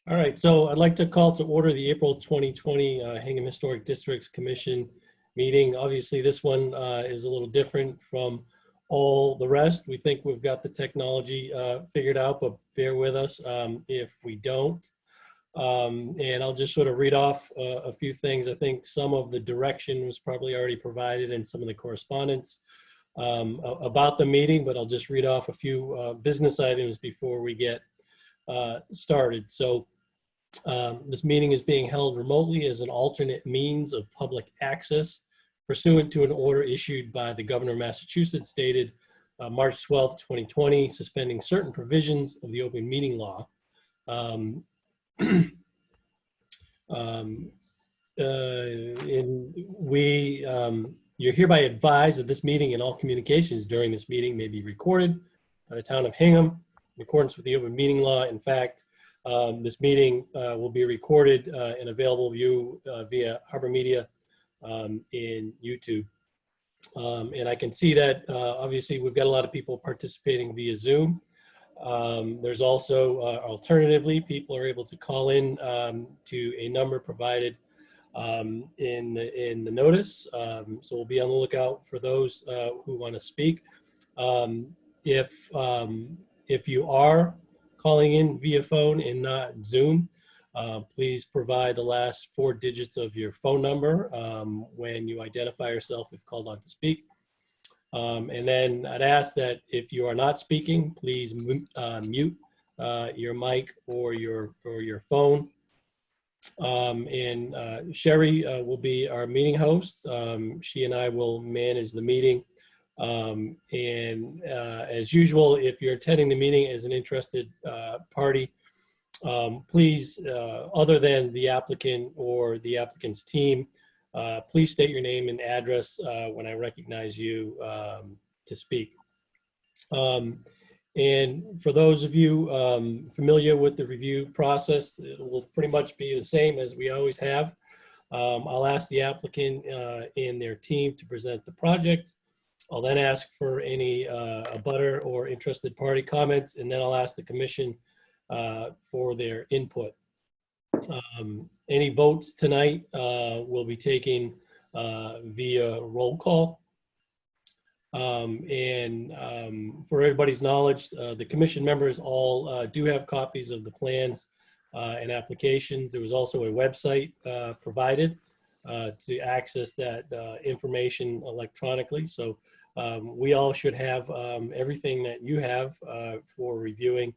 All right, so I'd like to call to order the April 2020 Hingham Historic Districts Commission meeting. Obviously, this one is a little different from all the rest. We think we've got the technology figured out, but bear with us if we don't. And I'll just sort of read off a few things. I think some of the direction was probably already provided in some of the correspondence about the meeting, but I'll just read off a few business items before we get started. So this meeting is being held remotely as an alternate means of public access pursuant to an order issued by the Governor of Massachusetts dated March 12, 2020, suspending certain provisions of the open meeting law. You're hereby advised that this meeting and all communications during this meeting may be recorded by the town of Hingham in accordance with the open meeting law. In fact, this meeting will be recorded and available via Harbor Media in YouTube. And I can see that obviously we've got a lot of people participating via Zoom. There's also alternatively, people are able to call in to a number provided in the notice. So we'll be on the lookout for those who want to speak. If you are calling in via phone and not Zoom, please provide the last 4 digits of your phone number when you identify yourself if called on to speak. And then I'd ask that if you are not speaking, please mute your mic or your phone. And Sherry will be our meeting host. She and I will manage the meeting. As usual, if you're attending the meeting as an interested party, please, other than the applicant or the applicant's team, please state your name and address when I recognize you to speak. And for those of you familiar with the review process, it will pretty much be the same as we always have. I'll ask the applicant and their team to present the project. I'll then ask for any abutter or interested party comments, and then I'll ask the commission for their input. Any votes tonight will be taken via roll call. For everybody's knowledge, the commission members all do have copies of the plans and applications. There was also a website provided to access that information electronically. So we all should have everything that you have for reviewing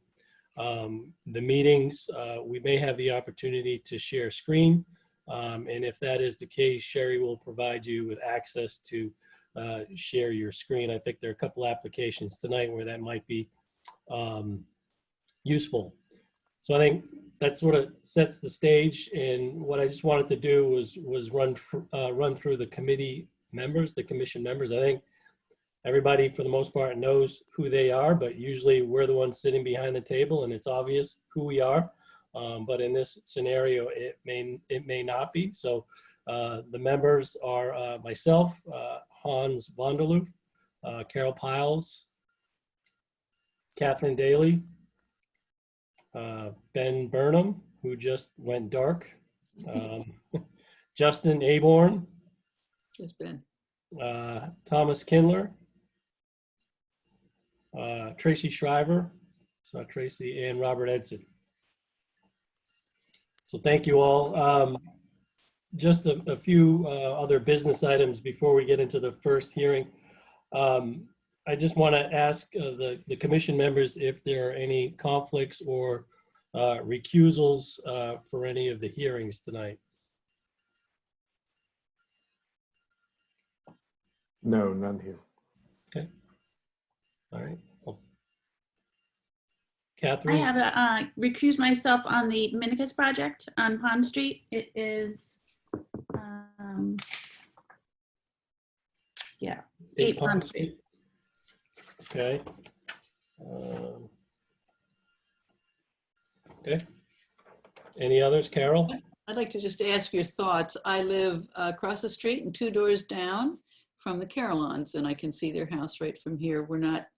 the meetings. We may have the opportunity to share screen. And if that is the case, Sherry will provide you with access to share your screen. I think there are a couple applications tonight where that might be useful. So I think that sort of sets the stage. And what I just wanted to do was run through the committee members, the commission members. I think everybody, for the most part, knows who they are, but usually we're the ones sitting behind the table, and it's obvious who we are. But in this scenario, it may not be. So the members are myself, Hans Vonderloof, Carol Piles, Catherine Daly, Ben Burnham, who just went dark, Justin Aborn, Just Ben, Thomas Kindler, Tracy Shriver, so Tracy, and Robert Edson. So thank you all. Just a few other business items before we get into the first hearing. I just want to ask the commission members if there are any conflicts or recusals for any of the hearings tonight. No, none here. Okay. All right. Well, Kathryn? I have recused myself on the Minicus project on Pond Street. It is, yeah, 8 Pond Street. Okay. Okay. Any others, Carol? I'd like to just ask your thoughts. I live across the street and 2 doors down from the Carolans, and I can see their house right from here. We're not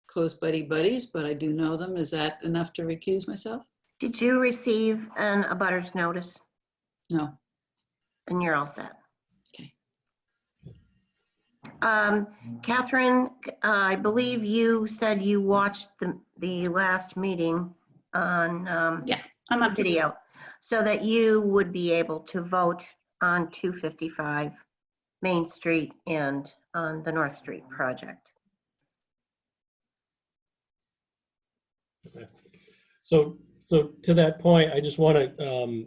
close buddies, but I do know them. Is that enough to recuse myself? Did you receive an abutters notice? No. And you're all set. Okay. Kathryn, I believe you said you watched the last meeting on Yeah, I'm up to date. video, so that you would be able to vote on 255 Main Street and on the North Street project. Okay. So to that point, I just want to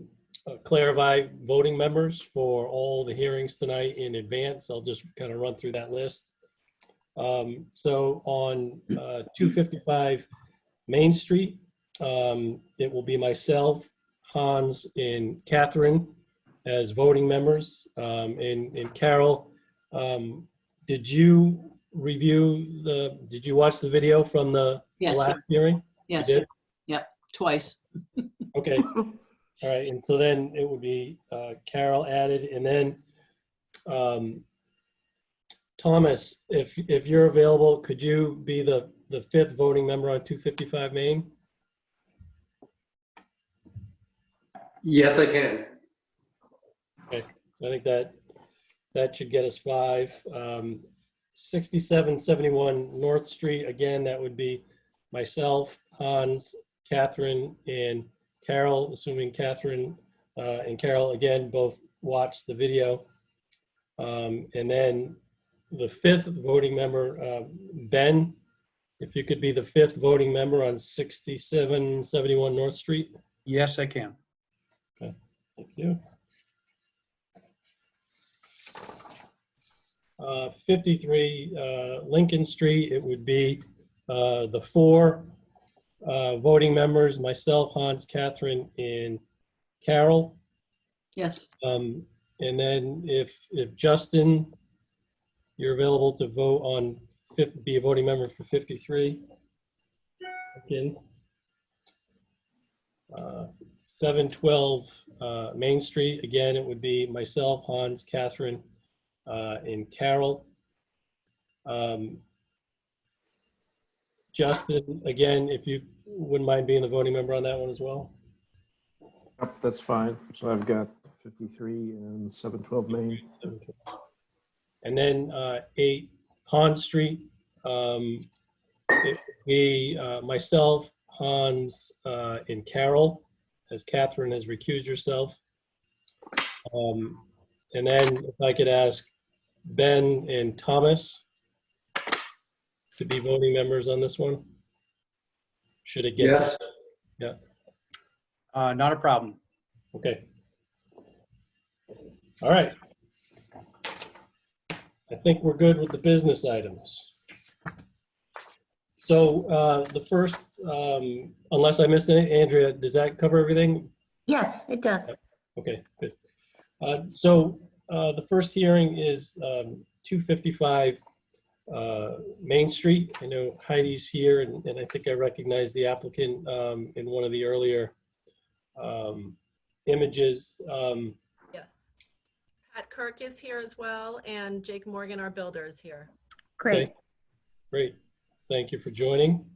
clarify voting members for all the hearings tonight in advance. I'll just kind of run through that list. So on 255 Main Street, it will be myself, Hans, and Kathryn as voting members. And Carol, did you watch the video from the Yes. last hearing? Yes. You did? Yep. Twice. Okay. All right. And so then it would be Carol added, and then Thomas, if you're available, could you be the fifth voting member on 255 Main? Yes, I can. Okay. So I think that should get us 5. 6771 North Street, again, that would be myself, Hans, Kathryn, and Carol, assuming Kathryn and Carol, again, both watched the video. And then the fifth voting member, Ben, if you could be the fifth voting member on 6771 North Street. Yes, I can. Okay, thank you. 53 Lincoln Street, it would be the 4 voting members, myself, Hans, Kathryn, and Carol. Yes. And then if Justin, you're available to vote on, be a voting member for 53. Again. 712 Main Street, again, it would be myself, Hans, Kathryn, and Carol. Justin, again, if you wouldn't mind being the voting member on that one as well. Yep, that's fine. So I've got 53 and 712 Main. And then 8 Pond Street, it would be myself, Hans, and Carol, as Kathryn has recused herself. And then if I could ask Ben and Thomas to be voting members on this one. Should it get Yes. to, yeah, Not a problem. okay. All right. I think we're good with the business items. So the first, unless I missed anything, Andrea, does that cover everything? Yes, it does. Okay, good. So the first hearing is 255 Main Street. I know Heidi's here, and I think I recognize the applicant in one of the earlier images. Yes. Pat Kirk is here as well, and Jake Morgan, our builder, is here. Great. Okay, great. Thank you for joining.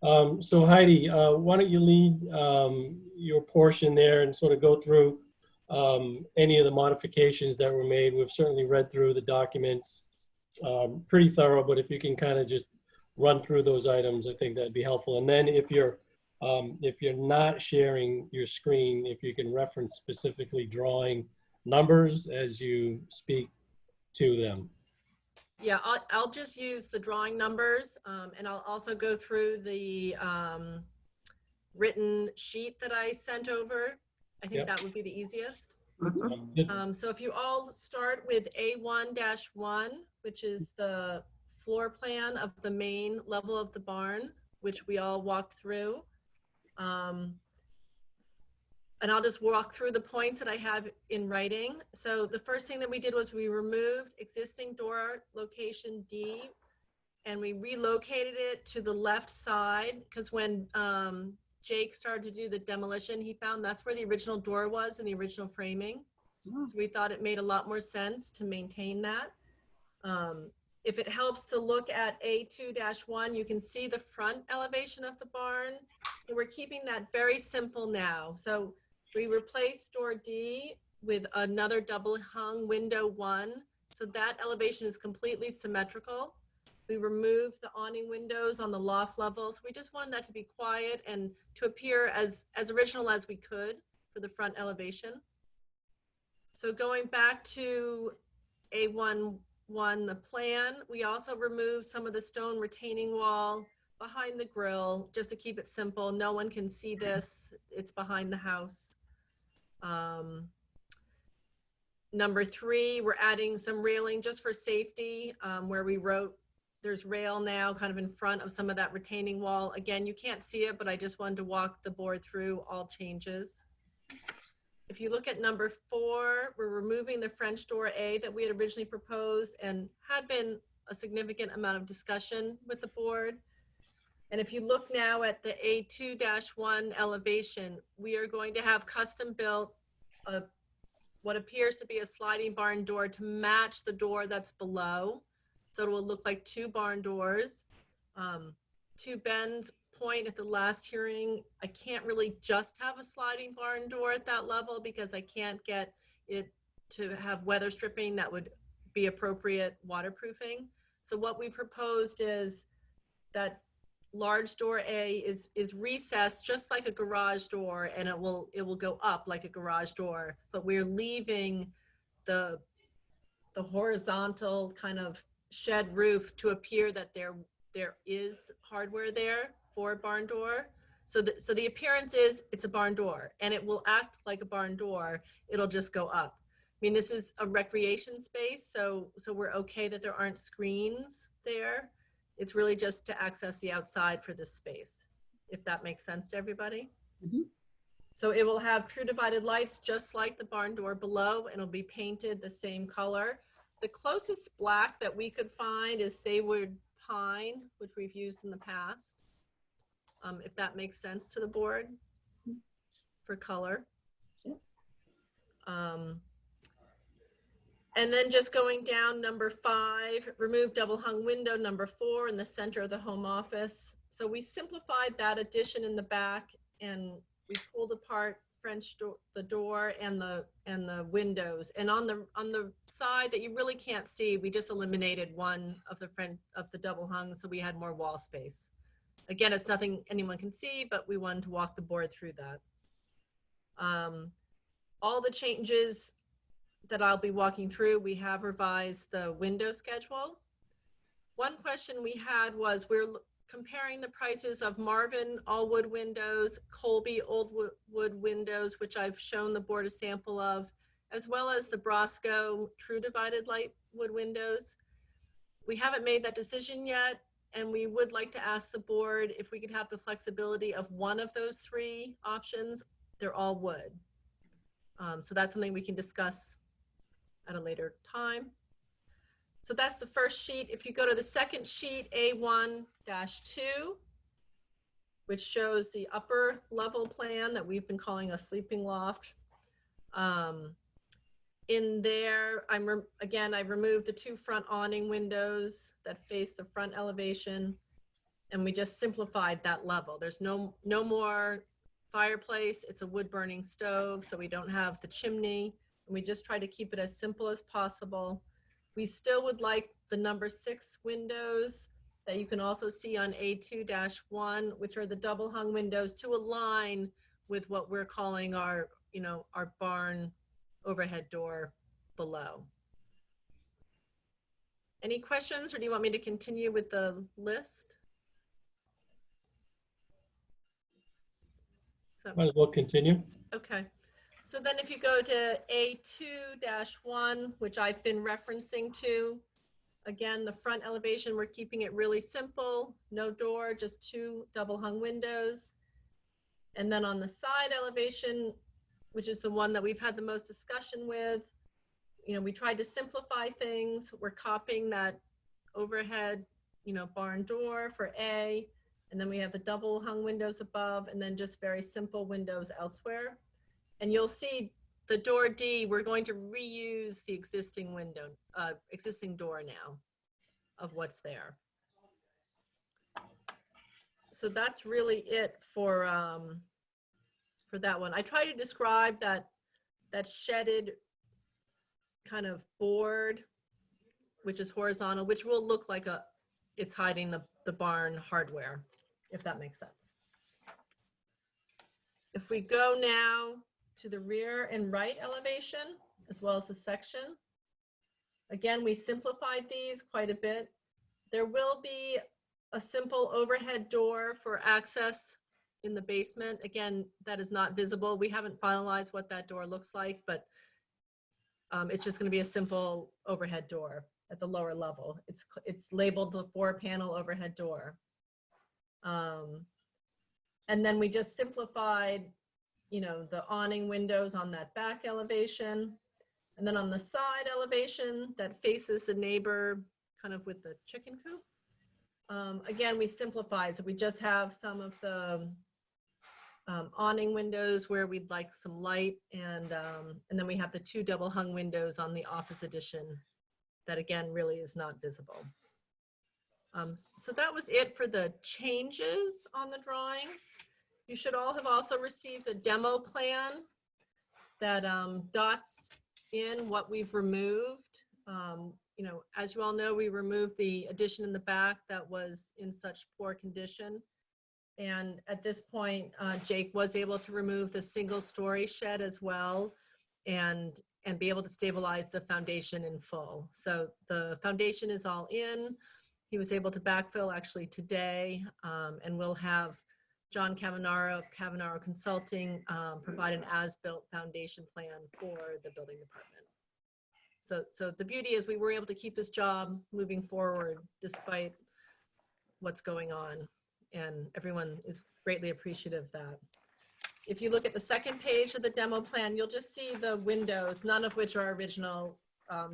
So Heidi, why don't you lead your portion there and sort of go through any of the modifications that were made. We've certainly read through the documents pretty thorough, but if you can kind of just run through those items, I think that'd be helpful. And then if you're not sharing your screen, if you can reference specifically drawing numbers as you speak to them. Yeah, I'll just use the drawing numbers, and I'll also go through the written sheet that I sent over. I think Yep. that would be the easiest. Mhm. So if you all start with A1-1, which is the floor plan of the main level of the barn, which we all walked through. And I'll just walk through the points that I have in writing. So the first thing that we did was we removed existing door location D, and we relocated it to the left side, because when Jake started to do the demolition, he found that's where the original door was in the original framing. So we thought it made a lot more sense to maintain that. If it helps to look at A2-1, you can see the front elevation of the barn. And we're keeping that very simple now. So we replaced door D with another double hung window 1. So that elevation is completely symmetrical. We removed the awning windows on the loft level. So we just wanted that to be quiet and to appear as original as we could for the front elevation. So going back to A1, the plan, we also removed some of the stone retaining wall behind the grill just to keep it simple. No one can see this. It's behind the house. Number 3, we're adding some railing just for safety, where we wrote there's rail now kind of in front of some of that retaining wall. Again, you can't see it, but I just wanted to walk the board through all changes. If you look at number 4, we're removing the French door A that we had originally proposed and had been a significant amount of discussion with the board. And if you look now at the A2-1 elevation, we are going to have custom built what appears to be a sliding barn door to match the door that's below. So it will look like 2 barn doors. To Ben's point at the last hearing, I can't really just have a sliding barn door at that level because I can't get it to have weather stripping that would be appropriate waterproofing. So what we proposed is that large door A is recessed just like a garage door, and it will go up like a garage door, but we're leaving the horizontal kind of shed roof to appear that there is hardware there for a barn door. So the appearance is it's a barn door, and it will act like a barn door. It'll just go up. I mean, this is a recreation space, so we're okay that there aren't screens there. It's really just to access the outside for this space, if that makes sense to everybody. Mhm. So it will have true divided lights just like the barn door below, and it'll be painted the same color. The closest black that we could find is Saywood Pine, which we've used in the past, if that makes sense to the board for color. Yep. And then just going down, number 5, remove double hung window, number 4 in the center of the home office. So we simplified that addition in the back, and we pulled apart French door, the door and the windows. And on the side that you really can't see, we just eliminated one of the double hung, so we had more wall space. Again, it's nothing anyone can see, but we wanted to walk the board through that. All the changes that I'll be walking through, we have revised the window schedule. One question we had was we're comparing the prices of Marvin all wood windows, Colby old wood windows, which I've shown the board a sample of, as well as the Brosco true divided light wood windows. We haven't made that decision yet, and we would like to ask the board if we could have the flexibility of one of those 3 options. They're all wood. So that's something we can discuss at a later time. So that's the first sheet. If you go to the second sheet, A1-2, which shows the upper level plan that we've been calling a sleeping loft. In there, I removed the 2 front awning windows that face the front elevation, and we just simplified that level. There's no more fireplace. It's a wood burning stove, so we don't have the chimney. And we just try to keep it as simple as possible. We still would like the number 6 windows that you can also see on A2-1, which are the double hung windows, to align with what we're calling our barn overhead door below. Any questions, or do you want me to continue with the list? Might as well continue. Okay. So then if you go to A2-1, which I've been referencing to, again, the front elevation, we're keeping it really simple, no door, just 2 double hung windows. And then on the side elevation, which is the one that we've had the most discussion with, we tried to simplify things. We're copying that overhead, barn door for A, and then we have the double hung windows above, and then just very simple windows elsewhere. And you'll see the door D, we're going to reuse the existing window, existing door now. of what's there. So that's really it for that one. I try to describe that shedded kind of board, which is horizontal, which will look like it's hiding the barn hardware, if that makes sense. If we go now to the rear and right elevation, as well as the section, again, we simplified these quite a bit. There will be a simple overhead door for access in the basement. Again, that is not visible. We haven't finalized what that door looks like, but it's just going to be a simple overhead door at the lower level. It's labeled the 4-panel overhead door. And then we just simplified, the awning windows on that back elevation. And then on the side elevation that faces the neighbor kind of with the chicken coop. Again, we simplified, so we just have some of the awning windows where we'd like some light, and then we have the 2 double hung windows on the office addition that again really is not visible. So that was it for the changes on the drawings. You should all have also received a demo plan that dots in what we've removed. As you all know, we removed the addition in the back that was in such poor condition. And at this point, Jake was able to remove the 1-story shed as well and be able to stabilize the foundation in full. So the foundation is all in. He was able to backfill actually today, and we'll have John Cavanaro of Cavanaro Consulting provide an as-built foundation plan for the building department. So the beauty is we were able to keep this job moving forward despite what's going on, and everyone is greatly appreciative of that. If you look at the second page of the demo plan, you'll just see the windows, none of which are original,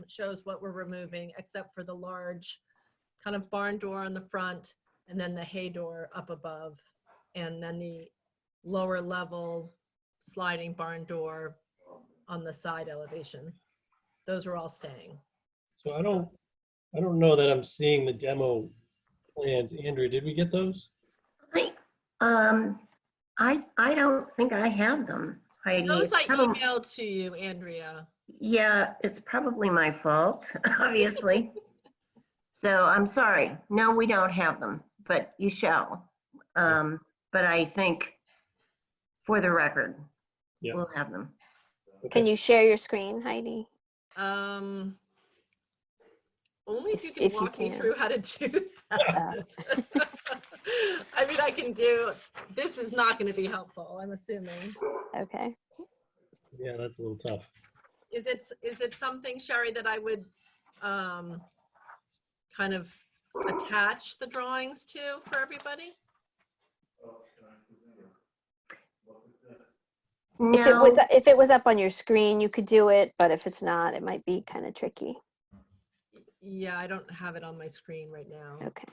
shows what we're removing except for the large kind of barn door on the front, and then the hay door up above, and then the lower level sliding barn door on the side elevation. Those are all staying. So I don't know that I'm seeing the demo plans. Andrea, did we get those? I don't think I have them, Heidi. Those I It's probably- emailed to you, Andrea. Yeah, it's probably my fault, obviously. So I'm sorry. No, we don't have them, but you shall. But I think for the record, Yeah. we'll have them. Can you share your screen, Heidi? Only if you can If you walk me can. through how to do that. I mean, I can do, this is not going to be helpful, I'm assuming. Okay. Yeah, that's a little tough. Is it something, Sherry, that I would kind of attach the drawings to for everybody? No, If it was up on your screen, you could do it, but if it's not, it might be kind of tricky. Yeah, I don't have it on my screen right now. Okay.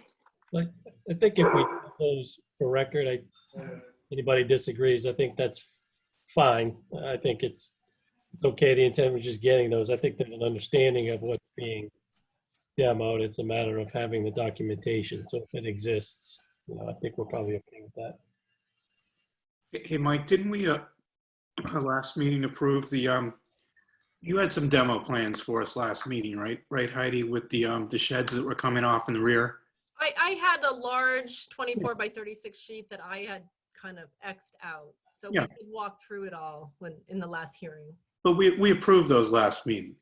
Like, I think if we close for record, anybody disagrees, I think that's fine. I think it's okay. The intent was just getting those. I think there's an understanding of what's being demoed. It's a matter of having the documentation. So if it exists, I think we're probably okay with that. Hey, Mike, didn't we, our last meeting approve the, you had some demo plans for us last meeting, right? Right, Heidi, with the sheds that were coming off in the rear? I had a large 24 by 36 sheet that I had kind of X'd out. So Yeah. we could walk through it all in the last hearing. But we approved those last meeting.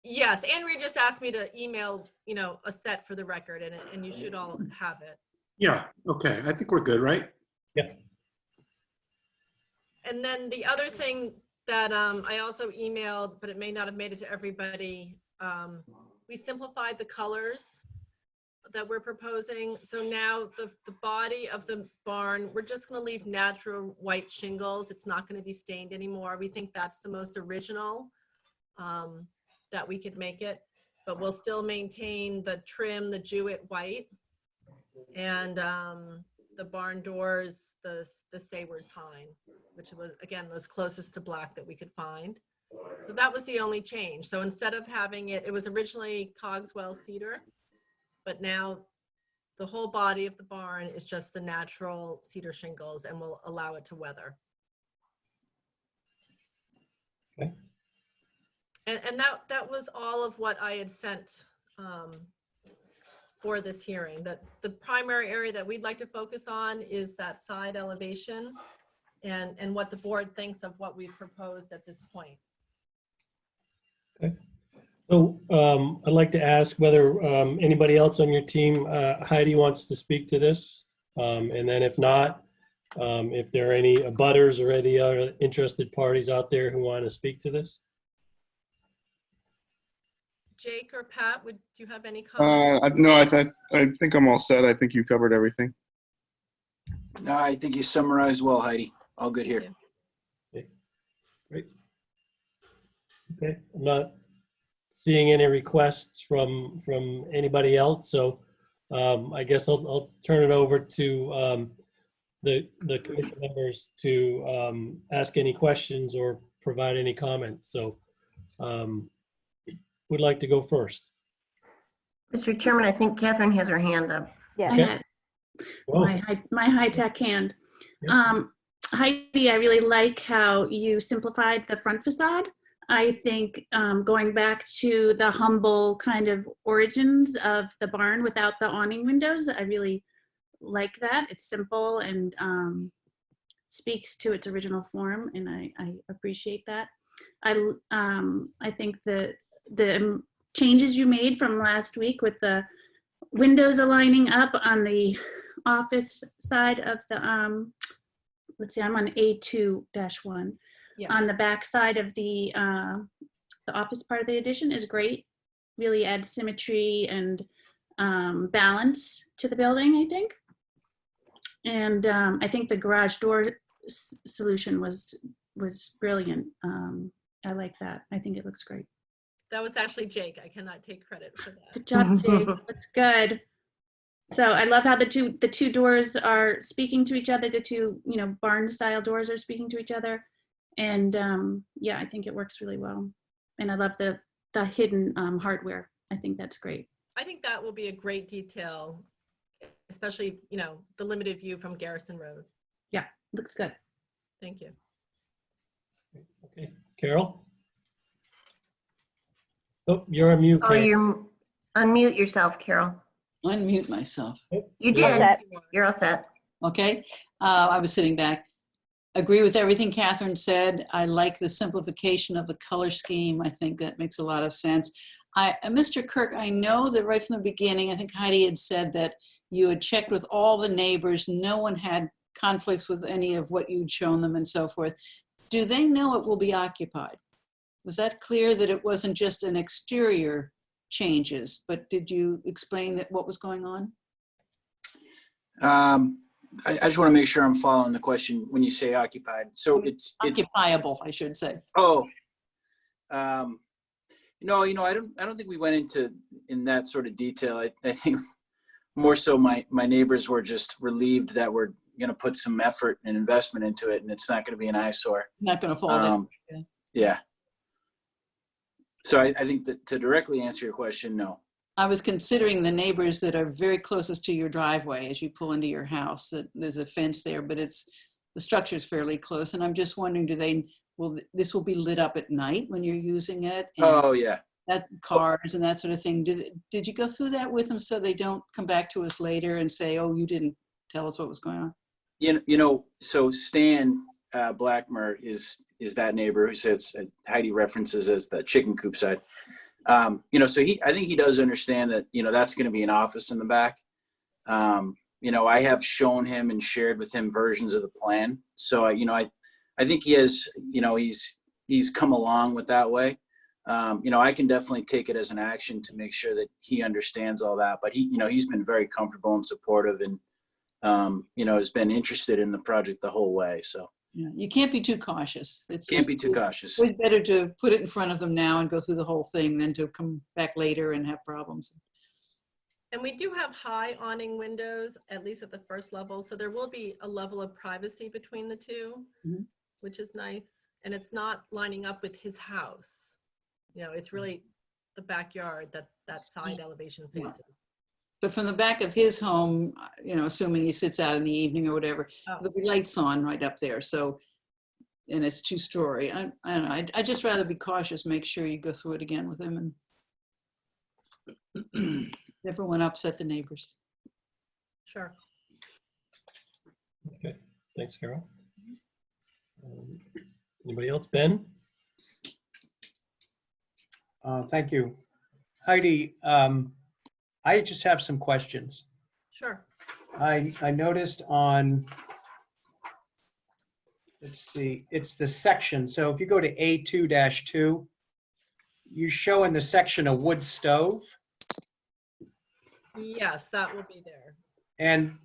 Yes, Andrea just asked me to email, a set for the record, and you should all have it. Yeah, okay, I think we're good, right? Yeah. And then the other thing that I also emailed, but it may not have made it to everybody, we simplified the colors that we're proposing. So now the body of the barn, we're just going to leave natural white shingles. It's not going to be stained anymore. We think that's the most original that we could make it, but we'll still maintain the trim, the Jewett white, and the barn doors, the Sayward pine, which was, again, was closest to black that we could find. So that was the only change. So instead of having it was originally Cogswell cedar, but now the whole body of the barn is just the natural cedar shingles and will allow it to weather. Okay. And that was all of what I had sent for this hearing. That the primary area that we'd like to focus on is that side elevation and what the board thinks of what we've proposed at this point. Okay. So I'd like to ask whether anybody else on your team, Heidi, wants to speak to this. And then if not, if there are any abutters or any other interested parties out there who want to speak to this. Jake or Pat, would you have any comments? No, I think I'm all set. I think you covered everything. No, I think you summarized well, Heidi. All good here. Okay. Great. Okay, I'm not seeing any requests from anybody else, so I guess I'll turn it over to the commission members to ask any questions or provide any comments. So who'd like to go first? Mr. Chairman, I think Kathryn has her hand up. Yeah. I had Whoa. my high-tech hand. Yeah. Heidi, I really like how you simplified the front facade. I think going back to the humble kind of origins of the barn without the awning windows, I really like that. It's simple and speaks to its original form, and I appreciate that. I think the changes you made from last week with the windows aligning up on the office side of the, let's see, I'm on A2-1. Yeah. On the back side of the office part of the addition is great. Really adds symmetry and balance to the building, I think. And I think the garage door solution was brilliant. I like that. I think it looks great. That was actually Jake. I cannot take credit for that. Good job, Jake. That's good. So I love how the two doors are speaking to each other. The two, barn style doors are speaking to each other. And yeah, I think it works really well. And I love the hidden hardware. I think that's great. I think that will be a great detail, especially, the limited view from Garrison Road. Yeah, looks good. Thank you. Okay, Carol? Oh, you're on mute, Oh, Carol. you unmute yourself, Carol. Unmute myself. You You're did. set. You're all set. Okay, I was sitting back. Agree with everything Kathryn said. I like the simplification of the color scheme. I think that makes a lot of sense. Mr. Kirk, I know that right from the beginning, I think Heidi had said that you had checked with all the neighbors. No one had conflicts with any of what you'd shown them and so forth. Do they know it will be occupied? Was that clear that it wasn't just an exterior changes, but did you explain that what was going on? I just want to make sure I'm following the question when you say occupied. So it's occupiable, I should say. No, I don't think we went in that sort of detail. I think more so my neighbors were just relieved that we're going to put some effort and investment into it, and it's not going to be an eyesore. Not going to fall down. Yeah. So I think that to directly answer your question, no. I was considering the neighbors that are very closest to your driveway as you pull into your house. That there's a fence there, but the structure's fairly close. And I'm just wondering, this will be lit up at night when you're using it? And Oh yeah. that cars and that sort of thing. Did you go through that with them so they don't come back to us later and say, "Oh, you didn't tell us what was going on"? So Stan Blackmer is that neighbor who says Heidi references as the chicken coop side. So I think he does understand that, that's going to be an office in the back. I have shown him and shared with him versions of the plan. So, I think he has, he's come along with that way. I can definitely take it as an action to make sure that he understands all that, but he's been very comfortable and supportive and, has been interested in the project the whole way. So. Yeah, you can't be too cautious. Can't be too cautious. It's better to put it in front of them now and go through the whole thing than to come back later and have problems. And we do have high awning windows, at least at the first level. So there will be a level of privacy between the two, which is nice. And it's not lining up with his house. It's really the backyard that side elevation faces. But from the back of his home, assuming he sits out in the evening or whatever, Oh. there'll be lights on right up there. So, and it's 2-story. I don't know. I'd just rather be cautious. Make sure you go through it again with him and never want to upset the neighbors. Sure. Okay, thanks, Carol. Anybody else? Ben? Thank you. Heidi, I just have some questions. Sure. I noticed on, let's see, it's the section. So if you go to A2-2, you show in the section a wood stove. Yes, that will be there. And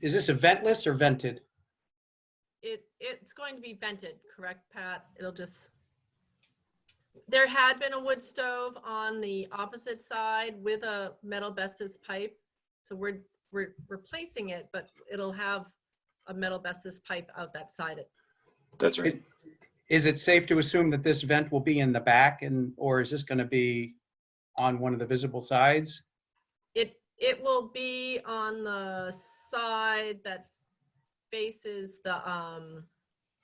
is this a ventless or vented? It's going to be vented, correct, Pat? There had been a wood stove on the opposite side with a metal asbestos pipe. So we're replacing it, but it'll have a metal asbestos pipe out that side. That's right. Is it safe to assume that this vent will be in the back, or is this going to be on one of the visible sides? It will be on the side that faces the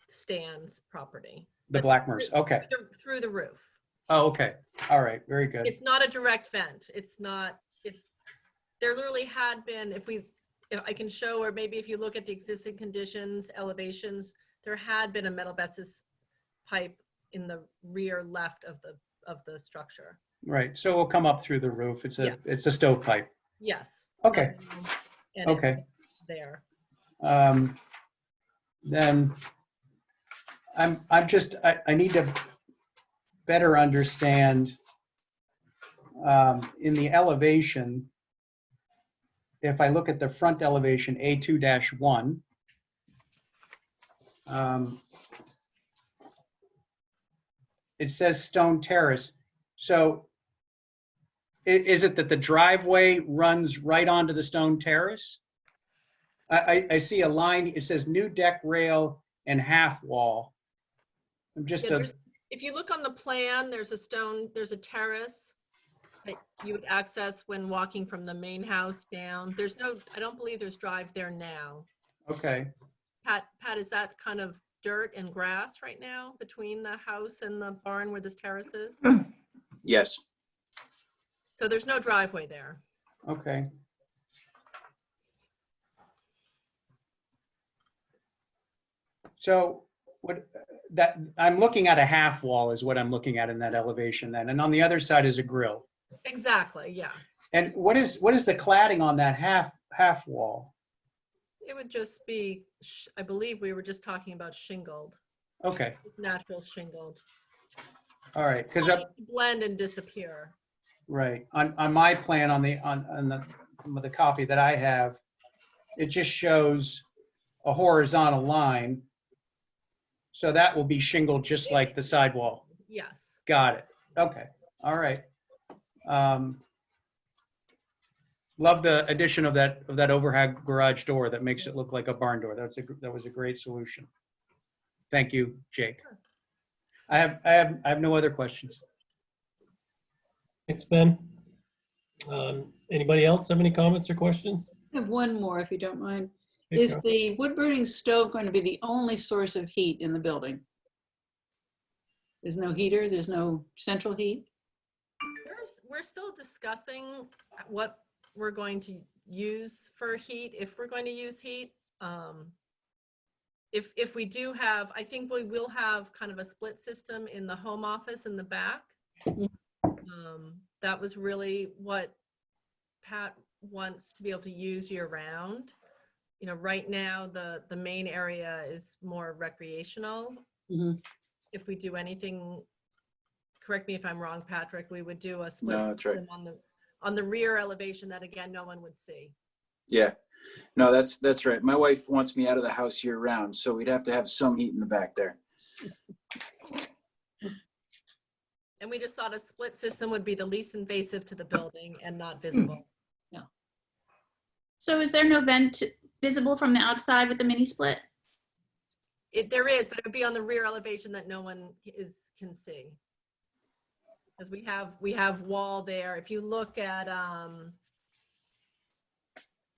Stan's property. The Blackmers, okay. Through the roof. Oh, okay. All right, very good. It's not a direct vent. It's not, there literally had been, if I can show, or maybe if you look at the existing conditions, elevations, there had been a metal asbestos pipe in the rear left of the structure. Right, so it'll come up through the roof. It's a stovepipe. Yes. Okay. And Okay. it's there. Then I need to better understand in the elevation, if I look at the front elevation, A2-1, it says stone terrace. So is it that the driveway runs right onto the stone terrace? I see a line, it says new deck rail and half wall. I'm just If you look on the plan, there's a terrace that you would access when walking from the main house down. I don't believe there's drive there now. okay. Pat, is that kind of dirt and grass right now between the house and the barn where this terrace is? Yes. So there's no driveway there. Okay. So I'm looking at a half wall is what I'm looking at in that elevation then. And on the other side is a grill. Exactly, yeah. And what is the cladding on that half wall? It would just be, I believe we were just talking about shingled, Okay. natural shingled. All right. Because blend and disappear. right on my plan on the copy that I have, it just shows a horizontal line. So that will be shingled just like the sidewall. Yes. Got it. Okay. All right. Love the addition of that overhang garage door that makes it look like a barn door. That was a great solution. Thank you, Jake. I have no other questions. Thanks, Ben. Anybody else have any comments or questions? I have one more, if you don't mind. Hey, Is Carol. the wood-burning stove going to be the only source of heat in the building? There's no heater, there's no central heat? We're still discussing what we're going to use for heat, if we're going to use heat. If we do have, I think we will have kind of a split system in the home office in the back. That was really what Pat wants to be able to use year round. Right now the main area is more recreational. Mm-hmm. If we do anything, correct me if I'm wrong, Patrick, we would do a split No, that's system right. on the rear elevation that again no one would see. Yeah. No, that's right. My wife wants me out of the house year round, so we'd have to have some heat in the back there. And we just thought a split system would be the least invasive to the building and not visible. Yeah. So is there no vent visible from the outside with the mini split? There is, but it would be on the rear elevation that no one can see. Because we have wall there. If you look at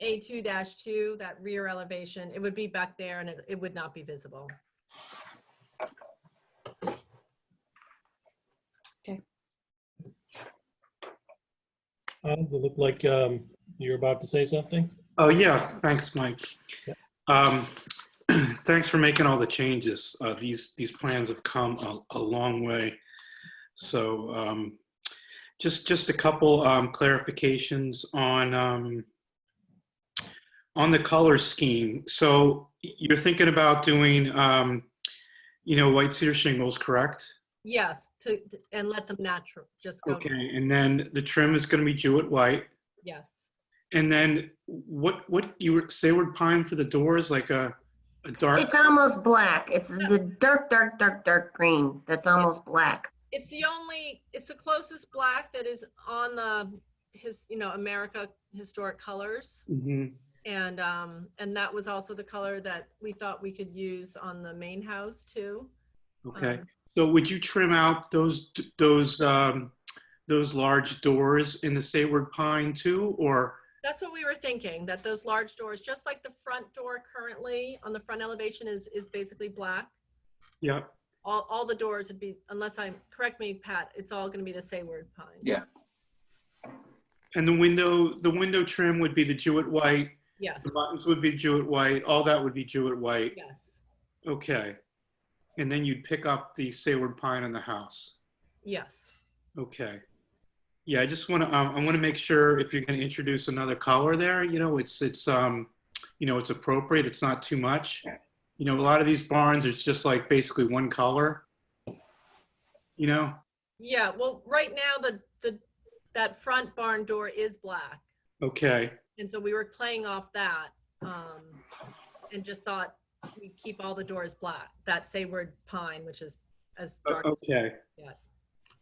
A2-2, that rear elevation, it would be back there and it would not be visible. It looked like you're about to say something. Oh, yeah, thanks, Mike. Um, Thanks for making all the changes. These plans have come a long way. So just a couple clarifications on the color scheme. So you're thinking about doing, white cedar shingles, correct? Yes, and let them natural, just go. Okay, and then the trim is going to be jewett white. Yes. And then what you were Sayward pine for the doors, like a dark. It's almost black. It's the dark green that's almost black. It's the closest black that is on America Historic Colors. Mm-hmm. And that was also the color that we thought we could use on the main house too. Okay. So would you trim out those large doors in the Sayward pine too, or? That's what we were thinking, that those large doors, just like the front door currently on the front elevation is basically black. Yeah. All the doors would be, correct me, Pat, it's all going to be the Sayward pine. Yeah. And the window trim would be the jewett white. Yes. The buttons would be jewett white. All that would be jewett white. Yes. Okay. And then you'd pick up the Sayward pine in the house. Yes. Okay. Yeah, I just want to. I want to make sure if you're going to introduce another color there, it's appropriate. It's not too much. A lot of these barns, it's just like basically one color. Yeah. Well, right now that front barn door is black. Okay. And so we were playing off that, and just thought we'd keep all the doors black. That Sayward pine, which is as dark. Okay. Yeah.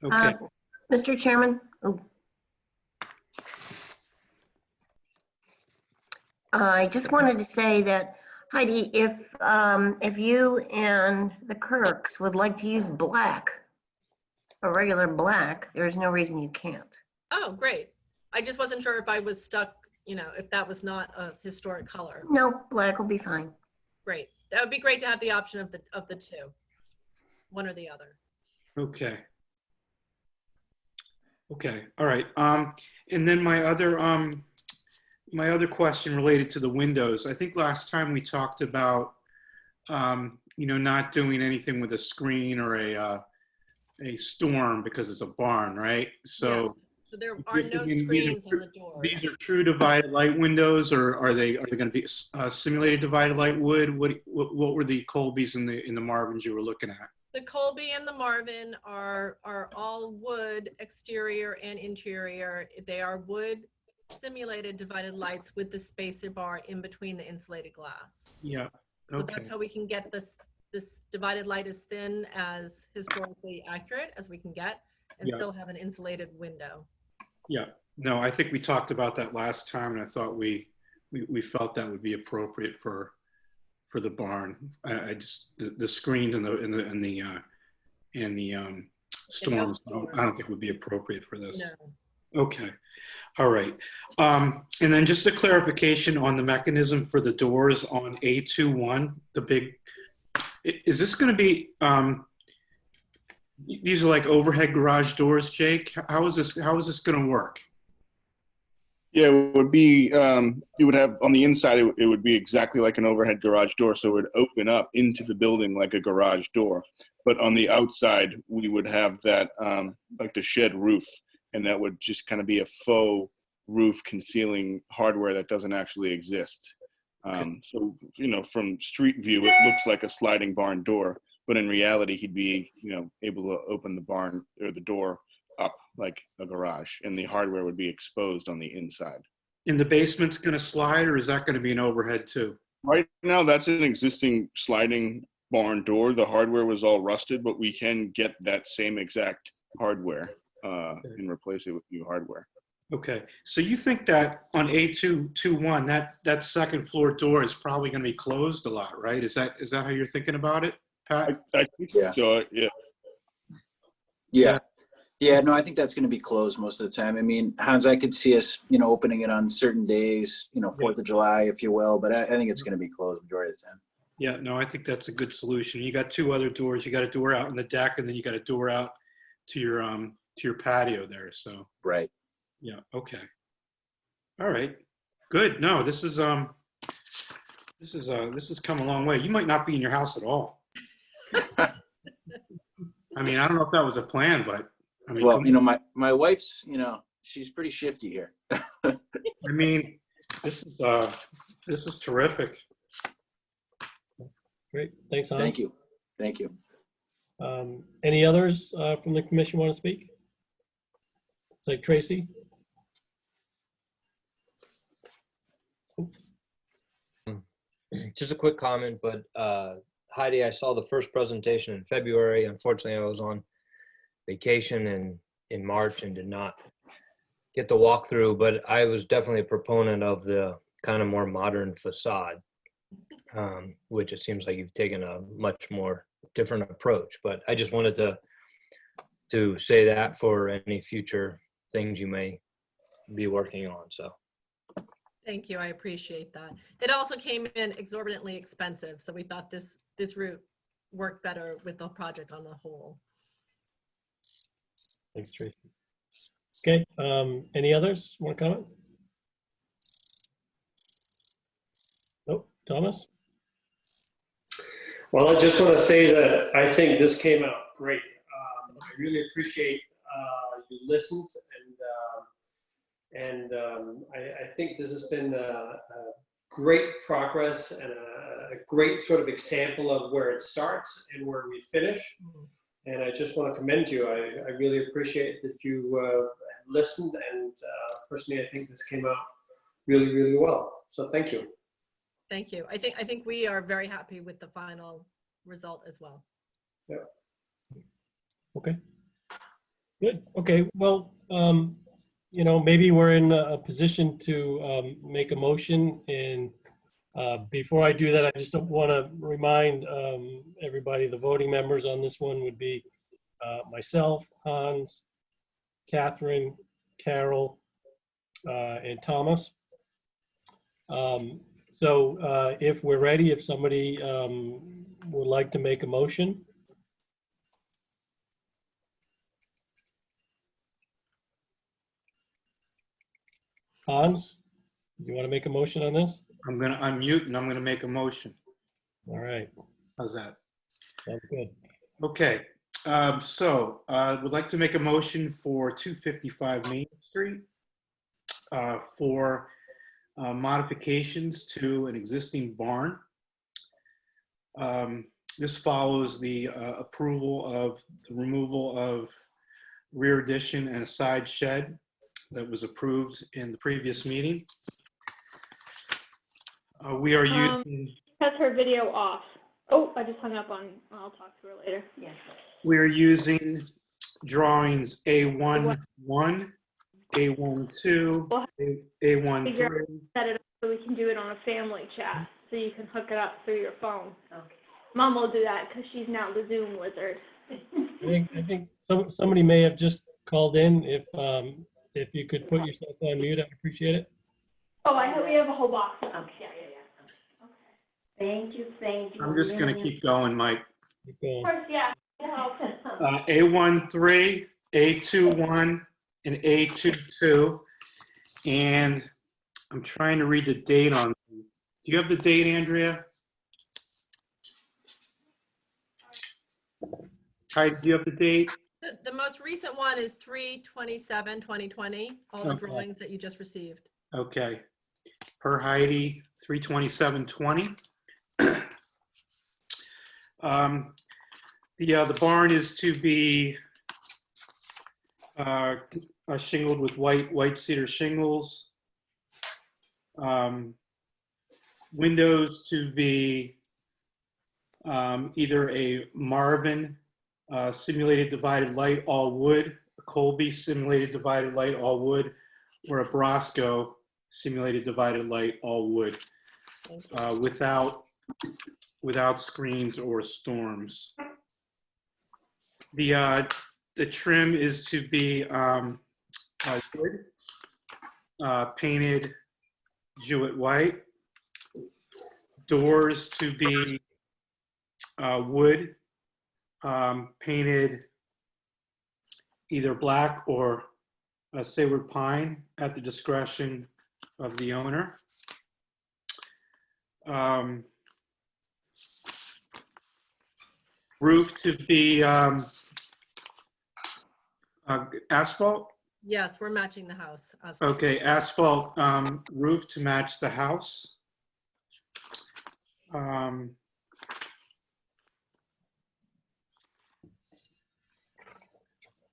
Okay. Mr. Chairman. I just wanted to say that, Heidi, if you and the Kirks would like to use black, a regular black, there's no reason you can't. Oh, great. I just wasn't sure if I was stuck, if that was not a historic color. No, black will be fine. Great. That would be great to have the option of the two, one or the other. Okay. Okay. All right. And then my other question related to the windows. I think last time we talked about, not doing anything with a screen or a storm because it's a barn, right? So. Yeah. So there are no screens on the doors. These are true divided light windows, or are they going to be simulated divided light wood? What were the Colbys and the Marvins you were looking at? The Colby and the Marvin are all wood, exterior and interior. They are wood simulated divided lights with the spacer bar in between the insulated glass. Yeah. So Okay. that's how we can get this divided light as thin as historically accurate as we can get, and still have an insulated window. Yeah. No, I think we talked about that last time, and I thought we felt that would be appropriate for the barn. I just the screens and the storms. I don't think would be appropriate for this. No. Okay. All right. And then just a clarification on the mechanism for the doors on A21. The big. Is this going to be? These are like overhead garage doors, Jake. How is this going to work? Yeah, it would be, you would have on the inside, it would be exactly like an overhead garage door. So it would open up into the building like a garage door. But on the outside, we would have that, like the shed roof. And that would just kind of be a faux roof concealing hardware that doesn't actually exist. So, from street view, it looks like a sliding barn door. But in reality, he'd be, able to open the barn or the door up like a garage, and the hardware would be exposed on the inside. And the basement's going to slide, or is that going to be an overhead too? Right now, that's an existing sliding barn door. The hardware was all rusted, but we can get that same exact hardware and replace it with new hardware. Okay, so you think that on A221, that second floor door is probably going to be closed a lot, right? Is that how you're thinking about it, Pat? I think so, yeah. Yeah. Yeah, no, I think that's going to be closed most of the time. I mean, Hans, I could see us, opening it on certain days, 4th of July, if you will, but I think it's going to be closed majority of the time. Yeah, no, I think that's a good solution. You got two other doors. You got a door out on the deck, and then you got a door out to your patio there. So Right. yeah, okay. All right. Good. No, this has come a long way. You might not be in your house at all. I mean, I don't know if that was a plan, but I mean, well, my wife's, she's pretty shifty here. I mean, this is terrific. Great. Thanks, Hans. Thank you. Thank you. Any others from the commission want to speak? It's like Tracy. Just a quick comment, but Heidi, I saw the first presentation in February. Unfortunately, I was on vacation in March and did not get the walkthrough, but I was definitely a proponent of the kind of more modern facade, which it seems like you've taken a much more different approach. But I just wanted to say that for any future things you may be working on. So. Thank you. I appreciate that. It also came in exorbitantly expensive, so we thought this route worked better with the project on the whole. Thanks, Tracy. Okay. Any others want to comment? Nope. Thomas? Well, I just want to say that I think this came out great. I really appreciate you listened, and I think this has been a great progress and a great sort of example of where it starts and where we finish. And I just want to commend you. I really appreciate that you listened, and personally, I think this came out really, really well. So thank you. Thank you. I think we are very happy with the final result as well. Yeah. Okay. Good. Okay. Well, maybe we're in a position to make a motion. And before I do that, I just want to remind everybody, the voting members on this one would be myself, Hans, Kathryn, Carol, and Thomas. So if we're ready, if somebody would like to make a motion. Hans, do you want to make a motion on this? I'm going to unmute and I'm going to make a motion. All right. How's that? Sounds good. Okay. So I would like to make a motion for 255 Main Street for modifications to an existing barn. This follows the approval of the removal of rear addition and a side shed that was approved in the previous meeting. We are using... Has her video off. Oh, I just hung up on, I'll talk to her later. Yeah. We are using drawings A1-1, A1-2, A1-3. Set it up so we can do it on a family chat, so you can hook it up through your phone. Okay. Mom will do that because she's now the Zoom wizard. I think somebody may have just called in. If you could put yourself on mute, I'd appreciate it. Oh, we have a whole box. Okay. Yeah. Thank you. I'm just going to keep going, Mike. Keep going. Of course, yeah. A13, A21, and A22. And I'm trying to read the date on these. Do you have the date, Andrea? Hi, do you have the date? The most recent one is 3/27/2020, all the Okay. drawings that you just received. Okay. Per Heidi, 3/27/20. The barn is to be shingled with white cedar shingles. Windows to be either a Marvin simulated divided light all wood, a Colby simulated divided light all wood, or a Brosco simulated divided light all wood, without screens or storms. The the trim is to be wood, painted Jewett white. Doors to be wood, painted either black or Sayward pine at the discretion of the owner. Roof to be asphalt. Yes, we're matching the house. Okay, asphalt roof to match the house.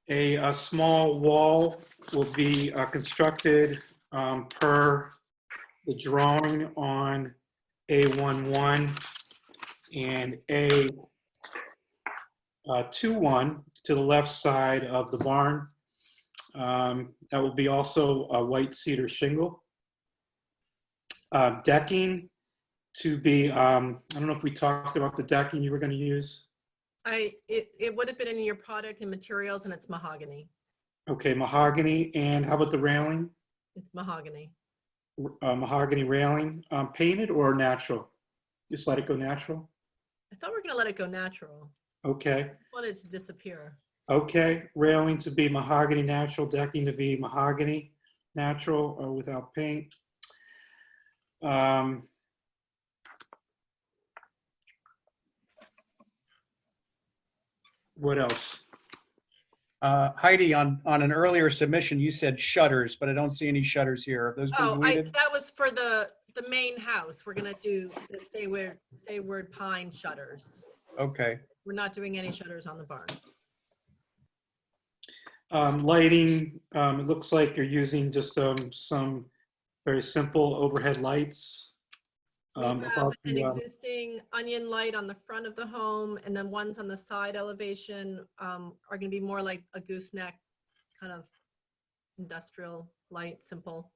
A small wall will be constructed per the drawing on A11 and A21 to the left side of the barn. That will be also a white cedar shingle. Decking to be, I don't know if we talked about the decking you were going to use. It would have been in your product and materials, and it's mahogany. Okay, mahogany. And how about the railing? It's mahogany. Mahogany railing, painted or natural? Just let it go natural? I thought we were going to let it go natural. Okay. I wanted it to disappear. Okay, railing to be mahogany natural, decking to be mahogany natural or without paint. What else? Heidi, on an earlier submission, you said shutters, but I don't see any shutters here. Have those been deleted? That was for the main house. We're going to do the Sayward pine shutters. Okay. We're not doing any shutters on the barn. Lighting, it looks like you're using just some very simple overhead lights. We have an existing onion light on the front of the home, and then ones on the side elevation are going to be more like a gooseneck kind of industrial light, simple.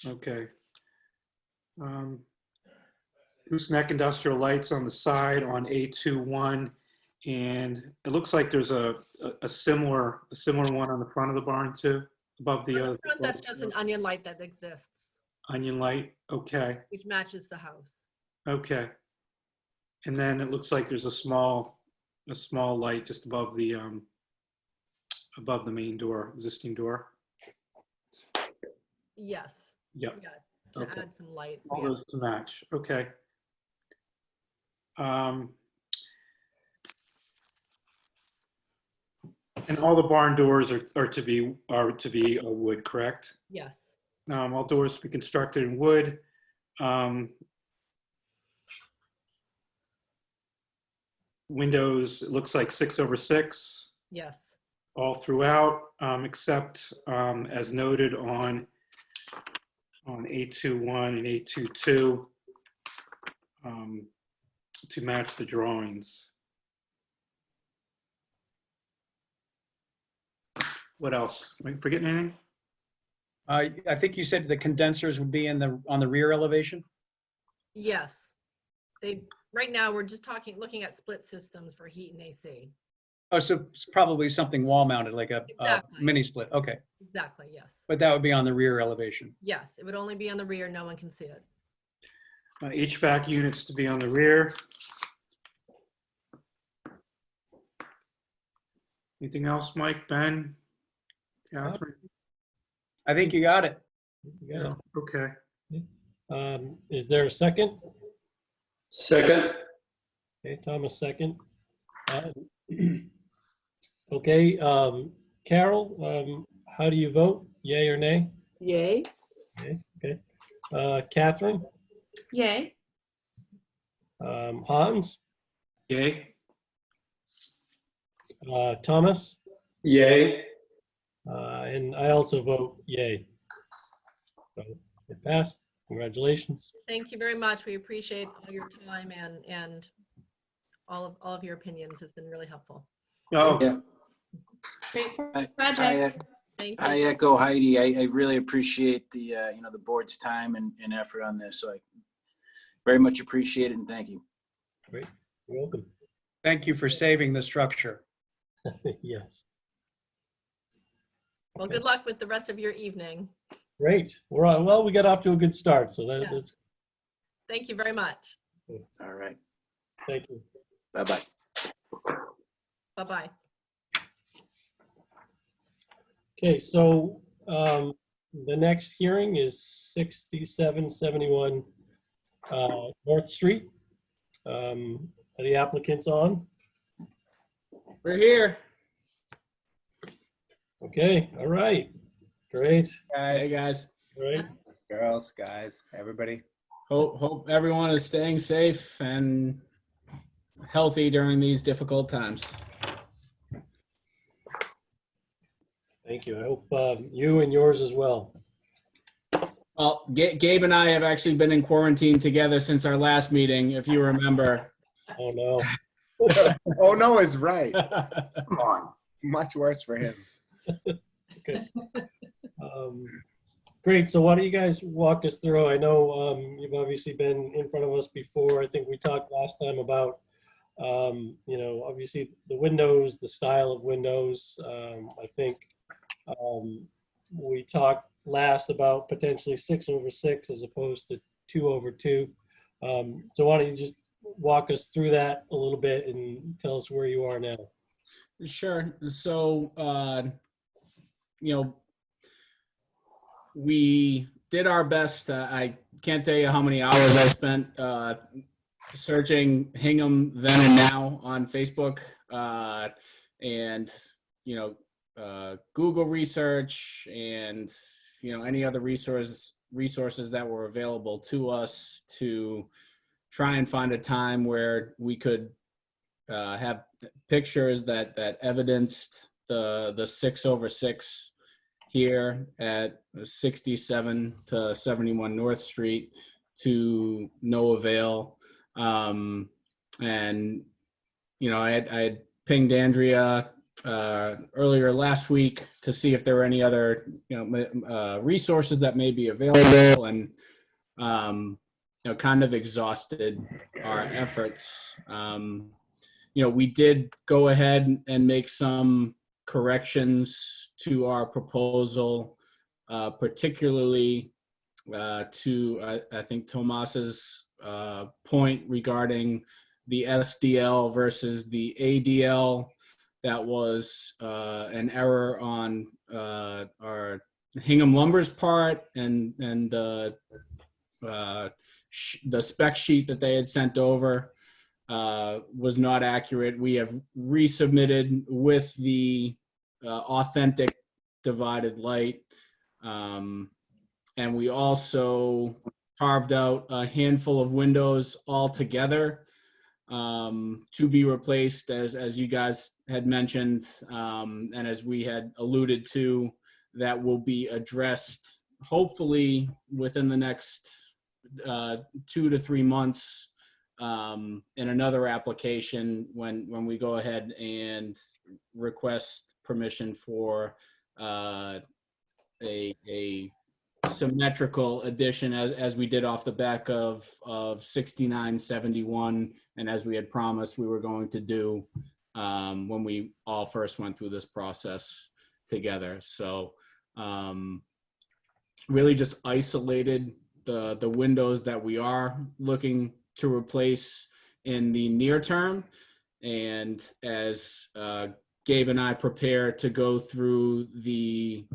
Okay. Gooseneck industrial lights on the side on A21, and it looks like there's a similar one on the front of the barn too, above the other. Front, that's just an onion light that exists. Onion light, okay. Which matches the house. Okay. And then it looks like there's a small light just above the main door, existing door. Yes. Yep. Yeah, to Okay. add some light. All those to match. Okay. And all the barn doors are to be wood, correct? Yes. All doors to be constructed in wood. Windows, it looks like 6/6. Yes. All throughout, except as noted on A21 and A22 to match the drawings. What else? Am I forgetting anything? I think you said the condensers would be on the rear elevation? Yes. Right now, we're just looking at split systems for heat and AC. Oh, so it's probably something wall mounted, like a mini split. Okay. Exactly, yes. But that would be on the rear elevation. Yes, it would only be on the rear. No one can see it. HVAC units to be on the rear. Anything else, Mike, Ben, Kathryn? I think you got it. You got it. Okay. Is there a second? Second. Okay, Thomas, second. Okay, Carol, how do you vote? Yay or nay? Yay. Okay. Kathryn? Yay. Hans? Yay. Thomas? Yay. And I also vote yay. So it passed. Congratulations. Thank you very much. We appreciate all your time and all of your opinions. Has been really helpful. Oh, Yeah. Great I, project. Thank you. I echo Heidi. I really appreciate the the board's time and effort on this. So I very much appreciate it and thank you. Great. You're welcome. Thank you for saving the structure. Yes. Well, good luck with the rest of your evening. Great. We're on. Well, we got off to a good start, so Yeah. that's Thank you very much. All right. thank you. Bye-bye. Bye-bye. Okay, so the next hearing is 6771 North Street. Are the applicants on? We're here. Okay, all right, great. Hey guys, All right. girls, guys, everybody. Hope everyone is staying safe and healthy during these difficult times. Thank you. I hope you and yours as well. Well, Gabe and I have actually been in quarantine together since our last meeting, if you remember. Oh no. Oh no is right. Come on. Much worse for him. Okay. Great. So why don't you guys walk us through? I know you've obviously been in front of us before. I think we talked last time about, you know, obviously the windows, the style of windows. I think we talked last about potentially 6/6 as opposed to 2/2. So why don't you just walk us through that a little bit and tell us where you are now? Sure. So, you know, we did our best. I can't tell you how many hours I spent searching Hingham then and now on Facebook, and, you know, Google research and, you know, any other resources that were available to us to try and find a time where we could have pictures that evidenced the 6/6 here at 67 to 71 North Street to no avail. And, you know, I had pinged Andrea earlier last week to see if there were any other, you know, resources that may be available, and, you know, kind of exhausted our efforts. You know, we did go ahead and make some corrections to our proposal, particularly to, I think, Tomas's point regarding the SDL versus the ADL. That was an error on our Hingham Lumber's part, and the spec sheet that they had sent over was not accurate. We have resubmitted with the authentic divided light, and we also carved out a handful of windows altogether to be replaced, as you guys had mentioned, and as we had alluded to, that will be addressed hopefully within the next 2 to 3 months in another application when we go ahead and request permission for a symmetrical addition as we did off the back of 6971, and as we had promised we were going to do when we all first went through this process together. So really just isolated the windows that we are looking to replace in the near term, and as Gabe and I prepare to go through the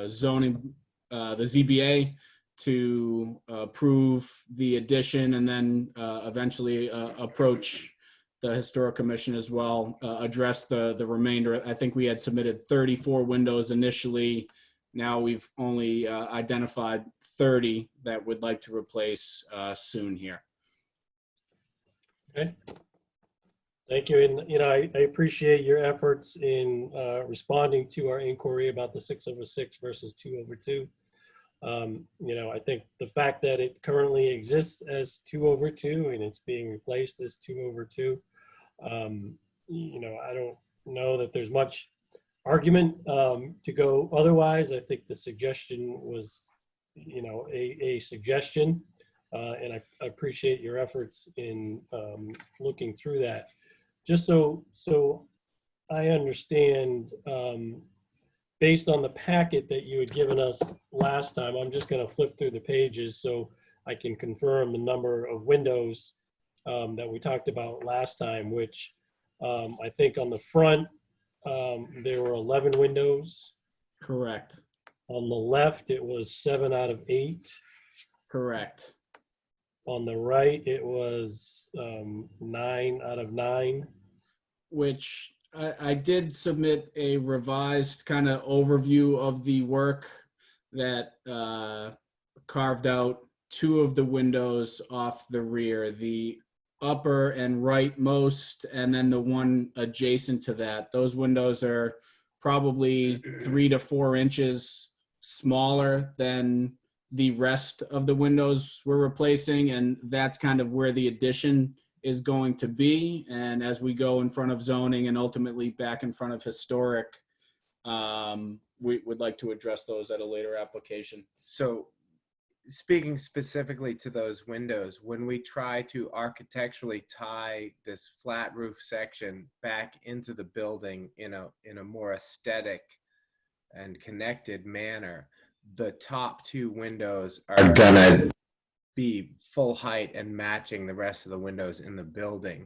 zoning, the ZBA to approve the addition, and then eventually approach the Historic Commission as well, address the remainder. I think we had submitted 34 windows initially. Now we've only identified 30 that would like to replace soon here. Okay. Thank you. And, you know, I appreciate your efforts in responding to our inquiry about the 6/6 versus 2/2. You know, I think the fact that it currently exists as 2/2 and it's being replaced as 2/2, you know, I don't know that there's much argument to go otherwise. I think the suggestion was, you know, a suggestion, and I appreciate your efforts in looking through that. Just so I understand, based on the packet that you had given us last time, I'm just going to flip through the pages so I can confirm the number of windows that we talked about last time, which I think on the front, there were 11 windows. Correct. On the left, it was 7 out of 8. Correct. On the right, it was 9 out of 9. Which I did submit a revised kind of overview of the work that carved out 2 of the windows off the rear, the upper and rightmost, and then the one adjacent to that. Those windows are probably 3 to 4 inches smaller than the rest of the windows we're replacing, and that's kind of where the addition is going to be. And as we go in front of zoning and ultimately back in front of historic, we would like to address those at a later application. So speaking specifically to those windows, when we try to architecturally tie this flat roof section back into the building in a more aesthetic and connected manner, the top 2 windows are gonna be full height and matching the rest of the windows in the building.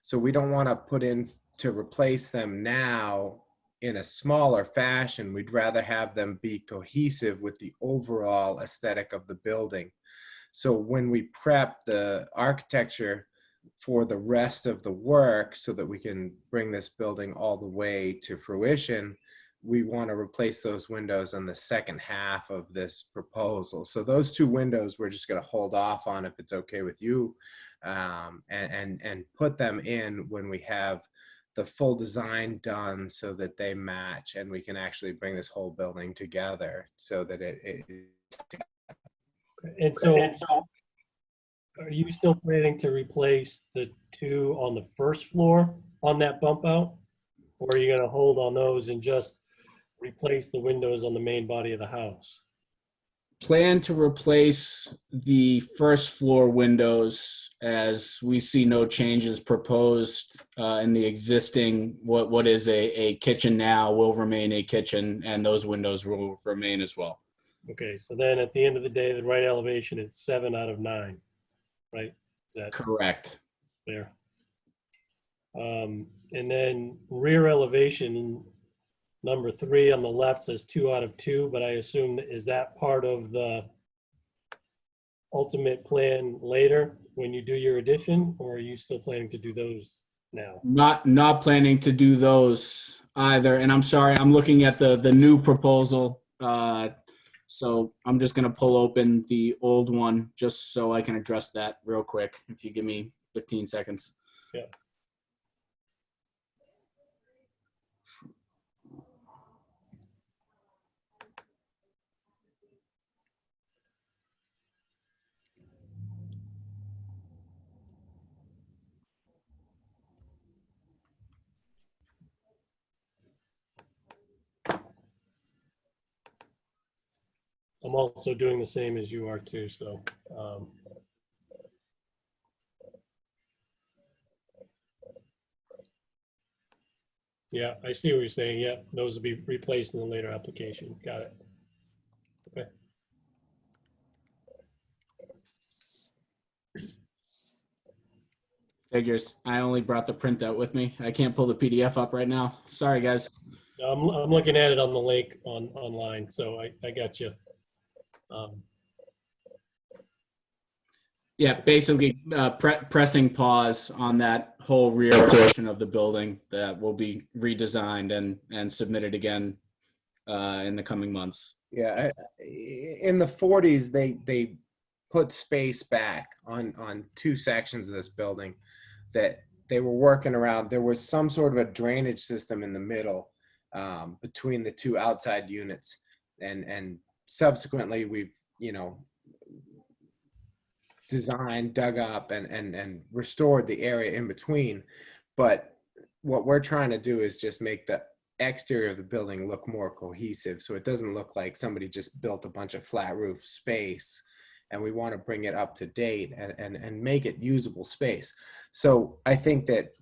So we don't want to put in to replace them now in a smaller fashion. We'd rather have them be cohesive with the overall aesthetic of the building. So when we prep the architecture for the rest of the work so that we can bring this building all the way to fruition, we want to replace those windows on the second half of this proposal. So those 2 windows we're just going to hold off on, if it's okay with you, and put them in when we have the full design done so that they match and we can actually bring this whole building together so that And so are you still planning to replace the 2 on the first floor on that bump out? Or are you going to hold on those and just replace the windows on the main body of the house? Plan to replace the first floor windows as we see no changes proposed in the existing, what is a kitchen now will remain a kitchen, and those windows will remain as well. Okay, so then at the end of the day, the right elevation, it's 7 out of 9, right? Is that correct? There. And then rear elevation, number 3 on the left says 2 out of 2, but I assume is that part of the ultimate plan later when you do your addition, or are you still planning to do those now? Not planning to do those either. And I'm sorry, I'm looking at the new proposal. So I'm just going to pull open the old one just so I can address that real quick. If you give me 15 seconds. Yeah. I'm also doing the same as you are too, so. Yeah, I see what you're saying. Yeah, those will be replaced in the later application. Got it. Okay. Figures. I only brought the printout with me. I can't pull the PDF up right now. Sorry, guys. I'm looking at it on the link online, so I got you. Yeah, basically pressing pause on that whole rear portion of the building that will be redesigned and submitted again in the coming months. Yeah, in the 40s, they put space back on 2 sections of this building that they were working around. There was some sort of a drainage system in the middle between the 2 outside units, and subsequently we've designed, dug up, and restored the area in between. But what we're trying to do is just make the exterior of the building look more cohesive, so it doesn't look like somebody just built a bunch of flat roof space, and we want to bring it up to date and make it usable space. So I think that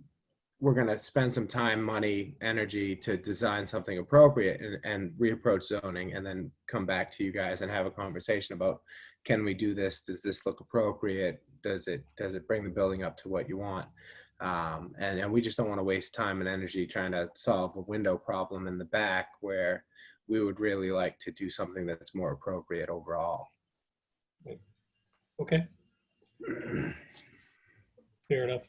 we're going to spend some time, money, energy to design something appropriate and reapproach zoning, and then come back to you guys and have a conversation about, can we do this? Does this look appropriate? Does it bring the building up to what you want? And we just don't want to waste time and energy trying to solve a window problem in the back, where we would really like to do something that's more appropriate overall. Okay. Fair enough.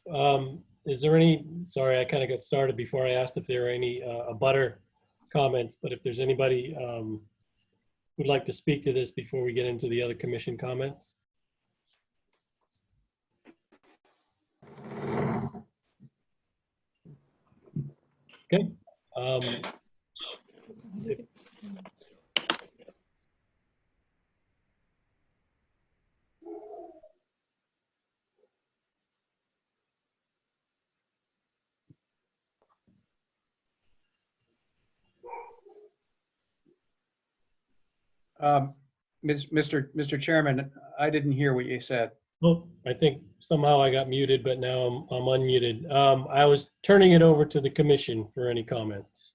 Is there any, sorry, I kind of got started before I asked if there are any abutter comments, but if there's anybody who'd like to speak to this before we get into the other commission comments? Okay. Mr. Chairman, I didn't hear what you said. Oh, I think somehow I got muted, but now I'm unmuted. I was turning it over to the commission for any comments.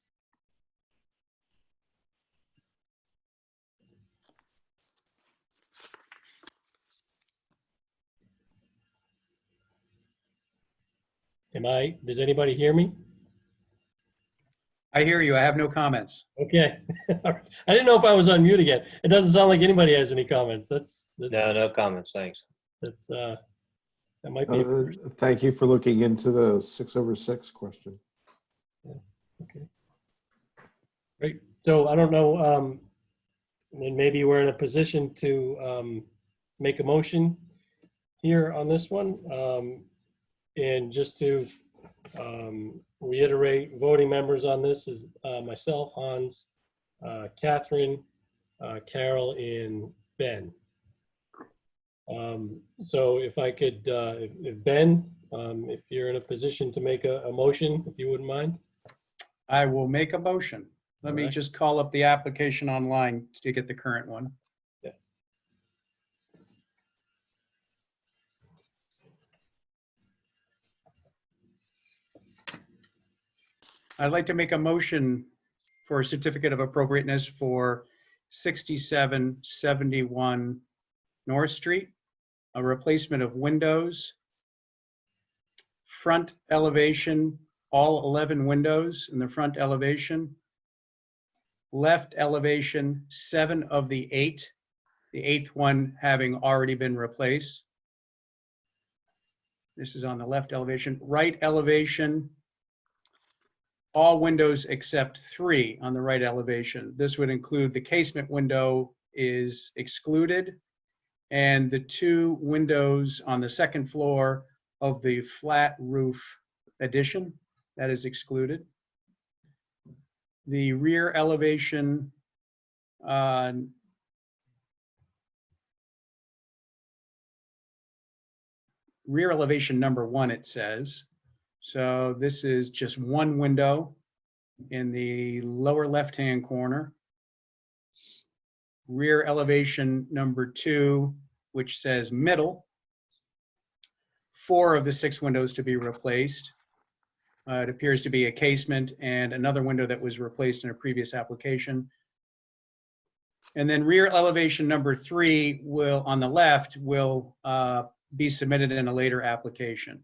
Does anybody hear me? I hear you. I have no comments. Okay. I didn't know if I was on mute again. It doesn't sound like anybody has any comments. That's No comments, thanks. that might be. Thank you for looking into the 6/6 question. Yeah. Okay. Great. So I don't know, and maybe we're in a position to make a motion here on this one. And just to reiterate, voting members on this is myself, Hans, Kathryn, Carol, and Ben. So if I could, if Ben, if you're in a position to make a motion, if you wouldn't mind. I will make a motion. Let me just call up the application online to get the current one. Yeah. I'd like to make a motion for a certificate of appropriateness for 6771 North Street, a replacement of windows, front elevation, all 11 windows in the front elevation, left elevation, 7 of the 8, the 8th one having already been replaced. This is on the left elevation. Right elevation, all windows except 3 on the right elevation. This would include the casement window is excluded, and the 2 windows on the 2nd floor of the flat roof addition, that is excluded. The rear elevation, rear elevation number 1, it says. So this is just 1 window in the lower left-hand corner. Rear elevation number 2, which says middle. 4 of the 6 windows to be replaced. It appears to be a casement and another window that was replaced in a previous application. And then rear elevation number 3 will, on the left, will be submitted in a later application.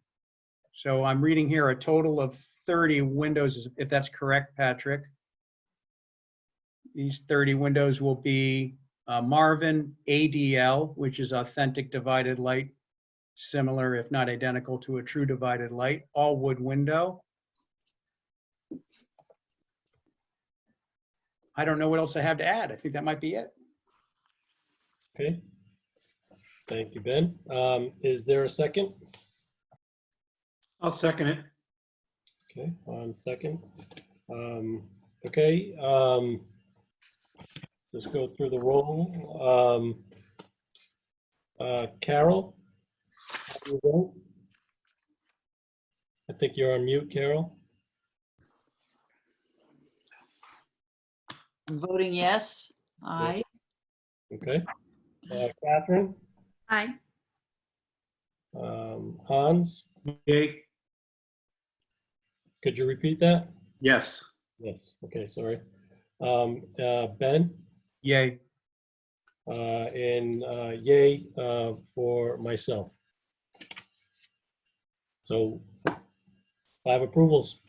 So I'm reading here a total of 30 windows, if that's correct, Patrick. These 30 windows will be Marvin ADL, which is authentic divided light, similar if not identical to a true divided light, all wood window. I don't know what else I have to add. I think that might be it. Okay. Thank you, Ben. Is there a second? I'll second it. Okay, on second. Okay, let's go through the roll. Carol, how do you vote? I think you're on mute, Carol. I'm voting yes. Aye. Okay. Kathryn? Aye. Hans? Yay. Could you repeat that? Yes. Yes. Okay, sorry. Ben? Yay. And yay for myself. So 5 approvals.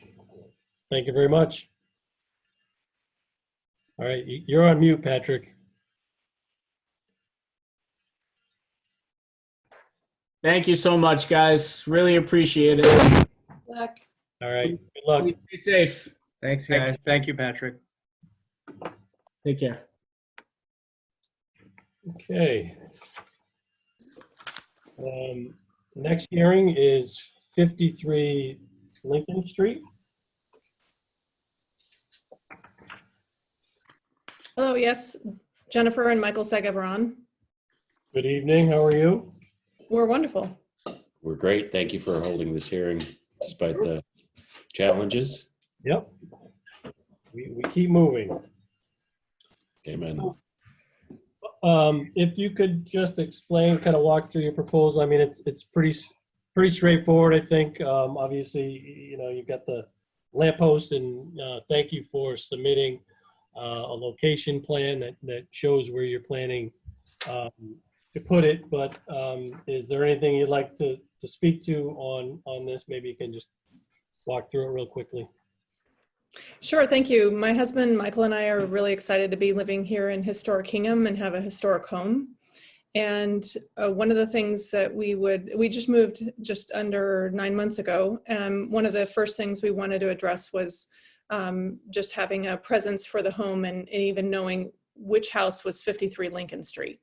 Thank you very much. All right, you're on mute, Patrick. Thank you so much, guys. Really appreciate it. All right, good luck. Please be safe. Thanks, guys. Thank you, Patrick. Take care. Okay. Next hearing is 53 Lincoln Street. Hello, yes, Jennifer and Michael Seggar are on. Good evening, how are you? We're wonderful. We're great. Thank you for holding this hearing despite the challenges. Yep. We keep moving. Amen. If you could just explain, kind of walk through your proposal. I mean, it's pretty straightforward, I think. Obviously, you know, you've got the lamppost, and thank you for submitting a location plan that shows where you're planning to put it. But is there anything you'd like to speak to on this? Maybe you can just walk through it real quickly. Sure, thank you. My husband, Michael, and I are really excited to be living here in historic Hingham and have a historic home. And one of the things that we just moved just under 9 months ago. One of the first things we wanted to address was just having a presence for the home and even knowing which house was 53 Lincoln Street.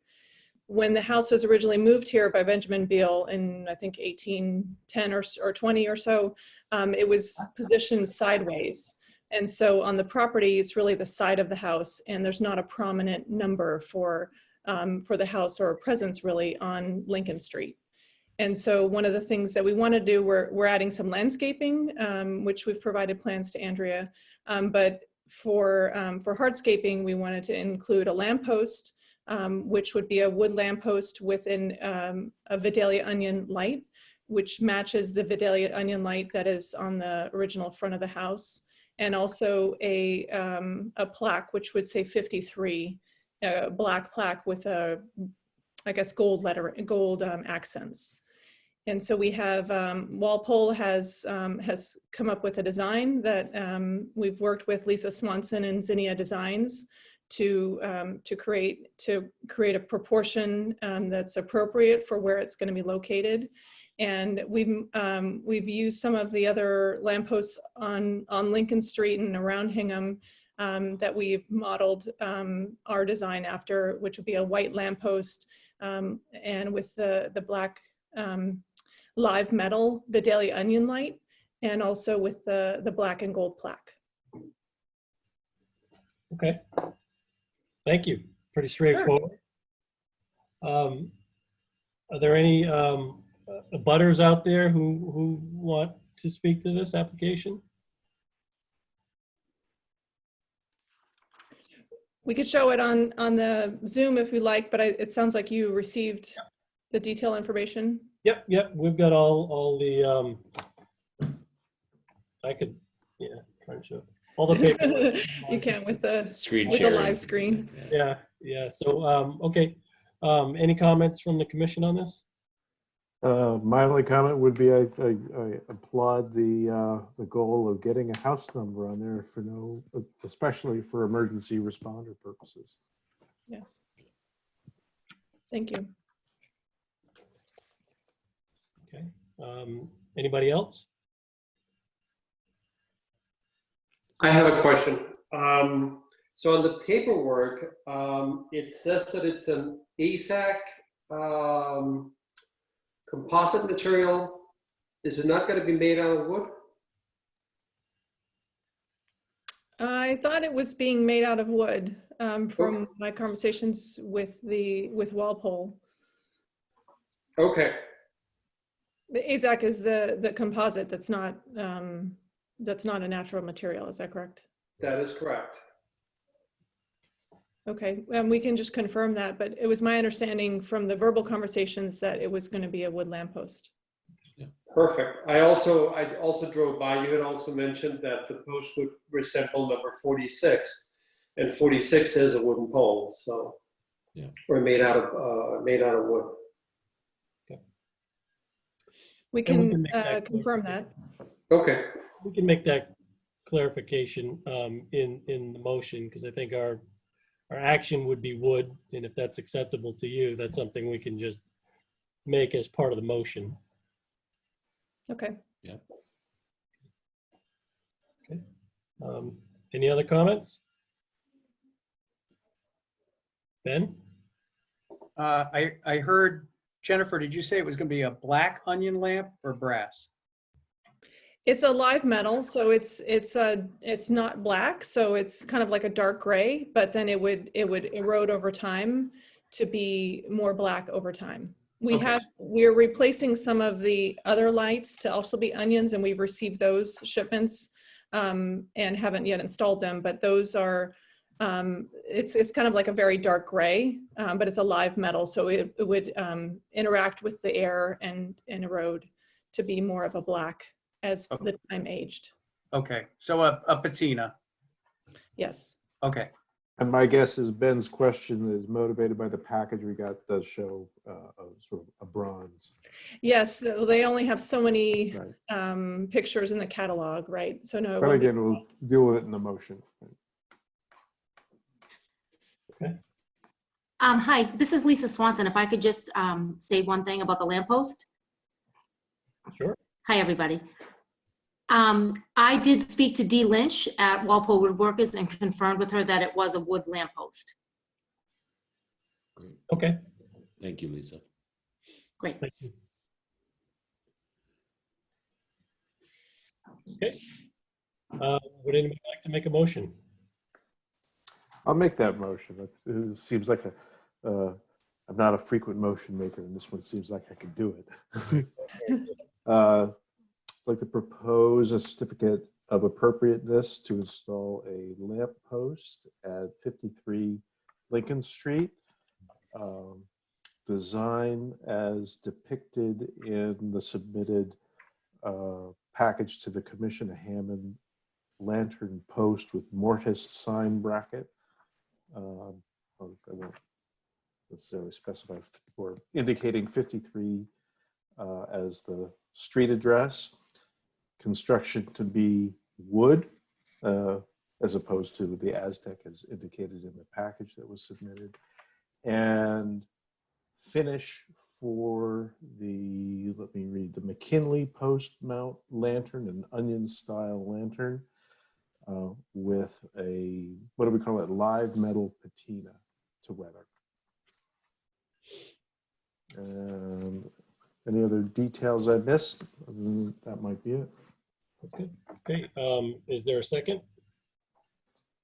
When the house was originally moved here by Benjamin Beal in, I think, 1810 or 20 or so, it was positioned sideways. And so on the property, it's really the side of the house, and there's not a prominent number for the house or a presence really on Lincoln Street. And so one of the things that we want to do, we're adding some landscaping, which we've provided plans to Andrea. But for hardscaping, we wanted to include a lamppost, which would be a wood lamppost with a Vidalia onion light, which matches the Vidalia onion light that is on the original front of the house. And also a plaque, which would say 53, a black plaque with I guess gold accents. And so we have Walpole has come up with a design that we've worked with Lisa Swanson and Zinnia Designs to create a proportion that's appropriate for where it's going to be located. And we've used some of the other lampposts on Lincoln Street and around Hingham that we've modeled our design after, which would be a white lamppost and with the black live metal Vidalia onion light, and also with the black and gold plaque. Okay. Thank you. Pretty straightforward. Sure. Are there any abutters out there who want to speak to this application? We could show it on the Zoom if we like, but it sounds like you received the detailed information. Yep. We've got all the, I could, yeah, try and show all the paper. You can with the screen with sharing. the live screen. Yeah. So, okay. Any comments from the commission on this? My only comment would be I applaud the goal of getting a house number on there especially for emergency responder purposes. Yes. Thank you. Okay. Anybody else? I have a question. So on the paperwork, it says that it's an ASAC composite material. Is it not going to be made out of wood? I thought it was being made out of wood from my conversations with Walpole. Okay. The AZAC is the composite that's not a natural material. Is that correct? That is correct. Okay, we can just confirm that, but it was my understanding from the verbal conversations that it was going to be a wood lamppost. Perfect. I also drove by, you had also mentioned that the post would resemble number 46, and 46 is a wooden pole, so. Yeah. Or made out of wood. We And we can can make that confirm that. Okay. We can make that clarification in the motion, because I think our action would be wood, and if that's acceptable to you, that's something we can just make as part of the motion. Okay. Yeah. Okay. Any other comments? Ben? I heard, Jennifer, did you say it was going to be a black onion lamp or brass? It's a live metal, so it's not black, so it's kind of like a dark gray, but then it would erode over time to be more black over time. We're replacing some of the other lights to also be onions, and we've received those shipments and haven't yet installed them, but those are it's kind of like a very dark gray, but it's a live metal, so it would interact with the air and erode to be more of a black as the time aged. Okay, so a patina. Yes. Okay. And my guess is Ben's question is motivated by the package we got does show sort of a bronze. Yes, they only have so many pictures in the catalog, right? So no. But again, we'll deal with it in the motion. Okay. Hi, this is Lisa Swanson. If I could just say one thing about the lamppost. Sure. Hi, everybody. I did speak to Dee Lynch at Walpole Woodworkers and confirmed with her that it was a wood lamppost. Great. Okay. Thank you, Lisa. Great. Thank you. Okay. Would anybody like to make a motion? I'll make that motion. It seems like I'm not a frequent motion maker, and this one seems like I could do it. I'd like to propose a certificate of appropriateness to install a lamp post at 53 Lincoln Street. Design as depicted in the submitted package to the commission, a Hammond lantern post with mortise sign bracket. I won't necessarily specify, or indicating 53 as the street address. Construction to be wood, as opposed to the Aztec as indicated in the package that was submitted. And finish for the, let me read, the McKinley post mount lantern, an onion style lantern with a, what do we call it, live metal patina to weather. And any other details I missed? That might be it. That's good. Okay. Is there a second?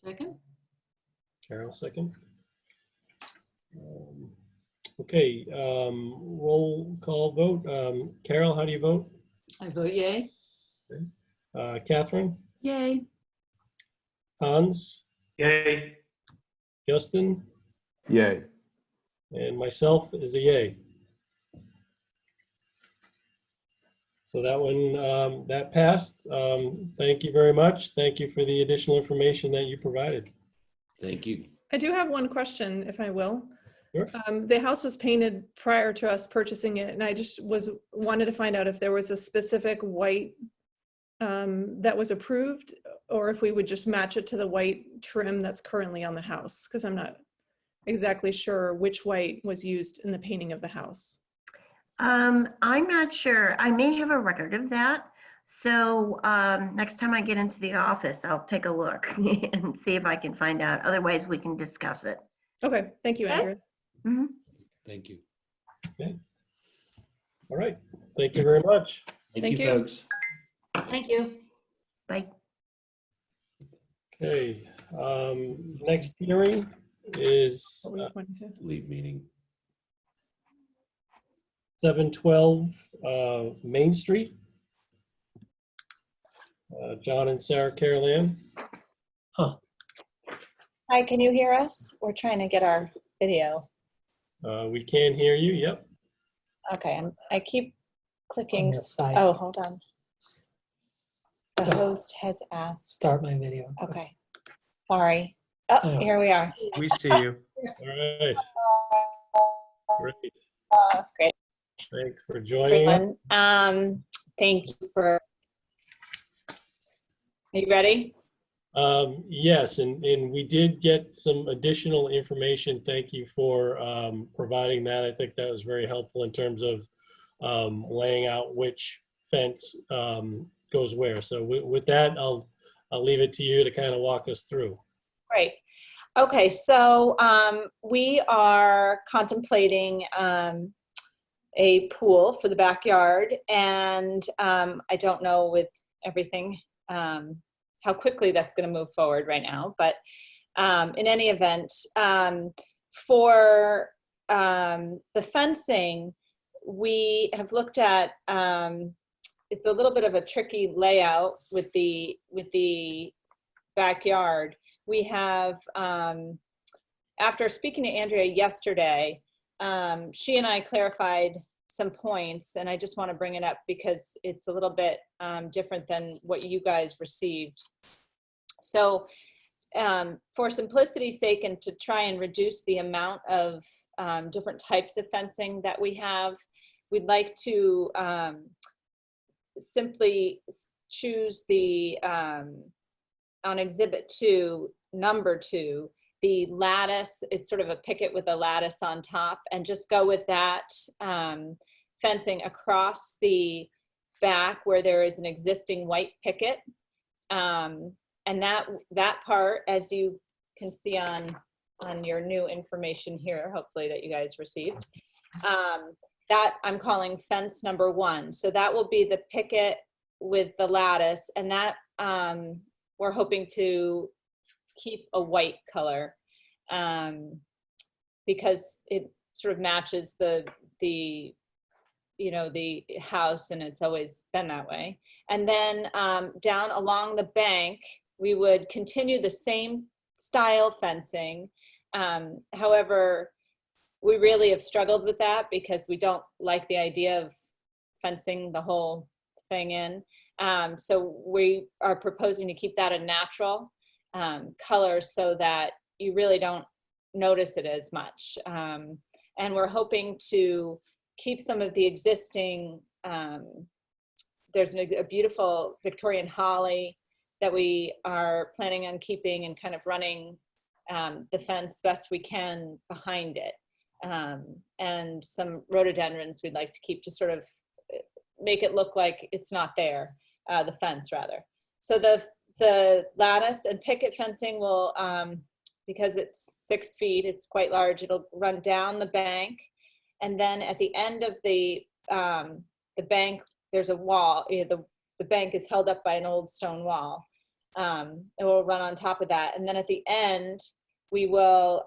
Second. Carol, second. Okay. Roll call vote. Carol, how do you vote? I vote yay. Okay. Kathryn? Yay. Hans? Yay. Justin? Yay. And myself is a yay. So that one, that passed. Thank you very much. Thank you for the additional information that you provided. Thank you. I do have one question, if I will. Sure. The house was painted prior to us purchasing it, and I just wanted to find out if there was a specific white that was approved, or if we would just match it to the white trim that's currently on the house, because I'm not exactly sure which white was used in the painting of the house. I'm not sure. I may have a record of that. So next time I get into the office, I'll take a look and see if I can find out. Otherwise, we can discuss it. Okay. Thank you, Andrea. Mm-hmm. Thank you. Okay. All right. Thank you very much. Thank you, folks. Thank you. Bye. Okay. Next hearing is Leave meeting. 712 Main Street. John and Sarah Carolan. Hi, can you hear us? We're trying to get our video. We can hear you. Yep. Okay, I keep clicking. that side. Oh, hold on. The Go. host has asked. Start my video. Okay. Sorry. Oh, Oh. here we are. We see you. All right. Great. Great. Thanks for joining us. Everyone. Thank you for. Are you ready? Yes, and we did get some additional information. Thank you for providing that. I think that was very helpful in terms of laying out which fence goes where. So with that, I'll leave it to you to kind of walk us through. Great. Okay, so we are contemplating a pool for the backyard, and I don't know with everything how quickly that's going to move forward right now, but in any event, for the fencing, we have looked at, it's a little bit of a tricky layout with the backyard. We have, after speaking to Andrea yesterday, she and I clarified some points, and I just want to bring it up because it's a little bit different than what you guys received. So for simplicity's sake and to try and reduce the amount of different types of fencing that we have, we'd like to simply choose the, on Exhibit 2, number 2, the lattice. It's sort of a picket with a lattice on top, and just go with that fencing across the back where there is an existing white picket. And that part, as you can see on your new information here, hopefully that you guys received, that I'm calling fence number 1. So that will be the picket with the lattice, and that we're hoping to keep a white color because it sort of matches the house, and it's always been that way. And then down along the bank, we would continue the same style fencing. However, we really have struggled with that because we don't like the idea of fencing the whole thing in. So we are proposing to keep that a natural color so that you really don't notice it as much. And we're hoping to keep some of the existing, there's a beautiful Victorian holly that we are planning on keeping and kind of running the fence best we can behind it. And some rhododendrons we'd like to keep to sort of make it look like it's not there, the fence rather. So the lattice and picket fencing will, because it's 6 feet, it's quite large, it'll run down the bank. And then at the end of the bank, there's a wall. The bank is held up by an old stone wall. It will run on top of that. And then at the end, we will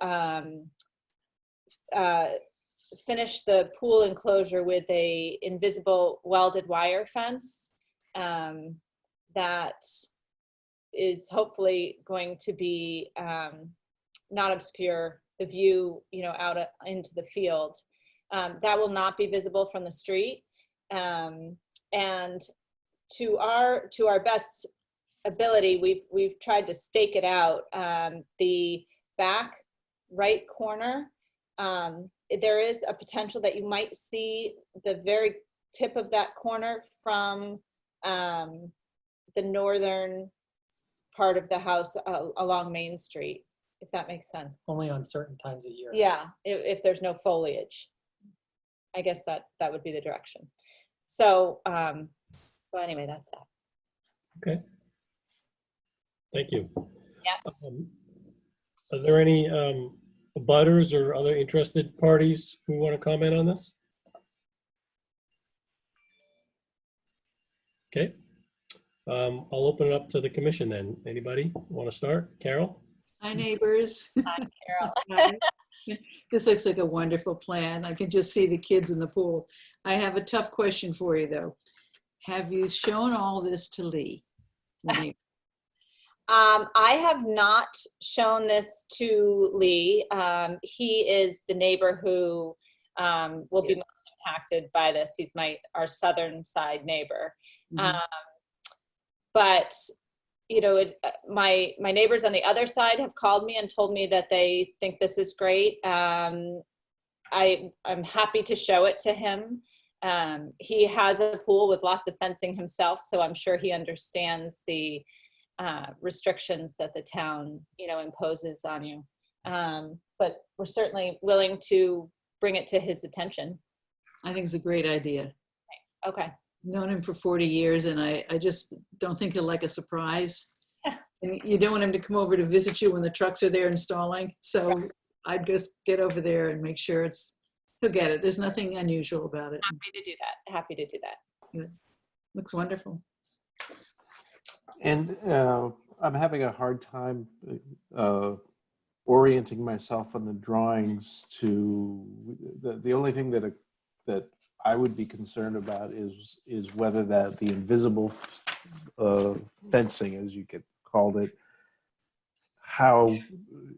finish the pool enclosure with a invisible welded wire fence that is hopefully going to be not obscure the view, out into the field. That will not be visible from the street. And to our best ability, we've tried to stake it out. The back right corner, there is a potential that you might see the very tip of that corner from the northern part of the house along Main Street, if that makes sense. Only on certain times of year. Yeah, if there's no foliage. I guess that would be the direction. So, so anyway, that's that. Okay. Thank you. Yeah. Are there any abutters or other interested parties who want to comment on this? Okay. I'll open it up to the commission then. Anybody want to start? Carol? Hi, neighbors. Hi, Carol. This looks like a wonderful plan. I can just see the kids in the pool. I have a tough question for you, though. Have you shown all this to Lee? I have not shown this to Lee. He is the neighbor who will be most impacted by this. He's our southern side neighbor. But you know, my neighbors on the other side have called me and told me that they think this is great. I'm happy to show it to him. He has a pool with lots of fencing himself, so I'm sure he understands the restrictions that the town, you know, imposes on you. But we're certainly willing to bring it to his attention. I think it's a great idea. Okay. Known him for 40 years, and I just don't think he'll like a surprise. And you don't want him to come over to visit you when the trucks are there installing. So I'd just get over there and make sure he'll get it. There's nothing unusual about it. Happy to do that. Happy to do that. Good. Looks wonderful. And I'm having a hard time orienting myself on the drawings to the only thing that I would be concerned about is whether the invisible fencing, as you called it, how,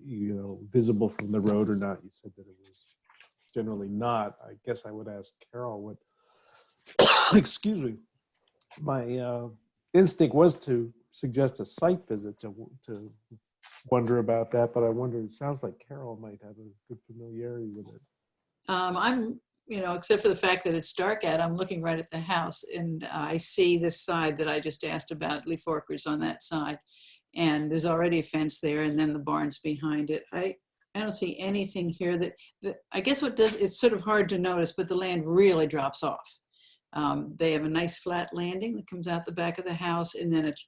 you know, visible from the road or not. You said that it was generally not. I guess I would ask Carol what, excuse me, my instinct was to suggest a site visit to wonder about that, but I wonder, it sounds like Carol might have a good familiarity with it. I'm, you know, except for the fact that it's dark out, I'm looking right at the house, and I see this side that I just asked about, leaf orchards on that side, and there's already a fence there, and then the barn's behind it. I don't see anything here that I guess it's sort of hard to notice, but the land really drops off. They have a nice flat landing that comes out the back of the house, and then it's,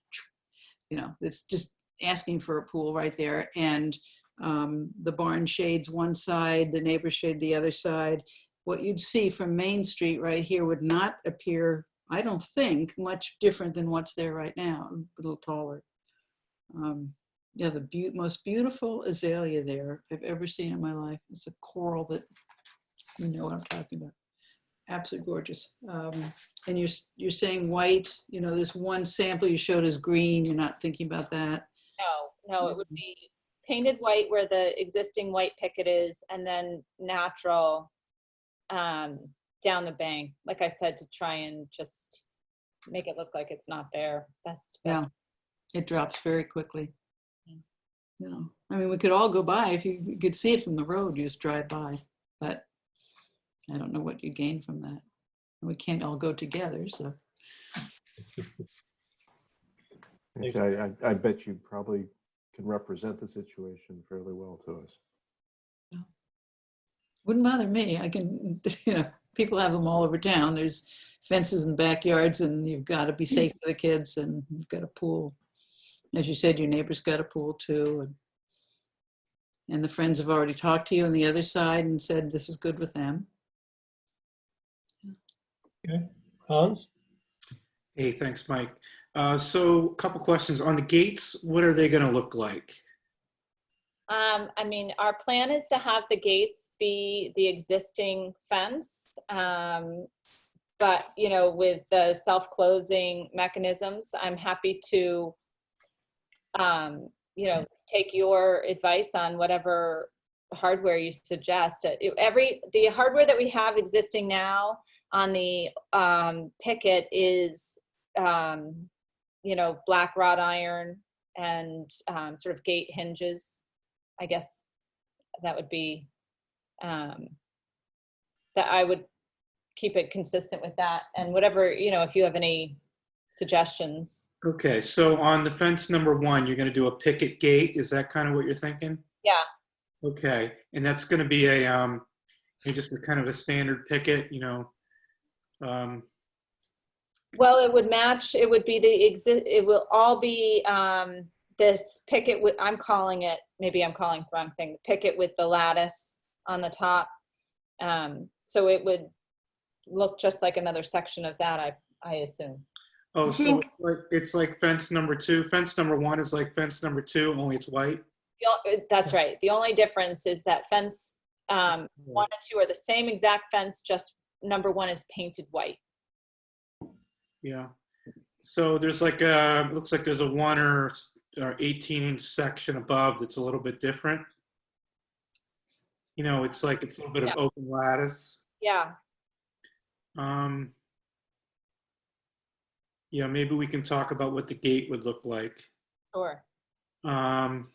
you know, it's just asking for a pool right there, and the barn shades one side, the neighbor shade the other side. What you'd see from Main Street right here would not appear, I don't think, much different than what's there right now, a little taller. Yeah, the most beautiful azalea there I've ever seen in my life. It's a coral that, you know what I'm talking about. Absolutely gorgeous. And you're saying white, you know, this one sample you showed is green. You're not thinking about that? No, it would be painted white where the existing white picket is, and then natural down the bank, like I said, to try and just make it look like it's not there. Best. Yeah, it drops very quickly. You know, I mean, we could all go by if you could see it from the road, you just drive by, but I don't know what you gain from that. We can't all go together, so. I bet you probably can represent the situation fairly well to us. Wouldn't bother me. I can, you know, people have them all over town. There's fences and backyards, and you've got to be safe for the kids, and you've got a pool. As you said, your neighbor's got a pool too. And the friends have already talked to you on the other side and said this is good with them. Okay, Hans? Hey, thanks, Mike. So a couple questions. On the gates, what are they going to look like? I mean, our plan is to have the gates be the existing fence, but, you know, with the self-closing mechanisms, I'm happy to, you know, take your advice on whatever hardware you suggest. The hardware that we have existing now on the picket is, you know, black wrought iron and sort of gate hinges. I guess that would be, that I would keep it consistent with that, and whatever, you know, if you have any suggestions. Okay, so on the fence number 1, you're going to do a picket gate. Is that kind of what you're thinking? Yeah. Okay, and that's going to be a just a kind of a standard picket, you know. Well, it would match. It would be it will all be this picket with, I'm calling it, maybe I'm calling the wrong thing, picket with the lattice on the top. So it would look just like another section of that, I assume. Oh, so it's like fence number 2. Fence number 1 is like fence number 2, only it's white? That's right. The only difference is that fence 1 and 2 are the same exact fence, just number 1 is painted white. Yeah. So there's like looks like there's a 1 or 18-inch section above that's a little bit different. You know, it's like it's a little bit of open lattice. Yeah. Yeah, maybe we can talk about what the gate would look like. Sure. And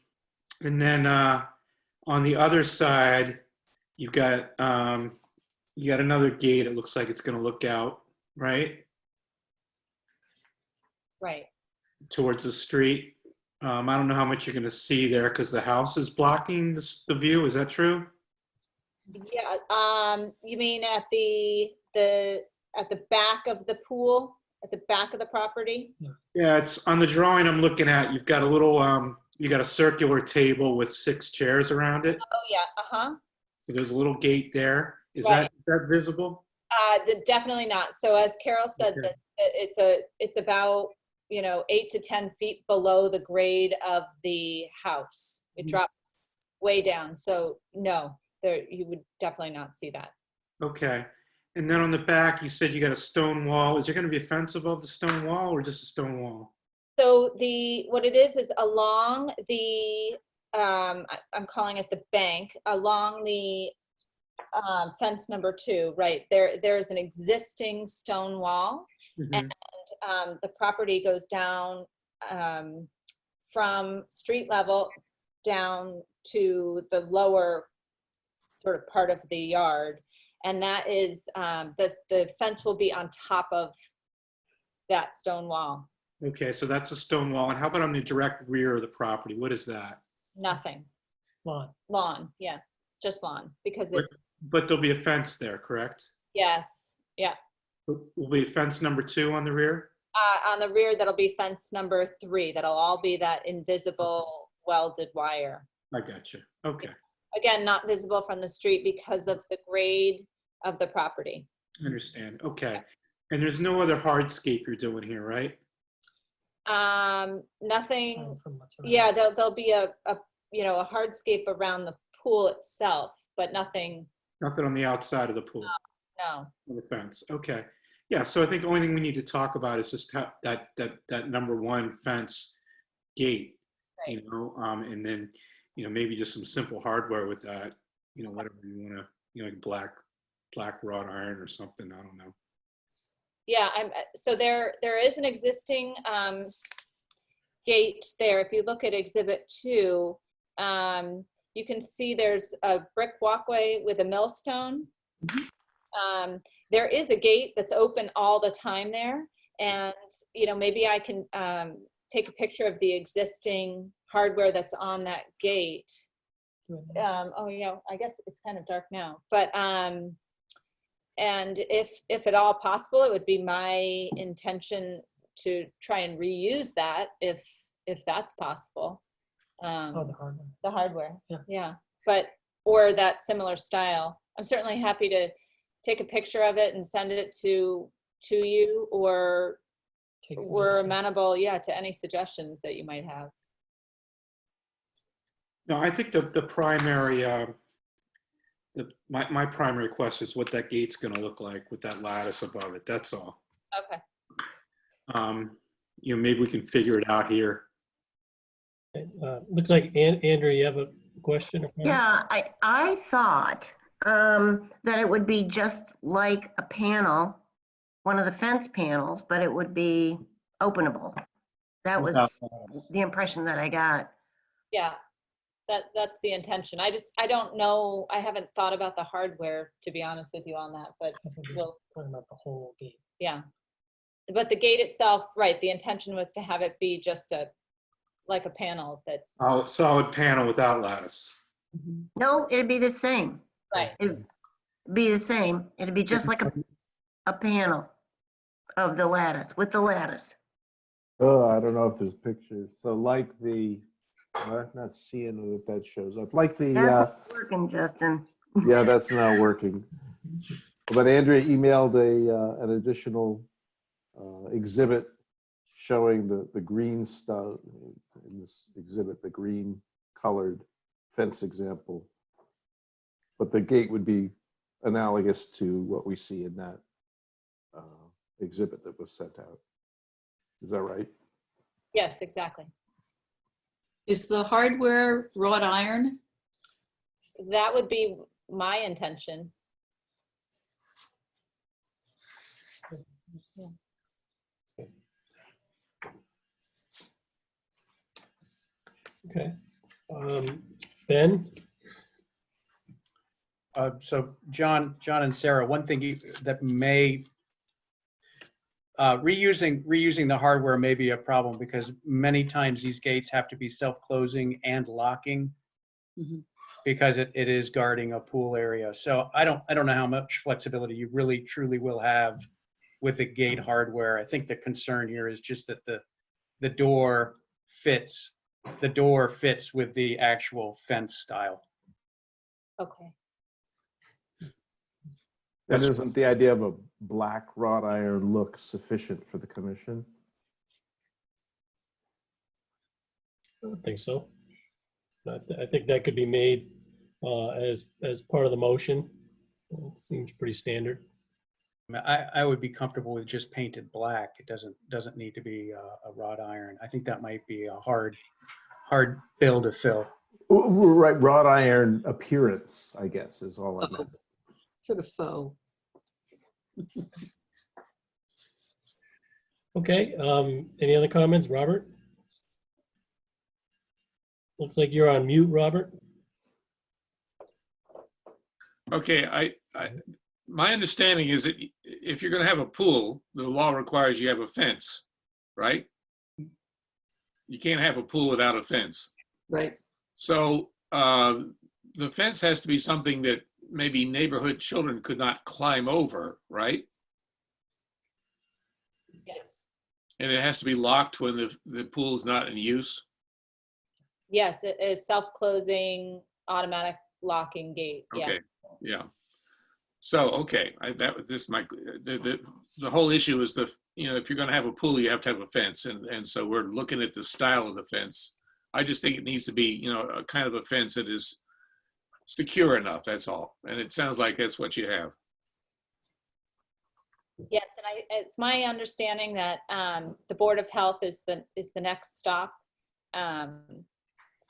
then on the other side, you got another gate. It looks like it's going to look out, right? Right. Towards the street. I don't know how much you're going to see there because the house is blocking the view. Is that true? Yeah. You mean at the back of the pool, at the back of the property? Yeah, it's on the drawing I'm looking at. You've got a little, you got a circular table with 6 chairs around it. Oh yeah. Uh-huh. So there's a little gate there. Is Right. that visible? Definitely not. So as Carol said, Okay. that it's about 8 to 10 feet below the grade of the house. It drops way down. So no, there you would definitely not see that. Okay. And then on the back, you said you got a stone wall. Is there going to be a fence above the stone wall or just a stone wall? So what it is along the I'm calling it the bank, along the fence number 2, right there's an existing stone wall. And the property goes down from street level down to the lower sort of part of the yard, and that is the fence will be on top of that stone wall. Okay, so that's a stone wall. And how about on the direct rear of the property? What is that? Nothing. Lawn, yeah, just lawn, because But there'll be a fence there, correct? yes, yeah. Will be fence number 2 on the rear? On the rear, that'll be fence number 3. That'll all be that invisible welded wire. I got you. Okay. Again, not visible from the street because of the grade of the property. I understand. Okay. And there's no other hardscape you're doing here, right? Nothing. Yeah, there'll be a hardscape around the pool itself, but nothing. Nothing on the outside of the pool. No. On the fence. Okay. Yeah. So I think the only thing we need to talk about is just that number 1 fence gate, right. And then, maybe just some simple hardware with that, whatever you want to, like black wrought iron or something. I don't know. Yeah. So there is an existing gate there. If you look at Exhibit 2, you can see there's a brick walkway with a millstone. There is a gate that's open all the time there, and maybe I can take a picture of the existing hardware that's on that gate. Oh yeah, I guess it's kind of dark now, but and if at all possible, it would be my intention to try and reuse that if that's possible. The hardware. The hardware. Yeah. But or that similar style. I'm certainly happy to take a picture of it and send it to you, or we're amenable, to any suggestions that you might have. No, I think the primary, my primary question is what that gate's going to look like with that lattice above it. That's all. Okay. Maybe we can figure it out here. Looks like Andrew, you have a question? Yeah, I thought that it would be just like a panel, one of the fence panels, but it would be openable. That was the impression that I got. Yeah, that's the intention. I don't know. I haven't thought about the hardware, to be honest with you, on that, but we'll talking about the whole gate. Yeah, but the gate itself, right? The intention was to have it be just like a panel that. Oh, solid panel without lattice. No, it'd be the same. Right. It'd be the same. It'd be just like a panel of the lattice, with the lattice. Oh, I don't know if there's pictures. So like I'm not seeing that shows up. Like the. That's not working, Justin. Yeah, that's not working. But Andrea emailed an additional exhibit showing the green stuff in this exhibit, the green colored fence example. But the gate would be analogous to what we see in that exhibit that was sent out. Is that right? Yes, exactly. Is the hardware wrought iron? That would be my intention. Yeah. Okay. Ben? So John and Sarah, one thing that may, reusing the hardware may be a problem because many times these gates have to be self-closing and locking because it is guarding a pool area. So I don't know how much flexibility you really truly will have with the gate hardware. I think the concern here is just that the door fits with the actual fence style. Okay. And isn't the idea of a black wrought iron look sufficient for the commission? I don't think so. I think that could be made as part of the motion. It seems pretty standard. I would be comfortable with just painted black. It doesn't need to be a wrought iron. I think that might be a hard bill to fill. Right, wrought iron appearance, I guess, is all I meant. Sort of faux. Okay, any other comments, Robert? Looks like you're on mute, Robert. Okay, my understanding is that if you're going to have a pool, the law requires you have a fence, right? You can't have a pool without a fence. Right. So the fence has to be something that maybe neighborhood children could not climb over, right? Yes. And it has to be locked when the pool is not in use. Yes, it is self-closing, automatic locking gate. Yeah. Okay, yeah. So, okay, the whole issue is if you're going to have a pool, you have to have a fence. And so we're looking at the style of the fence. I just think it needs to be, a kind of a fence that is secure enough, that's all. And it sounds like that's what you have. Yes, and it's my understanding that the Board of Health is the next stop.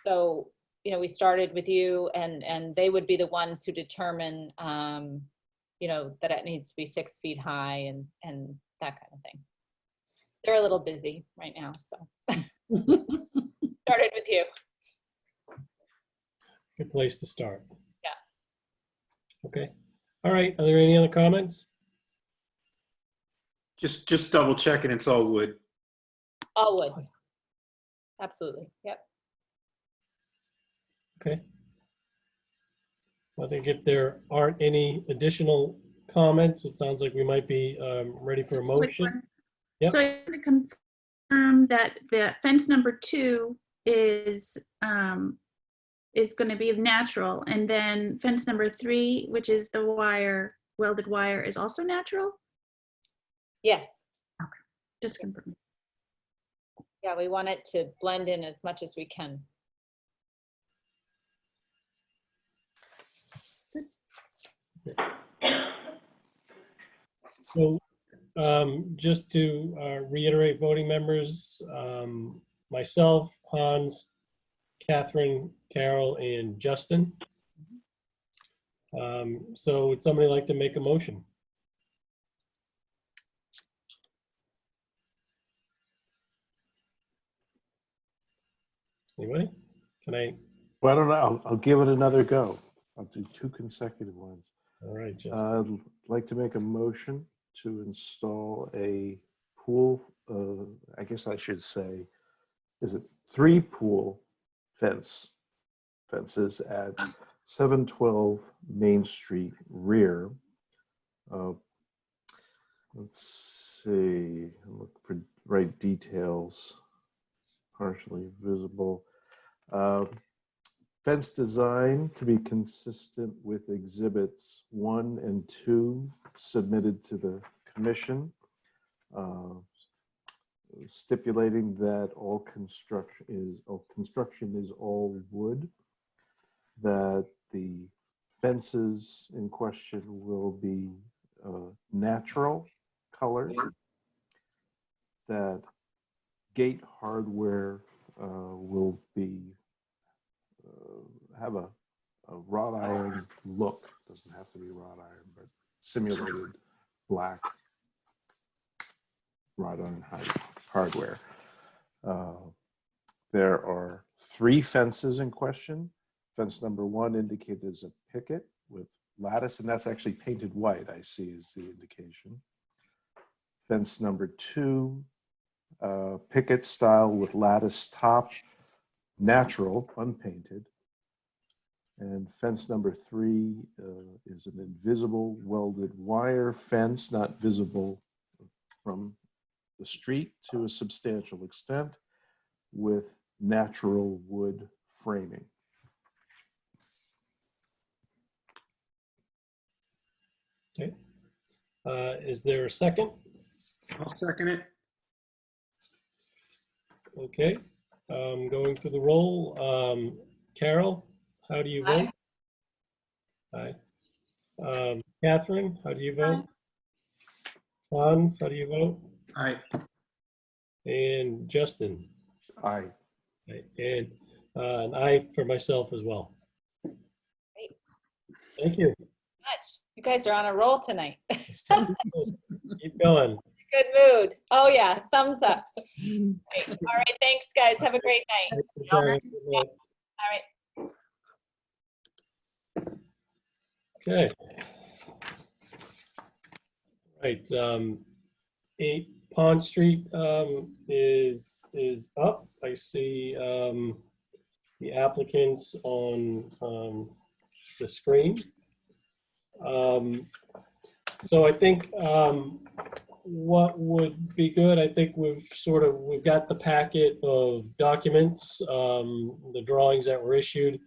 So, we started with you, and they would be the ones who determine, that it needs to be 6 feet high and that kind of thing. They're a little busy right now, so started with you. Good place to start. Yeah. Okay. All right. Are there any other comments? Just double checking it's all wood. All wood. Absolutely. Yep. Okay. I think if there aren't any additional comments, it sounds like we might be ready for a motion. Yep. So I want to confirm that the fence number 2 is going to be natural, and then fence number 3, which is the welded wire, is also natural. Yes. Okay. Just confirm. Yeah, we want it to blend in as much as we can. So just to reiterate, voting members, myself, Hans, Kathryn, Carol, and Justin. So would somebody like to make a motion? Anybody? Can I? Well, I don't know. I'll give it another go. I'll do 2 consecutive ones. All right, Justin. I'd like to make a motion to install a pool, I guess I should say, is it 3 pool fences at 712 Main Street rear. Let's see, look for right details, partially visible. Fence design to be consistent with exhibits 1 and 2 submitted to the commission, stipulating that all construction is all wood, that the fences in question will be natural colored, that gate hardware will be have a wrought iron look. Doesn't have to be wrought iron, but simulated black wrought iron hardware. There are 3 fences in question. Fence number 1 indicated as a picket with lattice, and that's actually painted white, I see is the indication. Fence number 2, picket style with lattice top, natural, unpainted. And fence number 3 is an invisible welded wire fence, not visible from the street to a substantial extent, with natural wood framing. Okay. Is there a second? I'll second it. Okay. Going through the roll. Carol, how do you vote? Aye. Kathryn, how do you vote? Hans, how do you vote? Aye. And Justin? Aye. Aye. And an aye for myself as well. Great. Thank you. Much. You guys are on a roll tonight. Keep going. Good mood. Oh yeah, thumbs up. Great. All right, thanks guys. Have a great night. All right. Okay. Right. 8 Pond Street is up. I see the applicants on the screen. So I think what would be good, I think we've got the packet of documents, the drawings that were issued.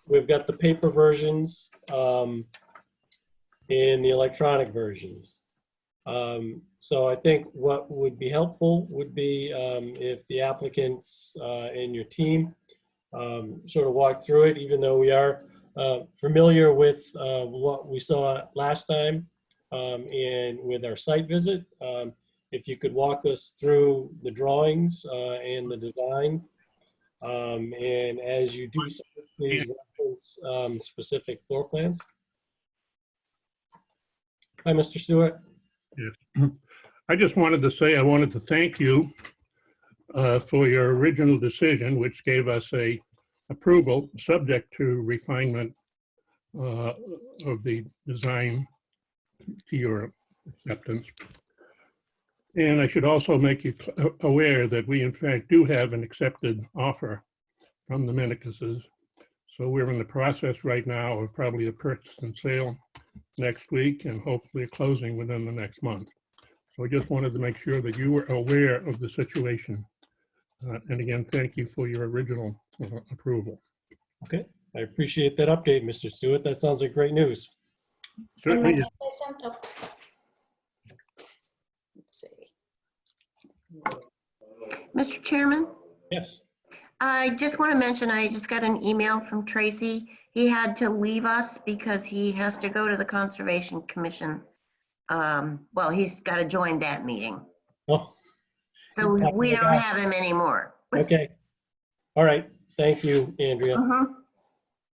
We've got the paper versions and the electronic versions. So I think what would be helpful would be if the applicants and your team sort of walk through it, even though we are familiar with what we saw last time and with our site visit. If you could walk us through the drawings and the design. And as you do so, please reference specific floor plans. Hi, Mr. Stewart. Yes. I just wanted to say I wanted to thank you for your original decision, which gave us a approval subject to refinement of the design to your acceptance. And I should also make you aware that we in fact do have an accepted offer from the Minicuses. So we're in the process right now of probably a purchase and sale next week and hopefully a closing within the next month. So I just wanted to make sure that you were aware of the situation. And again, thank you for your original approval. Okay, I appreciate that update, Mr. Stewart. That sounds like great news. Certainly. Let's see. Mr. Chairman? Yes. I just want to mention, I just got an email from Tracy. He had to leave us because he has to go to the Conservation Commission. Well, he's got to join that meeting. Oh. So we don't have him anymore. Okay. All right. Thank you, Andrea.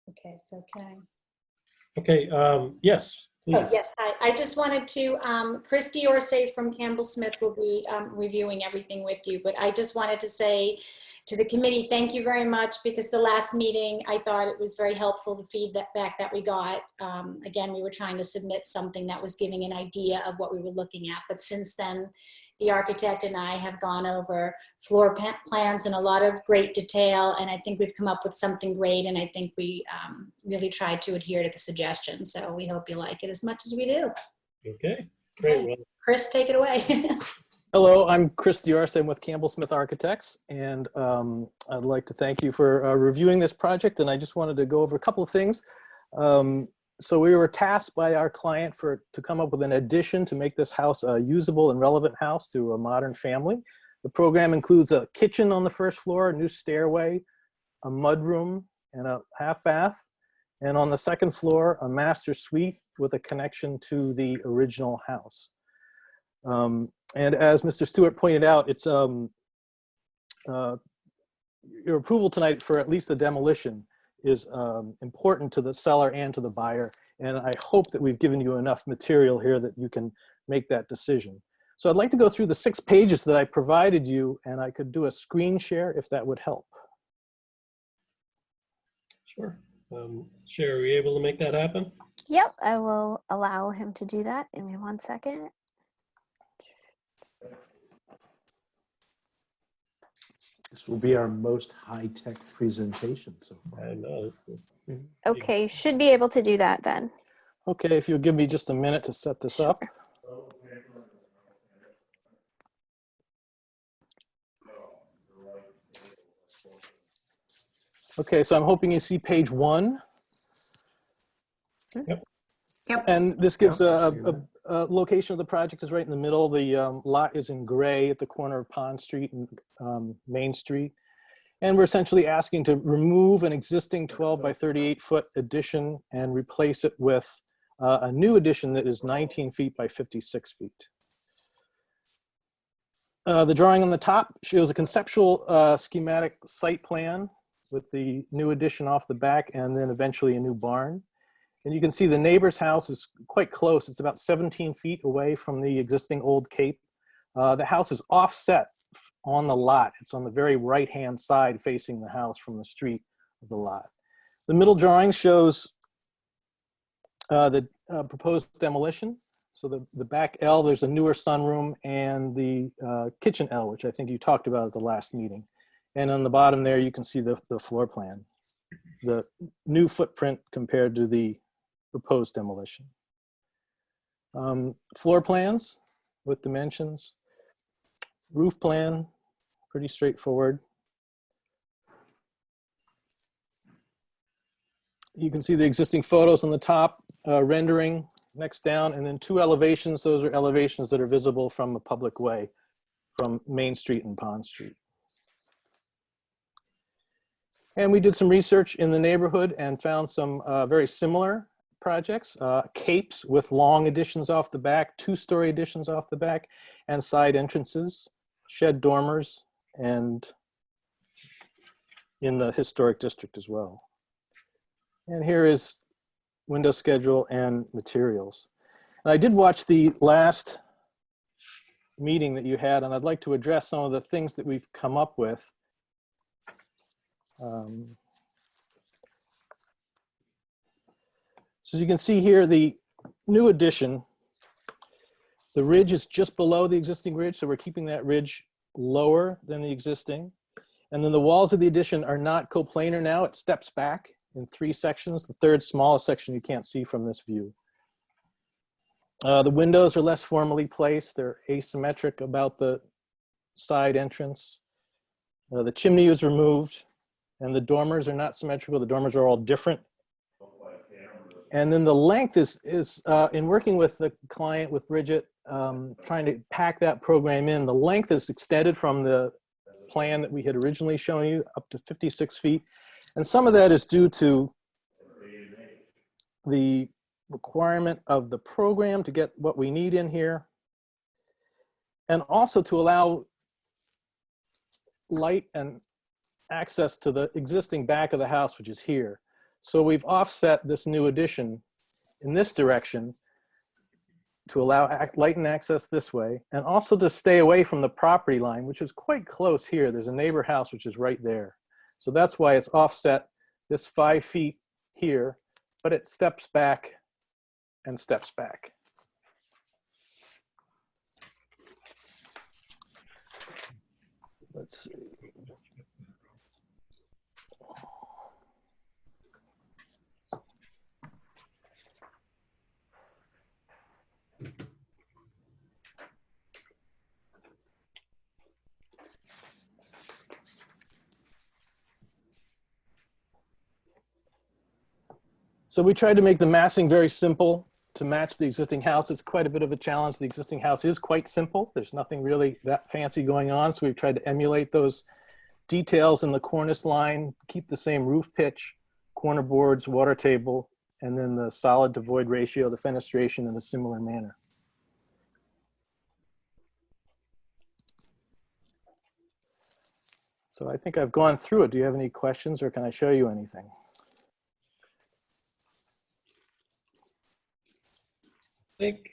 Okay, so can I? Okay. Yes, please. Oh, yes, I just wanted to, Christy Orsay from Campbell Smith will be reviewing everything with you, but I just wanted to say to the committee, thank you very much, because the last meeting, I thought it was very helpful, the feedback that we got. Again, we were trying to submit something that was giving an idea of what we were looking at, but since then, the architect and I have gone over floor plans in a lot of great detail, and I think we've come up with something great, and I think we really tried to adhere to the suggestions, so we hope you like it as much as we do. Okay, great. Well, Chris, take it away. Hello, I'm Chris Diarce. I'm with Campbell Smith Architects, and I'd like to thank you for reviewing this project, and I just wanted to go over a couple of things. So we were tasked by our client to come up with an addition to make this house a usable and relevant house to a modern family. The program includes a kitchen on the first floor, a new stairway, a mudroom, and a half bath. And on the second floor, a master suite with a connection to the original house. And as Mr. Stewart pointed out, it's your approval tonight for at least the demolition is important to the seller and to the buyer. And I hope that we've given you enough material here that you can make that decision. So I'd like to go through the 6 pages that I provided you, and I could do a screen share if that would help. Sure. Sherry, are we able to make that happen? Yep, I will allow him to do that. Give me 1 second. This will be our most high-tech presentation so far. I know. Okay, should be able to do that then. Okay, if you'll give me just a minute to set this up. Okay, so I'm hoping you see page 1. Yep. Yep. And this gives a location of the project is right in the middle. The lot is in gray at the corner of Pond Street and Main Street. And we're essentially asking to remove an existing 12 by 38 foot addition and replace it with a new addition that is 19 feet by 56 feet. The drawing on the top shows a conceptual schematic site plan with the new addition off the back and then eventually a new barn. And you can see the neighbor's house is quite close. It's about 17 feet away from the existing old cape. The house is offset on the lot. It's on the very right-hand side facing the house from the street of the lot. The middle drawing shows the proposed demolition. So the back L, there's a newer sunroom and the kitchen L, which I think you talked about at the last meeting. And on the bottom there, you can see the floor plan, the new footprint compared to the proposed demolition. Floor plans with dimensions, roof plan, pretty straightforward. You can see the existing photos on the top, rendering next down, and then 2 elevations. Those are elevations that are visible from a public way from Main Street and Pond Street. And we did some research in the neighborhood and found some very similar projects, capes with long additions off the back, 2-story additions off the back, and side entrances, shed dormers, and in the historic district as well. And here is window schedule and materials. And I did watch the last meeting that you had, and I'd like to address some of the things that we've come up with. So as you can see here, the new addition, the ridge is just below the existing ridge, so we're keeping that ridge lower than the existing. And then the walls of the addition are not coplanar now, it steps back in 3 sections. The third smallest section you can't see from this view. The windows are less formally placed, they're asymmetric about the side entrance. The chimney is removed, and the dormers are not symmetrical. The dormers are all different. And then the length is in working with the client, with Bridget, trying to pack that program in, the length is extended from the plan that we had originally shown you up to 56 feet. And some of that is due to the requirement of the program to get what we need in here. And also to allow light and access to the existing back of the house, which is here. So we've offset this new addition in this direction to allow light and access this way, and also to stay away from the property line, which is quite close here. There's a neighbor house, which is right there. So that's why it's offset this 5 feet here, but it steps back and steps back. Let's see. So we tried to make the massing very simple to match the existing house. It's quite a bit of a challenge. The existing house is quite simple. There's nothing really that fancy going on. So we've tried to emulate those details in the cornice line, keep the same roof pitch, corner boards, water table, and then the solid to void ratio, the fenestration in a similar manner. So I think I've gone through it. Do you have any questions, or can I show you anything? I think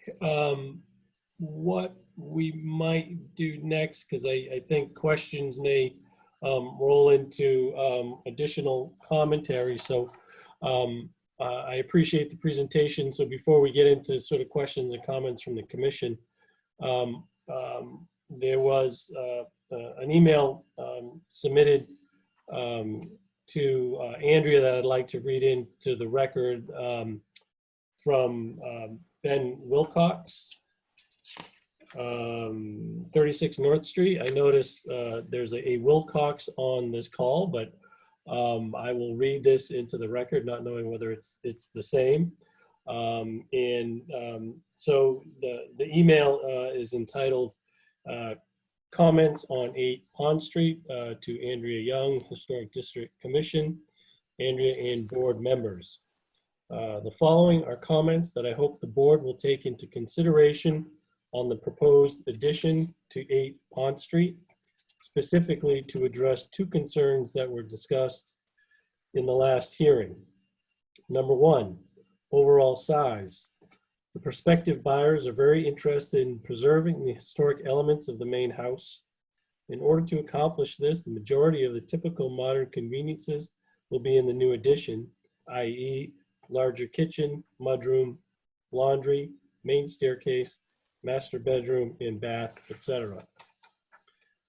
what we might do next, because I think questions may roll into additional commentary. So I appreciate the presentation. So before we get into sort of questions and comments from the commission, there was an email submitted to Andrea that I'd like to read into the record from Ben Wilcox, 36 North Street. I noticed there's a Wilcox on this call, but I will read this into the record, not knowing whether it's the same. So the email is entitled Comments on 8 Pond Street to Andrea Young, Historic District Commission, Andrea and board members. The following are comments that I hope the board will take into consideration on the proposed addition to 8 Pond Street, specifically to address 2 concerns that were discussed in the last hearing. Number 1, overall size. The prospective buyers are very interested in preserving the historic elements of the main house. In order to accomplish this, the majority of the typical modern conveniences will be in the new addition, i.e. larger kitchen, mudroom, laundry, main staircase, master bedroom and bath, etc.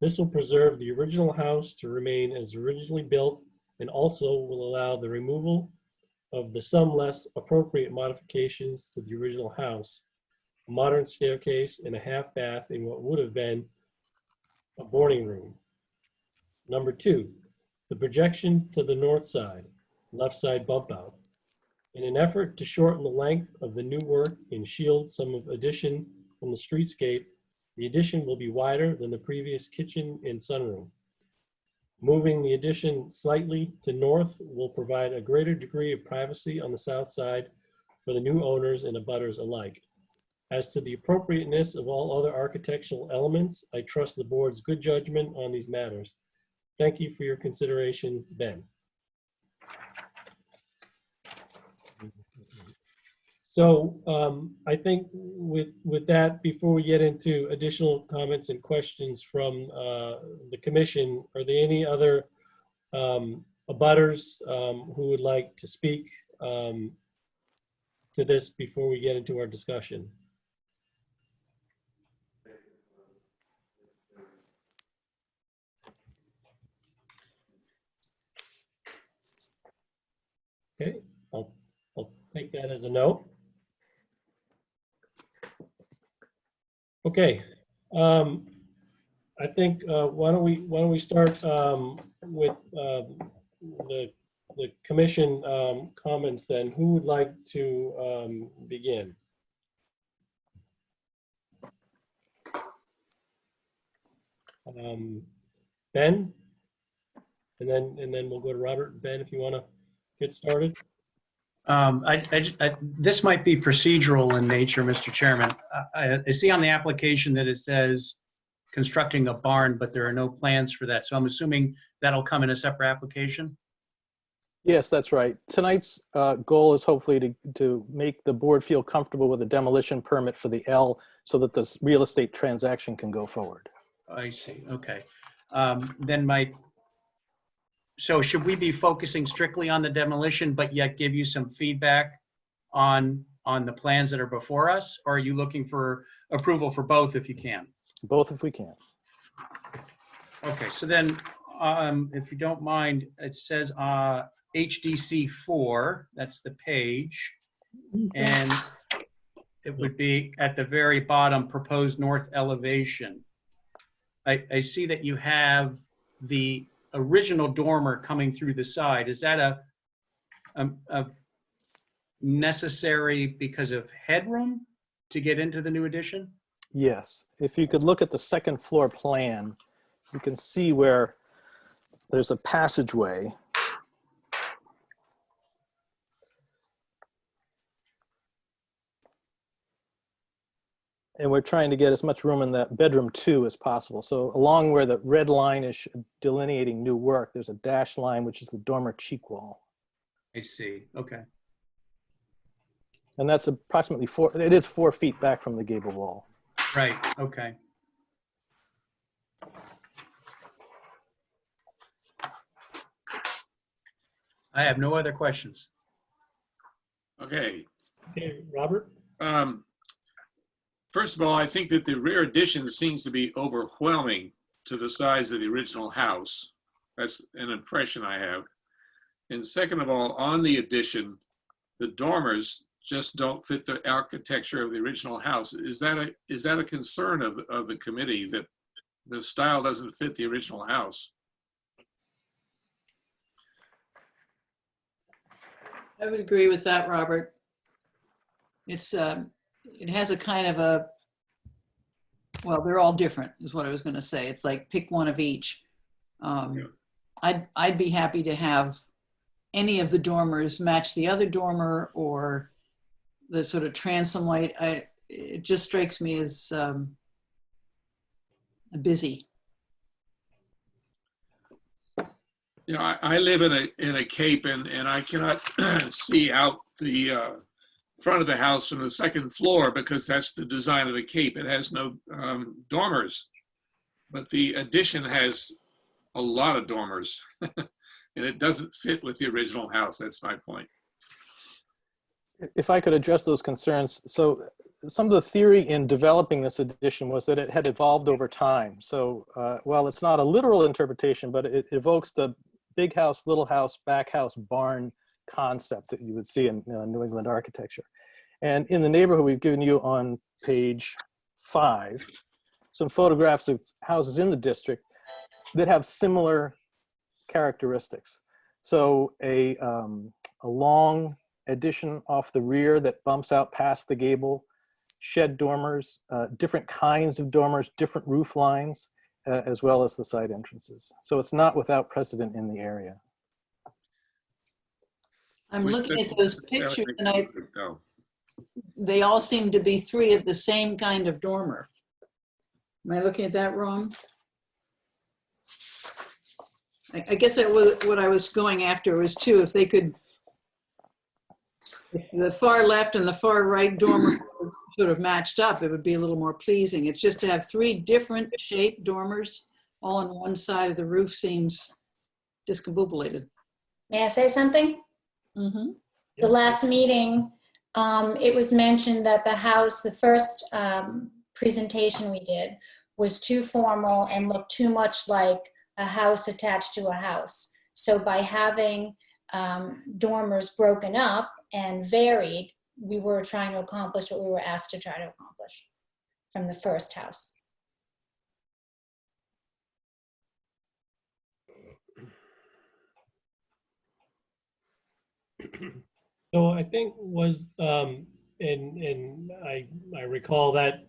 This will preserve the original house to remain as originally built and also will allow the removal of the some less appropriate modifications to the original house, a modern staircase and a half bath in what would have been a boarding room. Number 2, the projection to the north side, left side bump out. In an effort to shorten the length of the new work and shield some of addition from the streetscape, the addition will be wider than the previous kitchen and sunroom. Moving the addition slightly to north will provide a greater degree of privacy on the south side for the new owners and abutters alike. As to the appropriateness of all other architectural elements, I trust the board's good judgment on these matters. Thank you for your consideration, Ben. So I think with that, before we get into additional comments and questions from the commission, are there any other abutters who would like to speak to this before we get into our discussion? Okay, I'll take that as a no. Okay, I think why don't we start with the commission comments then. Who would like to begin? Ben, and then we'll go to Robert. Ben, if you want to get started. This might be procedural in nature, Mr. Chairman. I see on the application that it says constructing a barn, but there are no plans for that. So I'm assuming that'll come in a separate application? Yes, that's right. Tonight's goal is hopefully to make the board feel comfortable with a demolition permit for the L so that this real estate transaction can go forward. I see, okay. So should we be focusing strictly on the demolition, but yet give you some feedback on the plans that are before us? Or are you looking for approval for both if you can? Both if we can. Okay, so then if you don't mind, it says HDC 4, that's the page. And it would be at the very bottom, proposed north elevation. I see that you have the original dormer coming through the side. Is that a necessary because of headroom to get into the new addition? Yes. If you could look at the second floor plan, you can see where there's a passageway. and we're trying to get as much room in that bedroom 2 as possible. So along where the red line is delineating new work, there's a dashed line, which is the dormer cheek wall. I see. Okay. And that's approximately it is 4 feet back from the gable wall. Right. Okay. I have no other questions. Okay. Okay, Robert? First of all, I think that the rear addition seems to be overwhelming to the size of the original house. That's an impression I have. And second of all, on the addition, the dormers just don't fit the architecture of the original house. Is that a concern of the committee, that the style doesn't fit the original house? I would agree with that, Robert. It's it has a kind of a, well, they're all different is what I was going to say. It's like pick one of each. I'd be happy to have any of the dormers match the other dormer, or the sort of transom light. It just strikes me as busy. You know, I live in a cape, and I cannot see out the front of the house from the second floor because that's the design of the cape. It has no dormers, but the addition has a lot of dormers, and it doesn't fit with the original house. That's my point. If I could address those concerns. So some of the theory in developing this addition was that it had evolved over time. So while it's not a literal interpretation, but it evokes the big house, little house, back house, barn concept that you would see in New England architecture. And in the neighborhood, we've given you on page 5 some photographs of houses in the district that have similar characteristics. So a long addition off the rear that bumps out past the gable, shed dormers, different kinds of dormers, different roof lines, as well as the side entrances. So it's not without precedent in the area. I'm looking at those pictures and they all seem to be 3 of the same kind of dormer. Am I looking at that wrong? I guess that was what I was going after was 2, if they could, if the far left and the far right dormer sort of matched up, it would be a little more pleasing. It's just to have 3 different shaped dormers all on one side of the roof seems discombobulated. May I say something? Mm-hmm. The last meeting, it was mentioned that the house, the first presentation we did was too formal and looked too much like a house attached to a house. So by having dormers broken up and varied, we were trying to accomplish what we were asked to try to accomplish from the first house. So I think was, and I recall that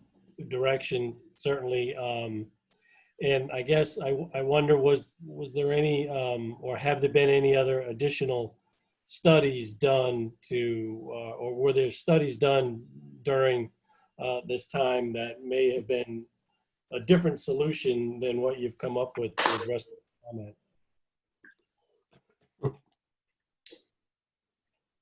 direction certainly, and I guess I wonder was there any, or have there been any other additional studies done to, or were there studies done during this time that may have been a different solution than what you've come up with to address the comment?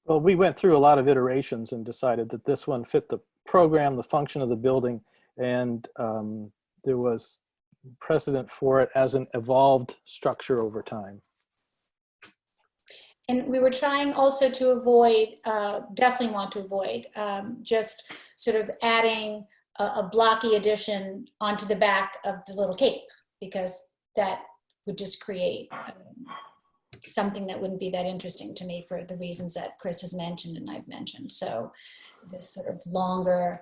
Well, we went through a lot of iterations and decided that this one fit the program, the function of the building, and there was precedent for it as an evolved structure over time. And we were trying also to avoid, definitely want to avoid, just sort of adding a blocky addition onto the back of the little cape, because that would just create something that wouldn't be that interesting to me for the reasons that Chris has mentioned and I've mentioned. So this sort of longer,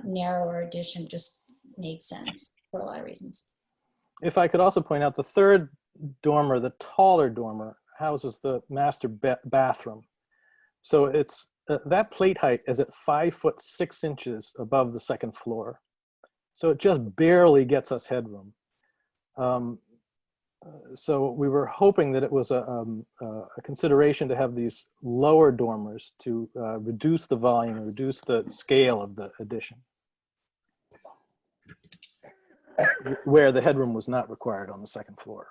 narrower addition just made sense for a lot of reasons. If I could also point out, the third dormer, the taller dormer, houses the master bathroom. So it's that plate height is at 5'6" above the second floor. So it just barely gets us headroom. So we were hoping that it was a consideration to have these lower dormers to reduce the volume, reduce the scale of the addition. where the headroom was not required on the second floor.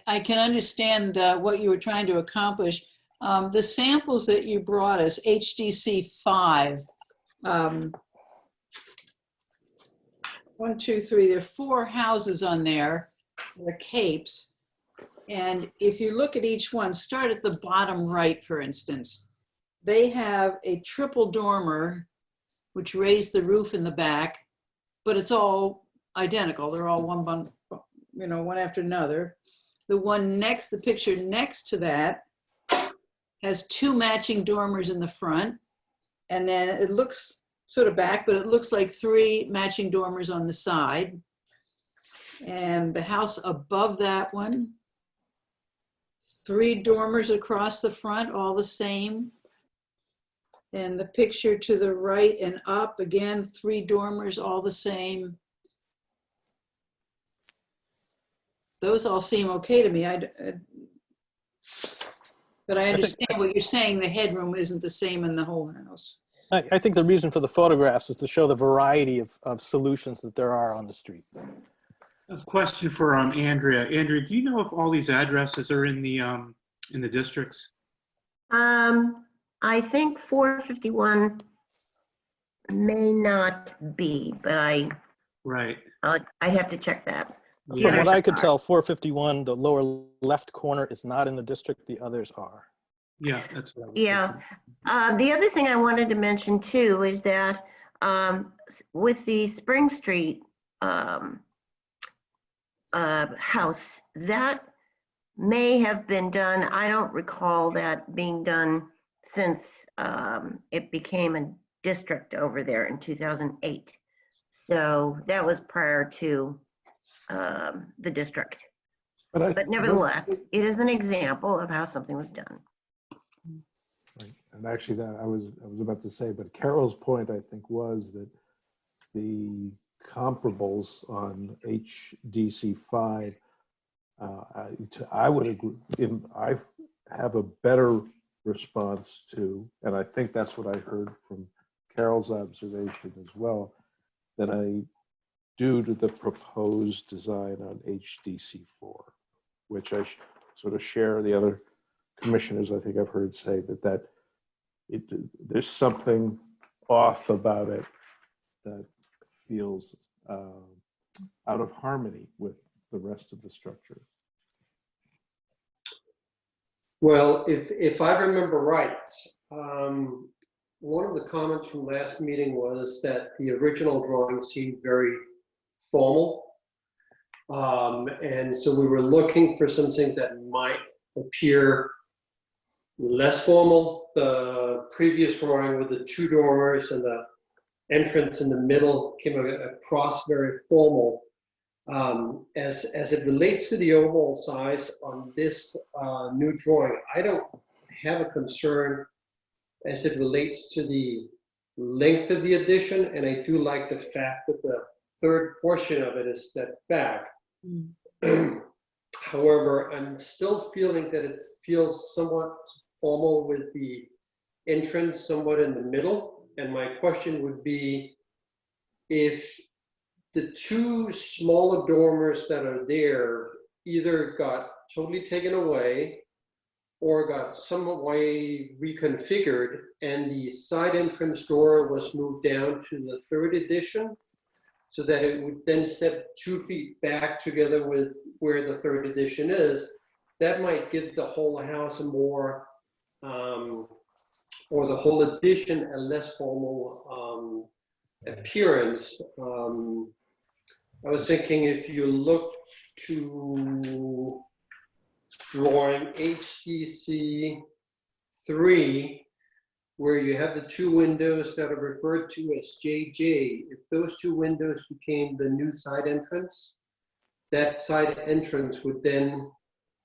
I can understand what you were trying to accomplish. The samples that you brought us, HDC 5, 1, 2, 3, there are 4 houses on there. They're capes. And if you look at each one, start at the bottom right, for instance. They have a triple dormer, which raised the roof in the back, but it's all identical. They're all one after another. The one next, the picture next to that has 2 matching dormers in the front. And then it looks sort of back, but it looks like 3 matching dormers on the side. And the house above that one, 3 dormers across the front, all the same. And the picture to the right and up, again, 3 dormers, all the same. Those all seem okay to me. But I understand what you're saying. The headroom isn't the same in the whole house. I think the reason for the photographs is to show the variety of solutions that there are on the street. A question for Andrea. Andrea, do you know if all these addresses are in the districts? I think 451 may not be, but I'd have to check that. From what I could tell, 451, the lower left corner is not in the district. The others are. Yeah, that's what I was thinking. The other thing I wanted to mention too is that with the Spring Street house, that may have been done. I don't recall that being done since it became a district over there in 2008. So that was prior to the district. But nevertheless, it is an example of how something was done. Right. And actually, that I was about to say, but Carol's point, I think, was that the comparables on HDC 5, I would agree. I have a better response to, and I think that's what I heard from Carol's observation as well, than I do to the proposed design on HDC 4, which I sort of share the other commissioners. I think I've heard say that there's something off about it that feels out of harmony with the rest of the structure. Well, if I remember right, one of the comments from last meeting was that the original drawing seemed very formal. And so we were looking for something that might appear less formal. The previous drawing with the 2 dormers and the entrance in the middle came across very formal. As it relates to the overall size on this new drawing, I don't have a concern as it relates to the length of the addition, and I do like the fact that the third portion of it is stepped back. However, I'm still feeling that it feels somewhat formal with the entrance somewhat in the middle, and my question would be if the 2 smaller dormers that are there either got totally taken away or got some way reconfigured, and the side entrance door was moved down to the 3rd edition, so that it would then step 2 feet back together with where the 3rd edition is, that might give the whole house a more, or the whole addition a less formal appearance. I was thinking if you look to drawing HDC 3, where you have the 2 windows that are referred to as JJ, if those 2 windows became the new side entrance, that side entrance would then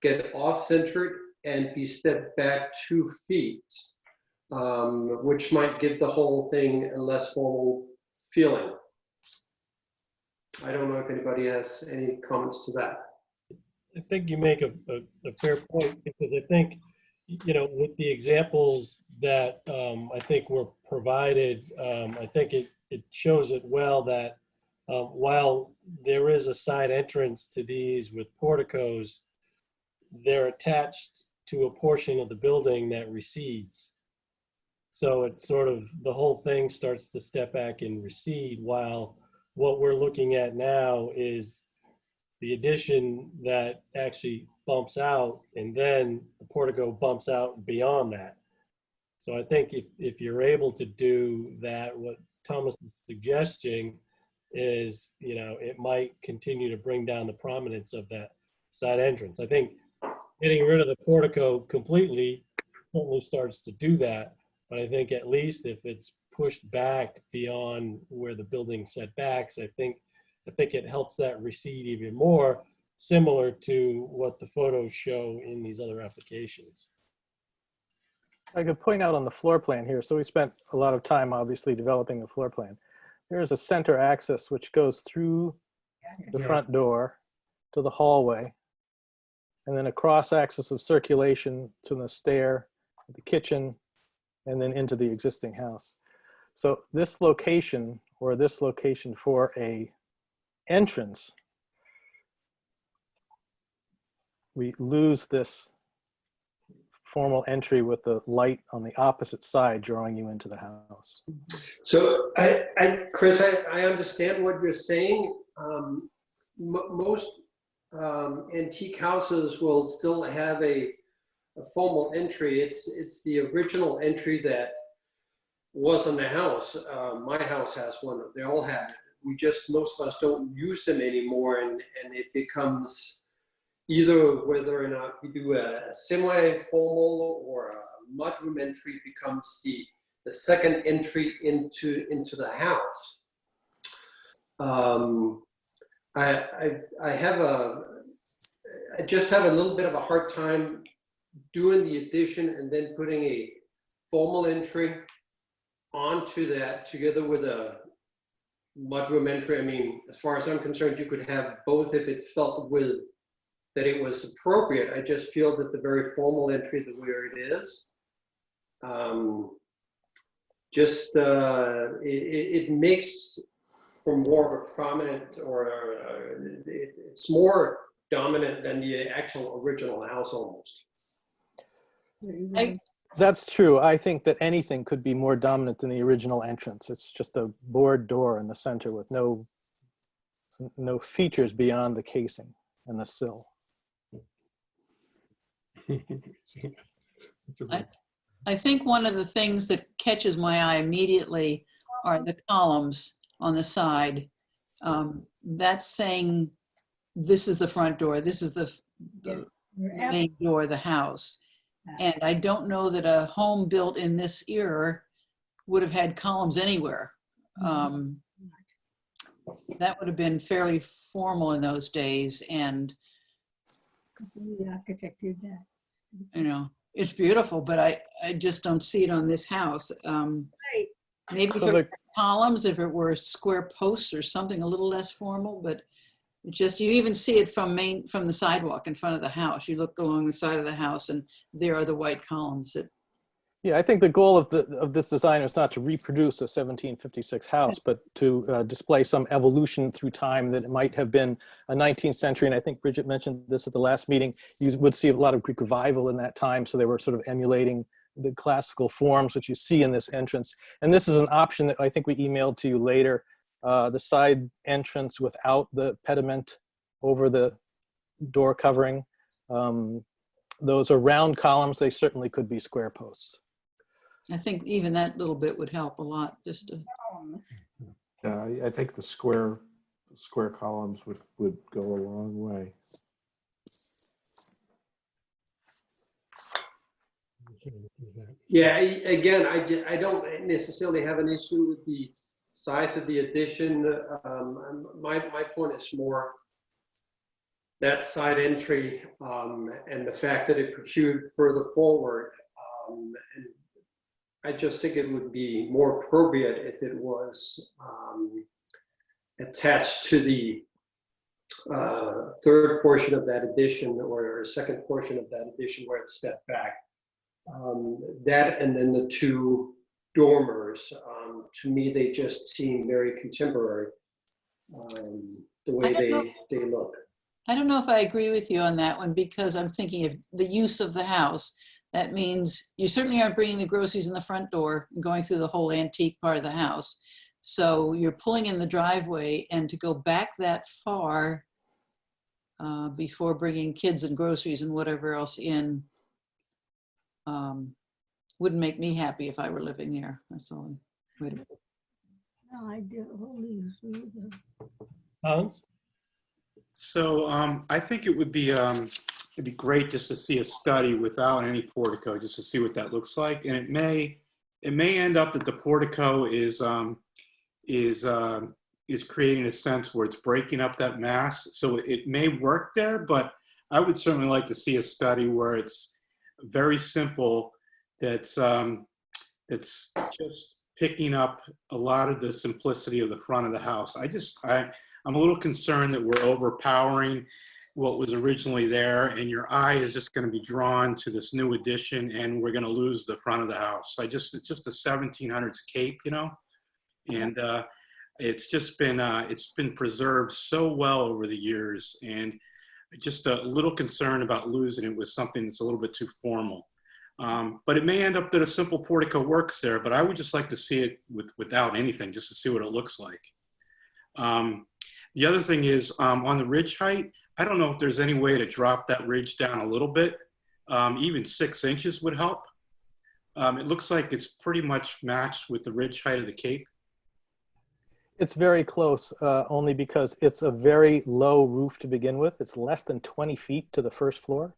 get off-centered and be stepped back 2 feet, which might give the whole thing a less formal feeling. I don't know if anybody has any comments to that. I think you make a fair point, because I think, with the examples that I think were provided, I think it shows it well that while there is a side entrance to these with porticos, they're attached to a portion of the building that recedes. So it's sort of, the whole thing starts to step back and recede, while what we're looking at now is the addition that actually bumps out, and then the portico bumps out beyond that. So I think if you're able to do that, what Thomas is suggesting is, you know, it might continue to bring down the prominence of that side entrance. I think getting rid of the portico completely certainly starts to do that, but I think at least if it's pushed back beyond where the building setbacks, I think it helps that recede even more, similar to what the photos show in these other applications. I could point out on the floor plan here, so we spent a lot of time obviously developing the floor plan. There's a center access which goes through the front door to the hallway, and then a cross axis of circulation to the stair, the kitchen, and then into the existing house. So this location, or this location for a entrance, we lose this formal entry with the light on the opposite side drawing you into the house. So Chris, I understand what you're saying. Most antique houses will still have a formal entry. It's the original entry that was on the house. My house has one. They all have it. We just, most of us don't use them anymore, and it becomes either whether or not we do a semi-formal or a mudroom entry becomes the second entry into the house. I just have a little bit of a hard time doing the addition and then putting a formal entry onto that together with a mudroom entry. I mean, as far as I'm concerned, you could have both if it felt that it was appropriate. I just feel that the very formal entry, the way it is, it makes for more of a prominent, or it's more dominant than the actual original house almost. That's true. I think that anything could be more dominant than the original entrance. It's just a board door in the center with no features beyond the casing and the sill. I think one of the things that catches my eye immediately are the columns on the side. That's saying this is the front door, this is the main door of the house. And I don't know that a home built in this era would have had columns anywhere. That would have been fairly formal in those days, and The architect did that. you know, it's beautiful, but I just don't see it on this house. Maybe if it were columns, if it were square posts or something a little less formal, but it just, you even see it from the sidewalk in front of the house. You look along the side of the house and there are the white columns. Yeah, I think the goal of this design is not to reproduce a 1756 house, but to display some evolution through time that it might have been a 19th century. And I think Bridget mentioned this at the last meeting. You would see a lot of Greek revival in that time. So they were sort of emulating the classical forms, which you see in this entrance. And this is an option that I think we emailed to you later. The side entrance without the pediment over the door covering. Those are round columns. They certainly could be square posts. I think even that little bit would help a lot, just to. Yeah, I think the square columns would go a long way. Yeah, again, I don't necessarily have an issue with the size of the addition. My point is more that side entry and the fact that it protruded further forward. And I just think it would be more appropriate if it was attached to the third portion of that addition, or second portion of that addition where it stepped back. That and then the two dormers, to me, they just seem very contemporary, the way they look. I don't know if I agree with you on that one, because I'm thinking of the use of the house. That means you certainly aren't bringing the groceries in the front door and going through the whole antique part of the house. So you're pulling in the driveway, and to go back that far before bringing kids and groceries and whatever else in wouldn't make me happy if I were living there. That's all. Wait a minute. No, I did only through the. Hans? So I think it would be it'd be great just to see a study without any portico, just to see what that looks like. And it may end up that the portico is creating a sense where it's breaking up that mass. So it may work there, but I would certainly like to see a study where it's very simple, that's just picking up a lot of the simplicity of the front of the house. I'm a little concerned that we're overpowering what was originally there, and your eye is just going to be drawn to this new addition, and we're going to lose the front of the house. It's just a 1700s cape, you know, and it's been preserved so well over the years, and just a little concern about losing it with something that's a little bit too formal. But it may end up that a simple portico works there, but I would just like to see it without anything, just to see what it looks like. The other thing is on the ridge height, I don't know if there's any way to drop that ridge down a little bit. Even 6 inches would help. It looks like it's pretty much matched with the ridge height of the cape. It's very close, only because it's a very low roof to begin with. It's less than 20 feet to the first floor.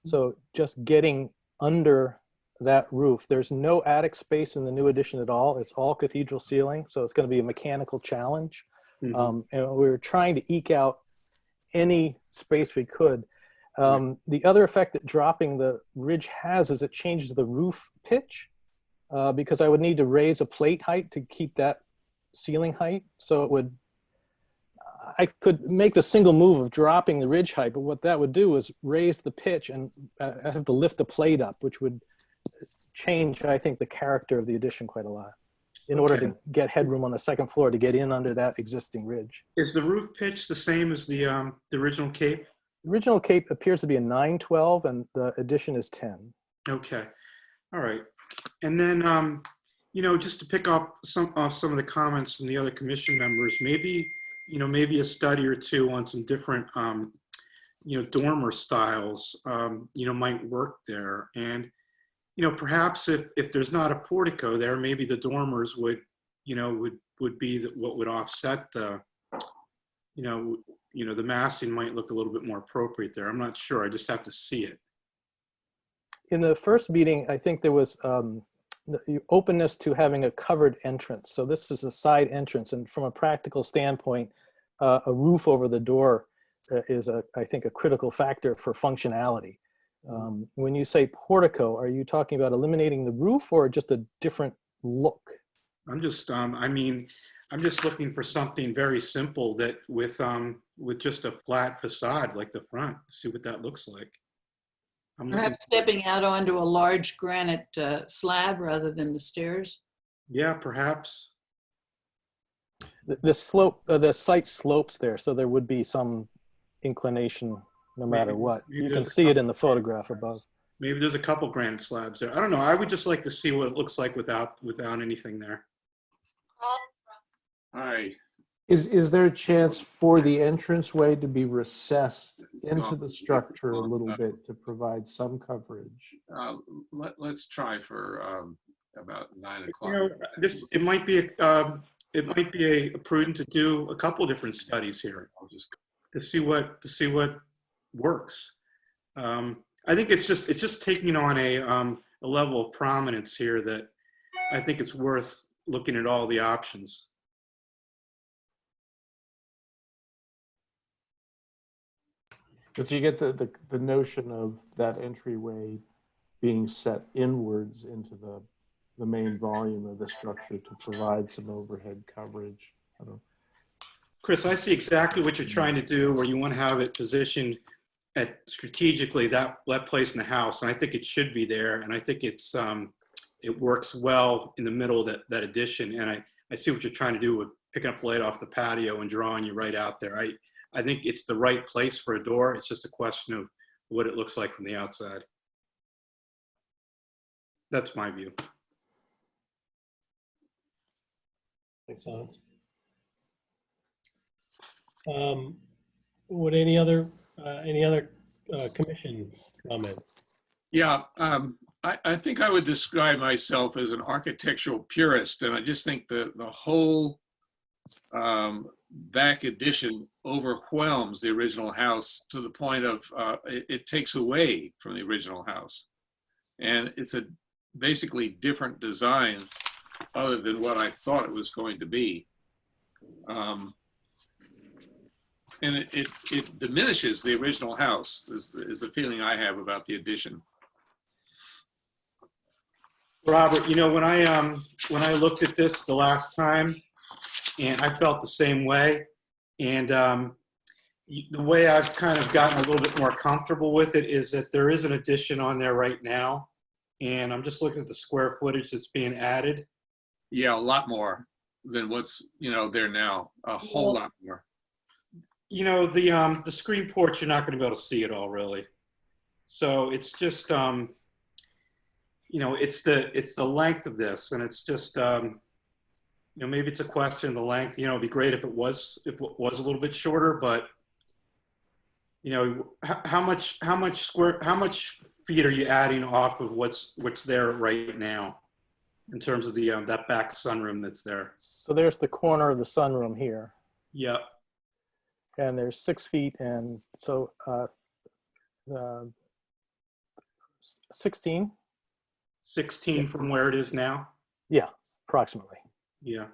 So just getting under that roof, there's no attic space in the new addition at all. It's all cathedral ceiling. So it's going to be a mechanical challenge. And we were trying to eke out any space we could. The other effect that dropping the ridge has is it changes the roof pitch, because I would need to raise a plate height to keep that ceiling height. So I could make the single move of dropping the ridge height, but what that would do is raise the pitch, and I have to lift the plate up, which would change, I think, the character of the addition quite a lot in order to get headroom on the second floor to get in under that existing ridge. Is the roof pitch the same as the original cape? The original cape appears to be a 912 and the addition is 10. Okay, all right. And then, you know, just to pick up some of the comments from the other commission members, maybe a study or two on some different, dormer styles, might work there. And, perhaps if there's not a portico there, maybe the dormers would be what would offset the, the massing might look a little bit more appropriate there. I'm not sure. I just have to see it. In the first meeting, I think there was the openness to having a covered entrance. So this is a side entrance, and from a practical standpoint, a roof over the door is, I think, a critical factor for functionality. When you say portico, are you talking about eliminating the roof or just a different look? I'm just, I'm just looking for something very simple that with just a flat facade like the front. See what that looks like. Perhaps stepping out onto a large granite slab rather than the stairs. Yeah, perhaps. The slope, the site slopes there, so there would be some inclination no matter what. You can see it in the photograph above. Maybe there's a couple granite slabs there. I don't know. I would just like to see what it looks like without anything there. All right. Is there a chance for the entranceway to be recessed into the structure a little bit to provide some coverage? Let's try for about 9 o'clock. It might be prudent to do a couple different studies here to see what works. I think it's just taking on a level of prominence here that I think it's worth looking at all the options. But you get the notion of that entryway being set inwards into the main volume of the structure to provide some overhead coverage. I don't know. Chris, I see exactly what you're trying to do, where you want to have it positioned at strategically that place in the house, and I think it should be there, and I think it's it works well in the middle of that addition. And I see what you're trying to do with picking up the light off the patio and drawing you right out there. I think it's the right place for a door. It's just a question of what it looks like from the outside. That's my view. Thanks, Hans. Would any other commission comment? Yeah, I think I would describe myself as an architectural purist, and I just think the whole back addition overwhelms the original house to the point of it takes away from the original house, and it's a basically different design other than what I thought it was going to be. And it diminishes the original house is the feeling I have about the addition. Robert, you know, when I looked at this the last time, and I felt the same way, and the way I've kind of gotten a little bit more comfortable with it is that there is an addition on there right now, and I'm just looking at the square footage that's being added. Yeah, a lot more than what's, you know, there now, a whole lot more. You know, the screen porch, you're not going to be able to see it all really. So it's just, you know, it's the length of this, and it's just, you know, maybe it's a question of the length. You know, it'd be great if it was a little bit shorter, but you know, how much feet are you adding off of what's there right now in terms of the that back sunroom that's there? So there's the corner of the sunroom here. Yep. And there's 6 feet, and so 16. 16 from where it is now? Yeah, approximately. Yeah.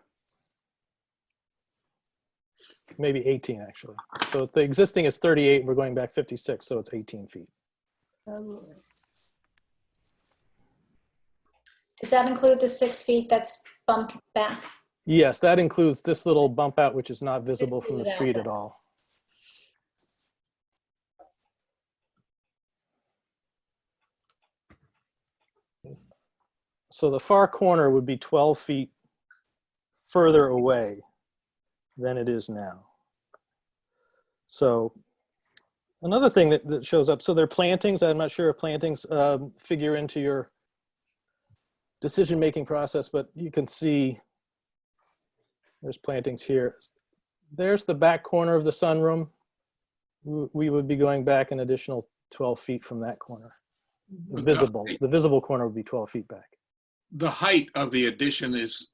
Maybe 18, actually. So the existing is 38, we're going back 56, so it's 18 feet. Does that include the 6 feet that's bumped back? Yes, that includes this little bump out, which is not visible from the street at all. So the far corner would be 12 feet further away than it is now. So another thing that shows up, so there are plantings. I'm not sure if plantings figure into your decision-making process, but you can see there's plantings here. There's the back corner of the sunroom. We would be going back an additional 12 feet from that corner. The visible corner would be 12 feet back. The height of the addition is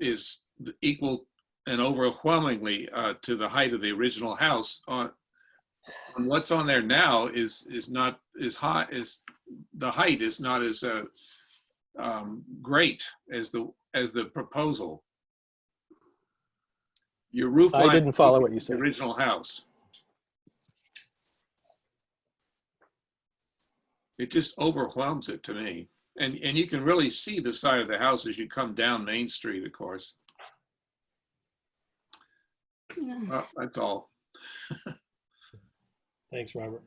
equal and overwhelmingly to the height of the original house. On what's on there now is not as high, as the height is not as great as the proposal. Your roof line, I didn't follow what you said. The original house. It just overwhelms it to me. And you can really see the side of the house as you come down Main Street, of course. Well, that's all. Thanks, Robert.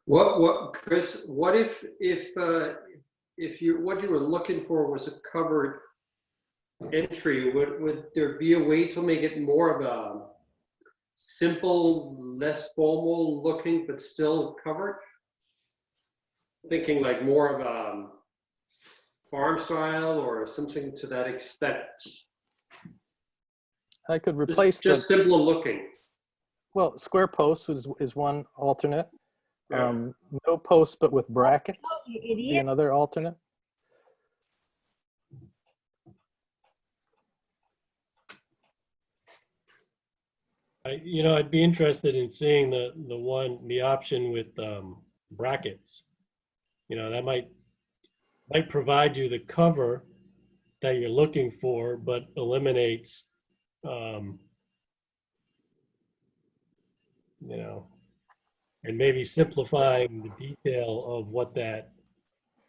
What, Chris? What if what you were looking for was a covered entry? Would there be a way to make it more of a simple, less formal looking, but still covered? Thinking like more of a farm style or something to that extent. I could replace just simpler looking. Well, square posts is one alternate. Yeah. No posts, but with brackets would be another alternate. You know, I'd be interested in seeing the option with brackets. You know, that might provide you the cover that you're looking for, but eliminates, you know, and maybe simplifying the detail of what that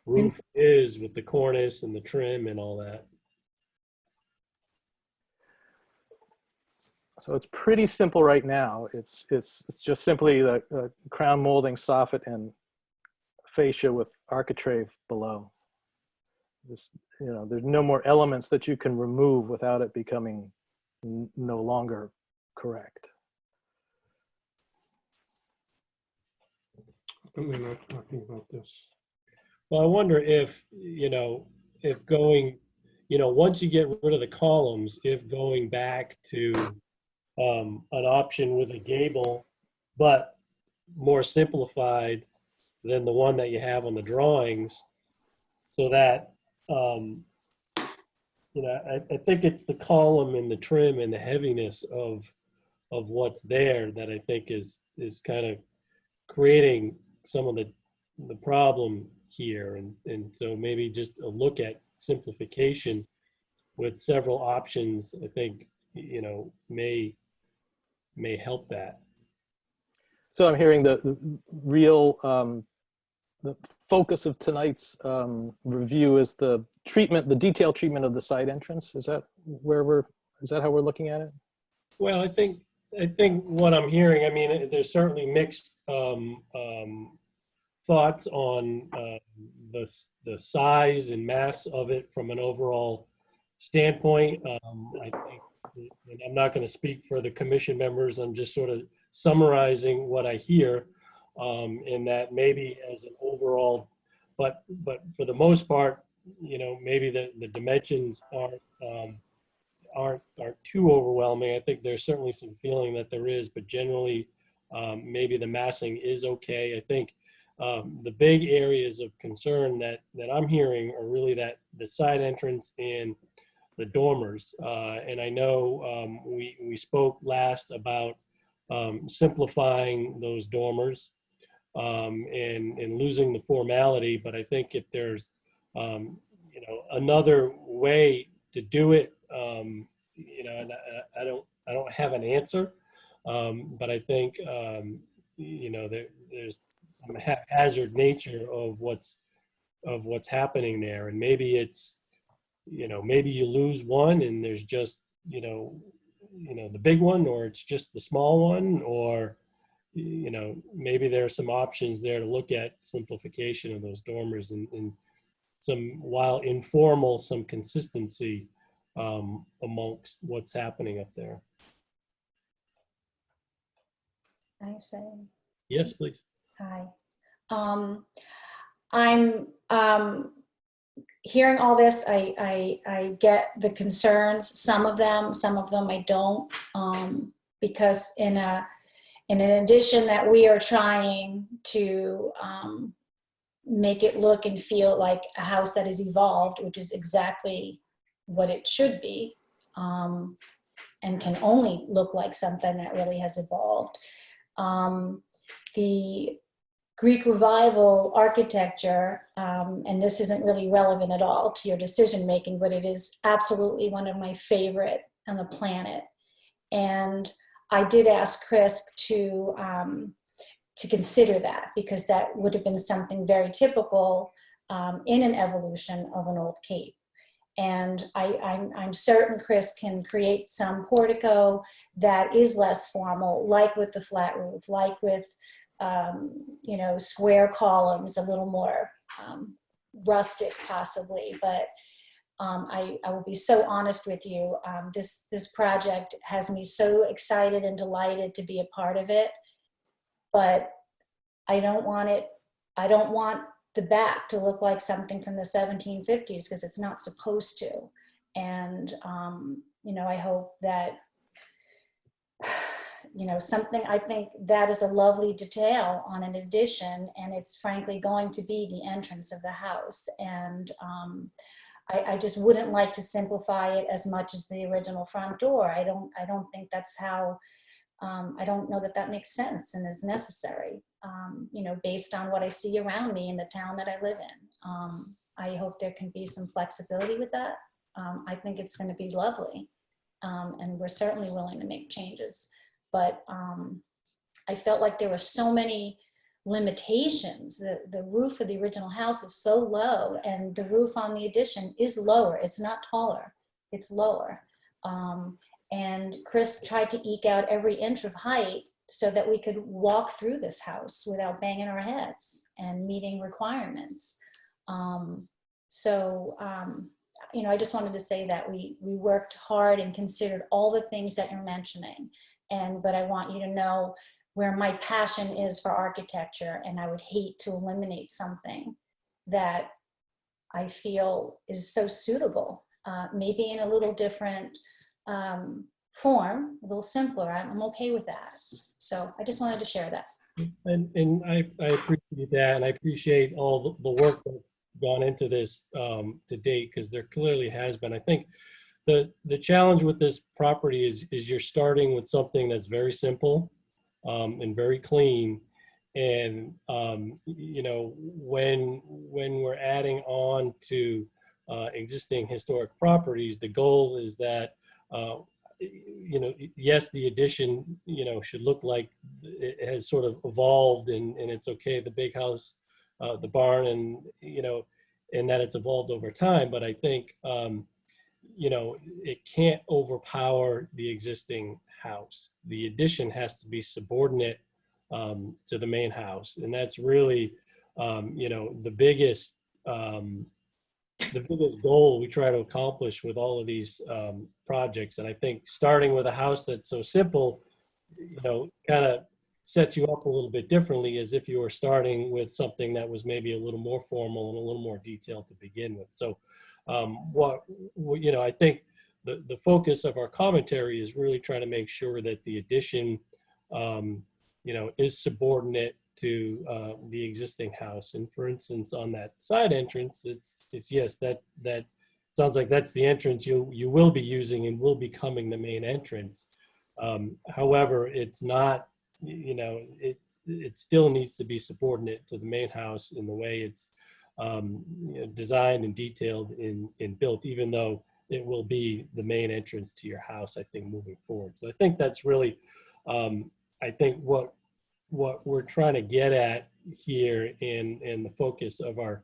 roof is with the cornice and the trim and all that. So it's pretty simple right now. It's just simply the crown molding, soffit, and fascia with architrave below. There's no more elements that you can remove without it becoming no longer correct. We're not talking about this. Well, I wonder if, if going, once you get rid of the columns, if going back to an option with a gable, but more simplified than the one that you have on the drawings, so that, I think it's the column and the trim and the heaviness of what's there that I think is kind of creating some of the problem here. And so maybe just a look at simplification with several options, I think, may help that. So I'm hearing the real, the focus of tonight's review is the detailed treatment of the side entrance. Is that how we're looking at it? Well, I think what I'm hearing, I mean, there's certainly mixed thoughts on the size and mass of it from an overall standpoint. I think, and I'm not going to speak for the commission members, I'm just sort of summarizing what I hear, in that maybe as an overall, but for the most part, maybe the dimensions aren't too overwhelming. I think there's certainly some feeling that there is, but generally maybe the massing is okay. I think the big areas of concern that I'm hearing are really that the side entrance and the dormers. And I know we spoke last about simplifying those dormers and losing the formality, but I think if there's another way to do it, and I don't have an answer, but I think there's some haphazard nature of what's happening there, and maybe it's maybe you lose one and there's just the big one, or it's just the small one, or maybe there are some options there to look at simplification of those dormers and some, while informal, some consistency amongst what's happening up there. I say. Yes, please. Hi. I'm hearing all this. I get the concerns. Some of them I don't, because in an addition that we are trying to make it look and feel like a house that has evolved, which is exactly what it should be, and can only look like something that really has evolved. The Greek Revival architecture, and this isn't really relevant at all to your decision making, but it is absolutely one of my favorite on the planet. And I did ask Chris to consider that, because that would have been something very typical in an evolution of an old cape. And I'm certain Chris can create some portico that is less formal, like with the flat roof, like with square columns, a little more rustic possibly. But I will be so honest with you. This project has me so excited and delighted to be a part of it. But I don't want the back to look like something from the 1750s, because it's not supposed to. And, I hope that, something, I think that is a lovely detail on an addition, and it's frankly going to be the entrance of the house. And I just wouldn't like to simplify it as much as the original front door. I don't think that's how, I don't know that makes sense and is necessary, based on what I see around me in the town that I live in. I hope there can be some flexibility with that. I think it's going to be lovely, and we're certainly willing to make changes. But I felt like there were so many limitations. The roof of the original house is so low, and the roof on the addition is lower. It's not taller, it's lower. And Chris tried to eke out every inch of height so that we could walk through this house without banging our heads and meeting requirements. You know, I just wanted to say that we worked hard and considered all the things that you're mentioning. But I want you to know where my passion is for architecture, and I would hate to eliminate something that I feel is so suitable, maybe in a little different form, a little simpler. I'm okay with that. So I just wanted to share that. And I appreciate that, and I appreciate all the work that's gone into this to date, because there clearly has been. I think the challenge with this property is you're starting with something that's very simple and very clean, and you know, when we're adding on to existing historic properties, the goal is that you know, yes, the addition, you know, should look like it has sort of evolved, and it's okay, the big house, the barn, and, you know, and that it's evolved over time. But I think, you know, it can't overpower the existing house. The addition has to be subordinate to the main house. And that's really, you know, the biggest goal we try to accomplish with all of these projects. And I think starting with a house that's so simple, you know, kind of sets you up a little bit differently, as if you were starting with something that was maybe a little more formal and a little more detailed to begin with. So you know, I think the focus of our commentary is really trying to make sure that the addition, you know, is subordinate to the existing house. And for instance, on that side entrance, it's yes, that sounds like that's the entrance you will be using and will be becoming the main entrance. However, it's not, you know, it still needs to be subordinate to the main house in the way it's you know, designed and detailed and built, even though it will be the main entrance to your house, I think, moving forward. So I think that's really, I think what we're trying to get at here in the focus of our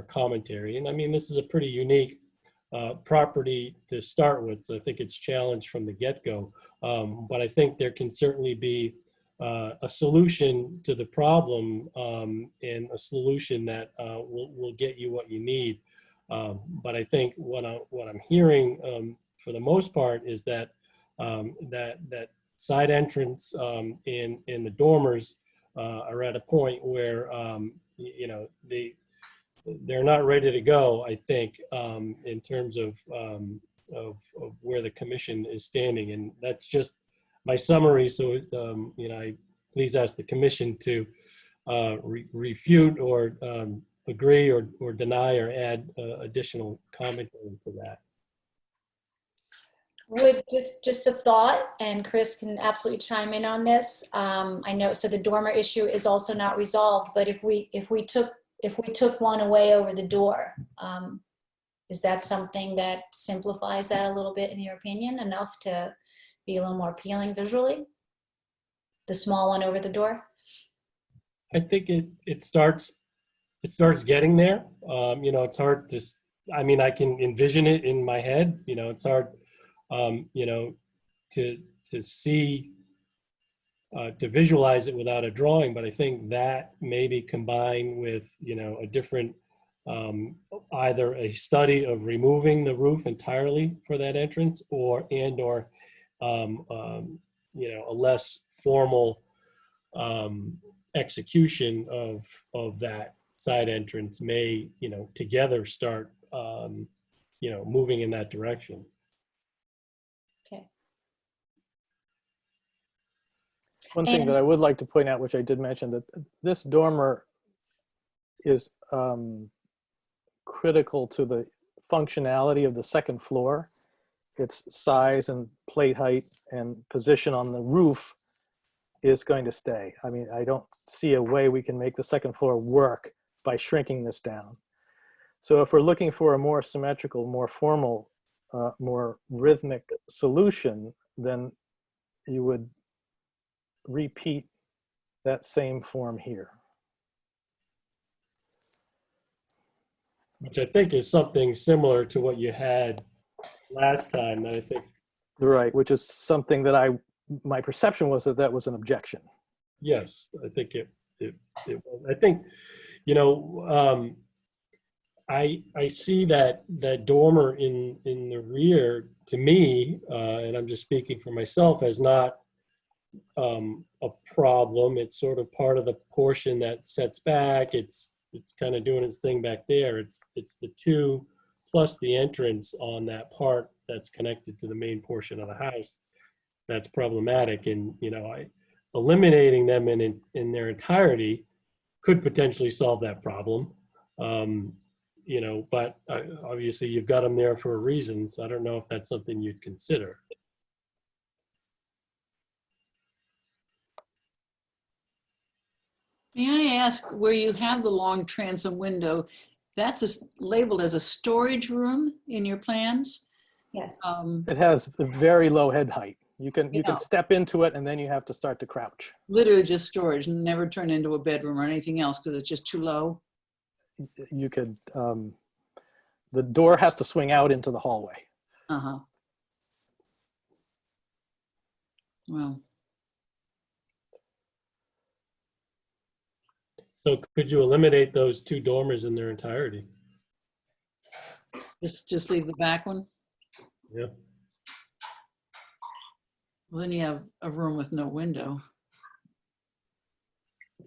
commentary. And I mean, this is a pretty unique property to start with, so I think it's challenged from the get-go. But I think there can certainly be a solution to the problem, and a solution that will get you what you need. But I think what I'm hearing for the most part is that that side entrance in the dormers are at a point where you know, they're not ready to go, I think, in terms of where the commission is standing. And that's just my summary. So you know, I please ask the commission to refute or agree or deny or add additional commentary to that. Would just a thought, and Chris can absolutely chime in on this. I know, so the dormer issue is also not resolved, but if we took one away over the door, is that something that simplifies that a little bit, in your opinion, enough to be a little more appealing visually? The small one over the door? I think it starts getting there. You know, it's hard to, I mean, I can envision it in my head. You know, it's hard, you know, to see, to visualize it without a drawing. But I think that maybe combined with, you know, a different, either a study of removing the roof entirely for that entrance, or you know, a less formal execution of that side entrance may, you know, together start, you know, moving in that direction. Okay. One thing that I would like to point out, which I did mention, that this dormer is critical to the functionality of the second floor. Its size and plate height and position on the roof is going to stay. I mean, I don't see a way we can make the second floor work by shrinking this down. So if we're looking for a more symmetrical, more formal, more rhythmic solution, then you would repeat that same form here. Which I think is something similar to what you had last time. I think Right, which is something that my perception was that was an objection. Yes, I think it was. I think, you know, I see that dormer in the rear, to me, and I'm just speaking for myself, as not a problem. It's sort of part of the portion that sets back. It's kind of doing its thing back there. It's the two plus the entrance on that part that's connected to the main portion of the house that's problematic. And, you know, eliminating them in their entirety could potentially solve that problem. You know, but obviously you've got them there for a reason. So I don't know if that's something you'd consider. May I ask, where you have the long transom window, that's labeled as a storage room in your plans? Yes. It has a very low head height. You can step into it and then you have to start to crouch. Literally just storage, never turn into a bedroom or anything else because it's just too low? You could, the door has to swing out into the hallway. Uh-huh. Well. So could you eliminate those two dormers in their entirety? Just leave the back one? Yeah. Well, then you have a room with no window.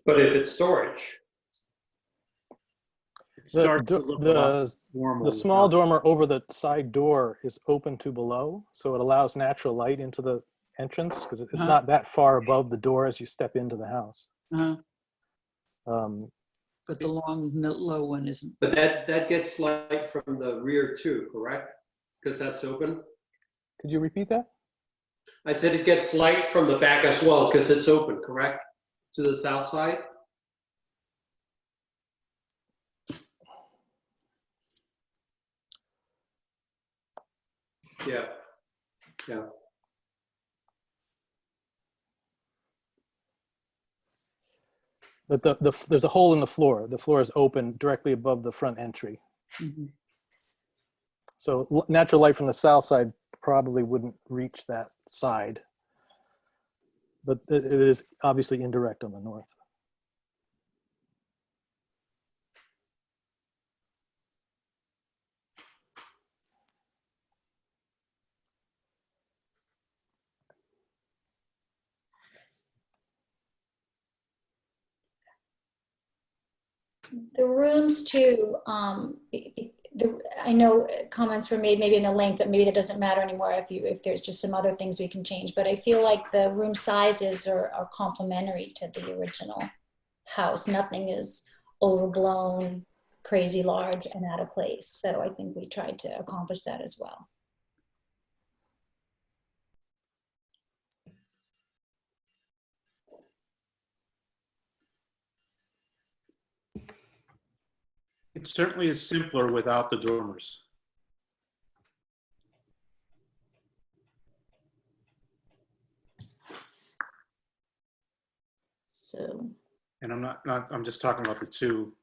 But if it's storage. The small dormer over the side door is open to below, so it allows natural light into the entrance because it's not that far above the door as you step into the house. But the long, low one isn't. But that gets light from the rear too, correct? Because that's open? Could you repeat that? I said it gets light from the back as well because it's open, correct? To the south side? Yeah, yeah. But there's a hole in the floor. The floor is open directly above the front entry. Mm-hmm. So natural light from the south side probably wouldn't reach that side. But it is obviously indirect on the north. The rooms too, I know comments were made maybe in the length, but maybe that doesn't matter anymore if there's just some other things we can change. But I feel like the room sizes are complementary to the original house. Nothing is overblown, crazy large and out of place. So I think we tried to accomplish that as well. It certainly is simpler without the dormers. So. And I'm just talking about the two.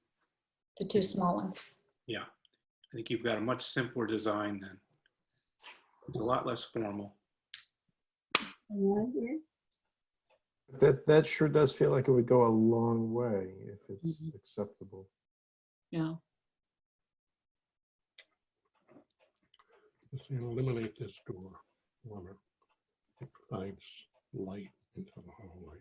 The two small ones. Yeah, I think you've got a much simpler design then. It's a lot less formal. That sure does feel like it would go a long way if it's acceptable. Yeah. Just eliminate this door. It provides light into the hallway.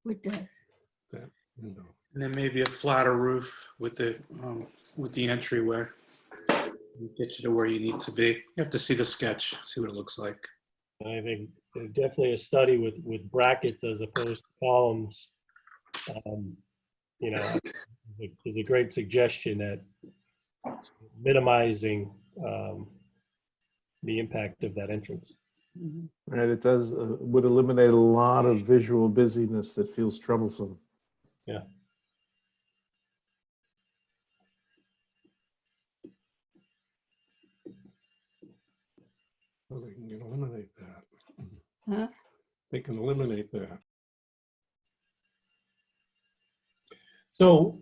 With that window. And then maybe a flatter roof with the entryway. Get you to where you need to be. You have to see the sketch, see what it looks like. I think definitely a study with brackets as opposed to columns, you know, is a great suggestion at minimizing the impact of that entrance. Right, it does would eliminate a lot of visual busyness that feels troublesome. Yeah. Well, they can eliminate that. Huh? They can eliminate that. So,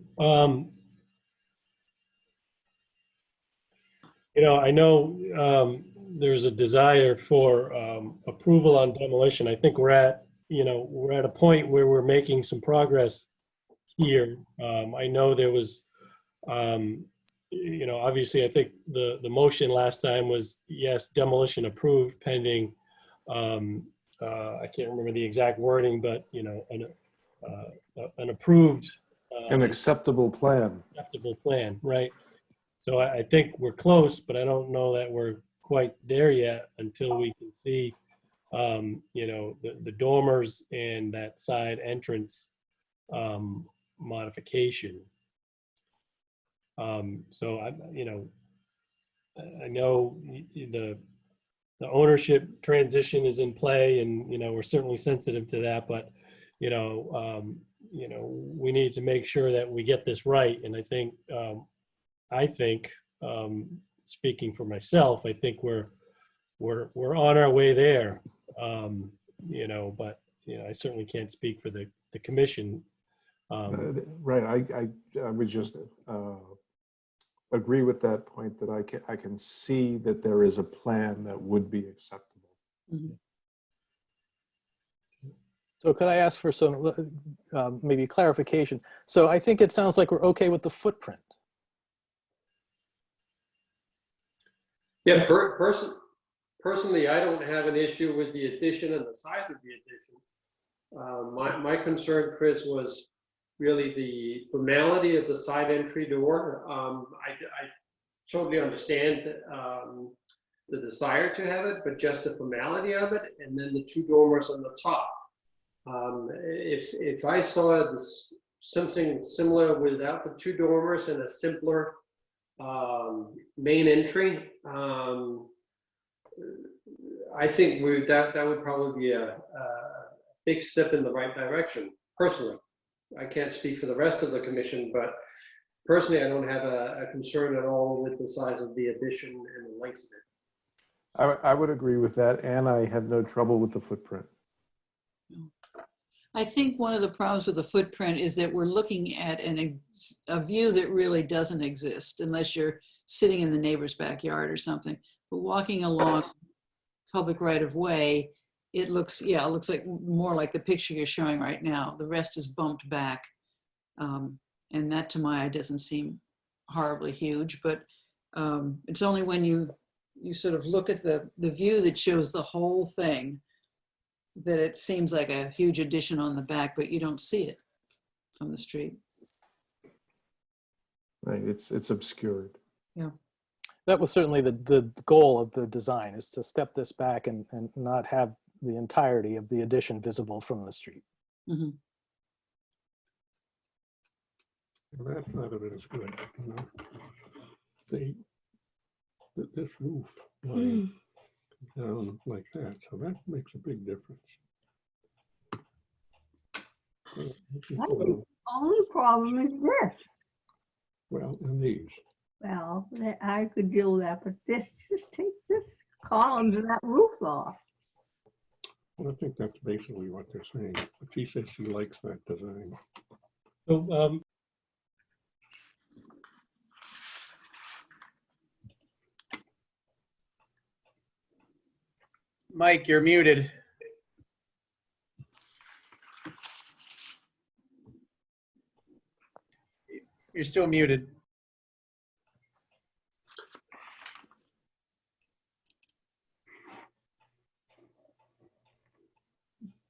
you know, I know there's a desire for approval on demolition. I think we're at a point where we're making some progress here. I know there was, obviously, I think the motion last time was, yes, demolition approved pending, I can't remember the exact wording, but, an approved. An acceptable plan. Acceptable plan, right? So I think we're close, but I don't know that we're quite there yet until we can see, the dormers and that side entrance modification. So I know the ownership transition is in play, and we're certainly sensitive to that, but we need to make sure that we get this right. And I think, speaking for myself, I think we're on our way there. But I certainly can't speak for the commission. Right. I would just agree with that point, that I can see that there is a plan that would be acceptable. Mm-hmm. So could I ask for some maybe clarification? So I think it sounds like we're okay with the footprint. Yeah, personally, I don't have an issue with the addition and the size of the addition. My concern, Chris, was really the formality of the side entry door. I totally understand the desire to have it, but just the formality of it, and then the two dormers on the top. If I saw something similar without the two dormers and a simpler main entry, I think that would probably be a big step in the right direction. Personally, I can't speak for the rest of the commission, but personally, I don't have a concern at all with the size of the addition and the length of it. I would agree with that, and I have no trouble with the footprint. I think one of the problems with the footprint is that we're looking at a view that really doesn't exist unless you're sitting in the neighbor's backyard or something. But walking along public right of way, it looks like more like the picture you're showing right now. The rest is bumped back. And that to my eye doesn't seem horribly huge, but it's only when you sort of look at the view that shows the whole thing that it seems like a huge addition on the back, but you don't see it from the street. Right, it's obscured. Yeah. That was certainly the goal of the design, is to step this back and not have the entirety of the addition visible from the street. Mm-hmm. That side of it is good. This roof line down like that, so that makes a big difference. The only problem is this. Well, and these. Well, I could deal with that, but just take this column to that roof off. Well, I think that's basically what they're saying. But she says she likes that design. So, Mike, you're muted. You're still muted.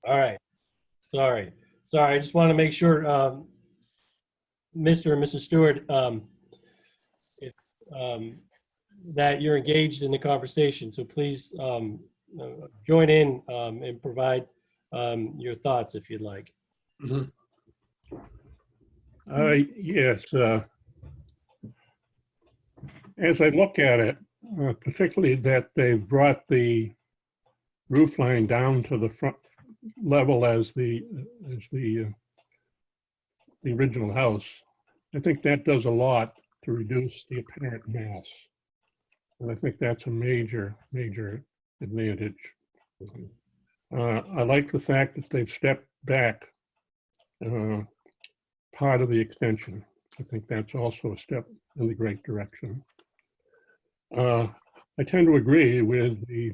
all right. Sorry. I just want to make sure, Mr. and Mrs. Stewart, that you're engaged in the conversation. So please join in and provide your thoughts if you'd like. Mm-hmm. Yes. As I look at it, particularly that they've brought the roof line down to the front level as the original house, I think that does a lot to reduce the apparent mass. And I think that's a major advantage. I like the fact that they've stepped back part of the extension. I think that's also a step in the great direction. I I tend to agree with the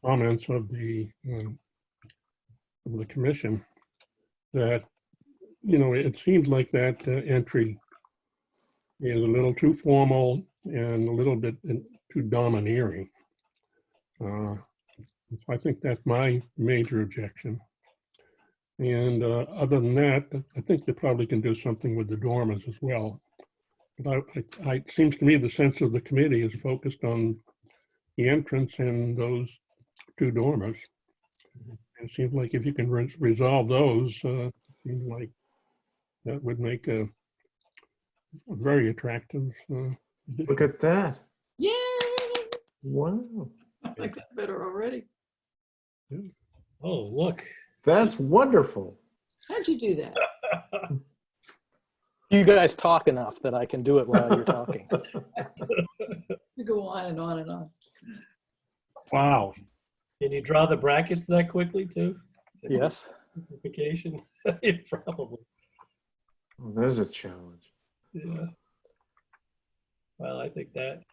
comments of the commission that, you know, it seems like that entry is a little too formal and a little bit too domineering. I think that's my major objection. And other than that, I think they probably can do something with the dormers as well. But it seems to me the sense of the committee is focused on the entrance and those two dormers. It seems like if you can resolve those, seems like that would make a very attractive. Look at that. Yeah. Wow. I like that better already. Oh, look. That's wonderful. How'd you do that? You guys talk enough that I can do it while you're talking. You go on and on and on. Wow. Can you draw the brackets that quickly too? Yes. Simplification? Probably. Oh, there's a challenge. Yeah. Well, I think that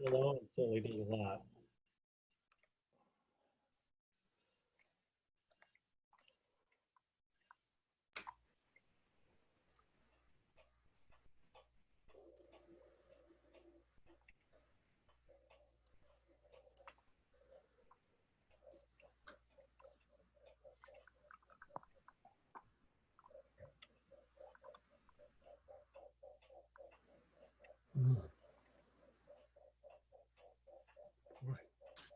alone certainly does a lot.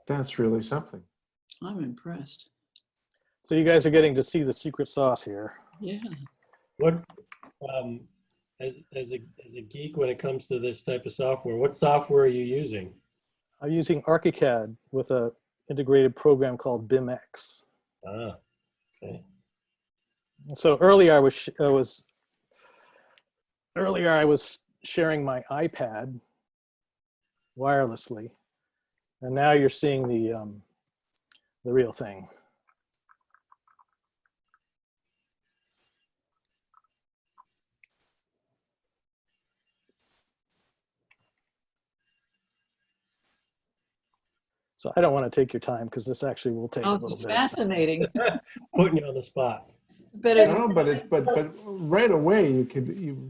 That's really something. I'm impressed. So you guys are getting to see the secret sauce here. Yeah. What, as a geek, when it comes to this type of software, what software are you using? I'm using ArchiCAD with a integrated program called BIMX. Ah, okay. So earlier I was sharing my iPad wirelessly, and now you're seeing the real thing. So I don't want to take your time because this actually will take a little bit. Fascinating. Putting you on the spot. Better. No, but right away you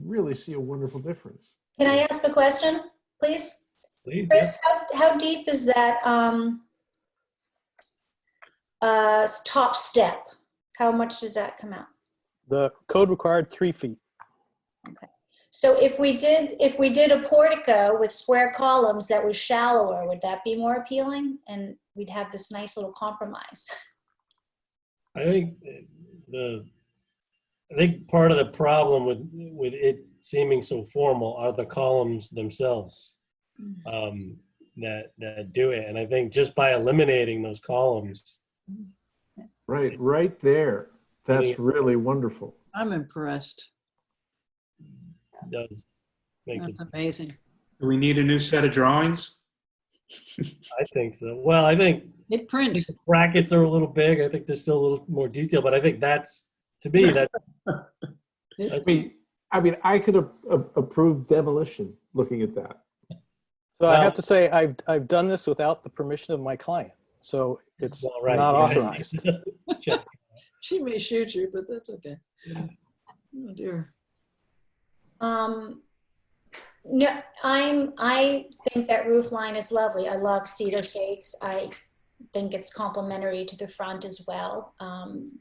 really see a wonderful difference. Can I ask a question, please? Please. Chris, how deep is that top step? How much does that come out? The code required 3 feet. Okay. So if we did a portico with square columns that was shallower, would that be more appealing? And we'd have this nice little compromise. I think part of the problem with it seeming so formal are the columns themselves that do it. And I think just by eliminating those columns. Right there. That's really wonderful. I'm impressed. Does makes That's it amazing. Do we need a new set of drawings? I think so. Well, I think it prints. The brackets are a little big. I think there's still a little more detail, but I think that's, to me, that's. I mean, I could have approved demolition looking at that. So I have to say, I've done this without the permission of my client, so it's not authorized. She may shoot you, but that's okay. Oh dear. No, I think that roof line is lovely. I love cedar shakes. I think it's complementary to the front as well.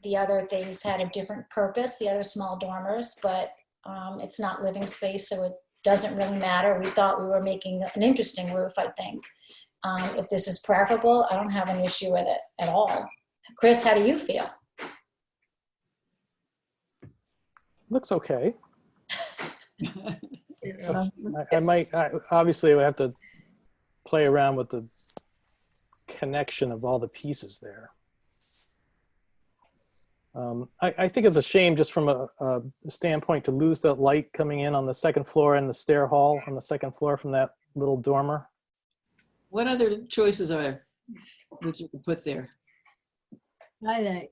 The other things had a different purpose, the other small dormers, but it's not living space, so it doesn't really matter. We thought we were making an interesting roof, I think. If this is preferable, I don't have an issue with it at all. Chris, how do you feel? Looks okay. Obviously I have to play around with the connection of all the pieces there. I think it's a shame just from a standpoint to lose the light coming in on the second floor and the stair hall on the second floor from that little dormer. What other choices are there that you can put there? Highlight.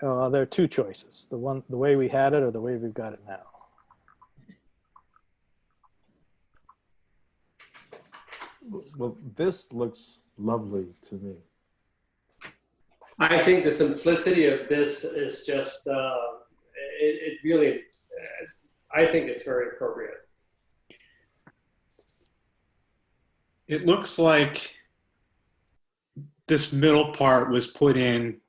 There are two choices: the way we had it, or the way we've got it now. Well, this looks lovely to me. I think the simplicity of this is just, it really, I think it's very appropriate. It looks like this middle part was put in,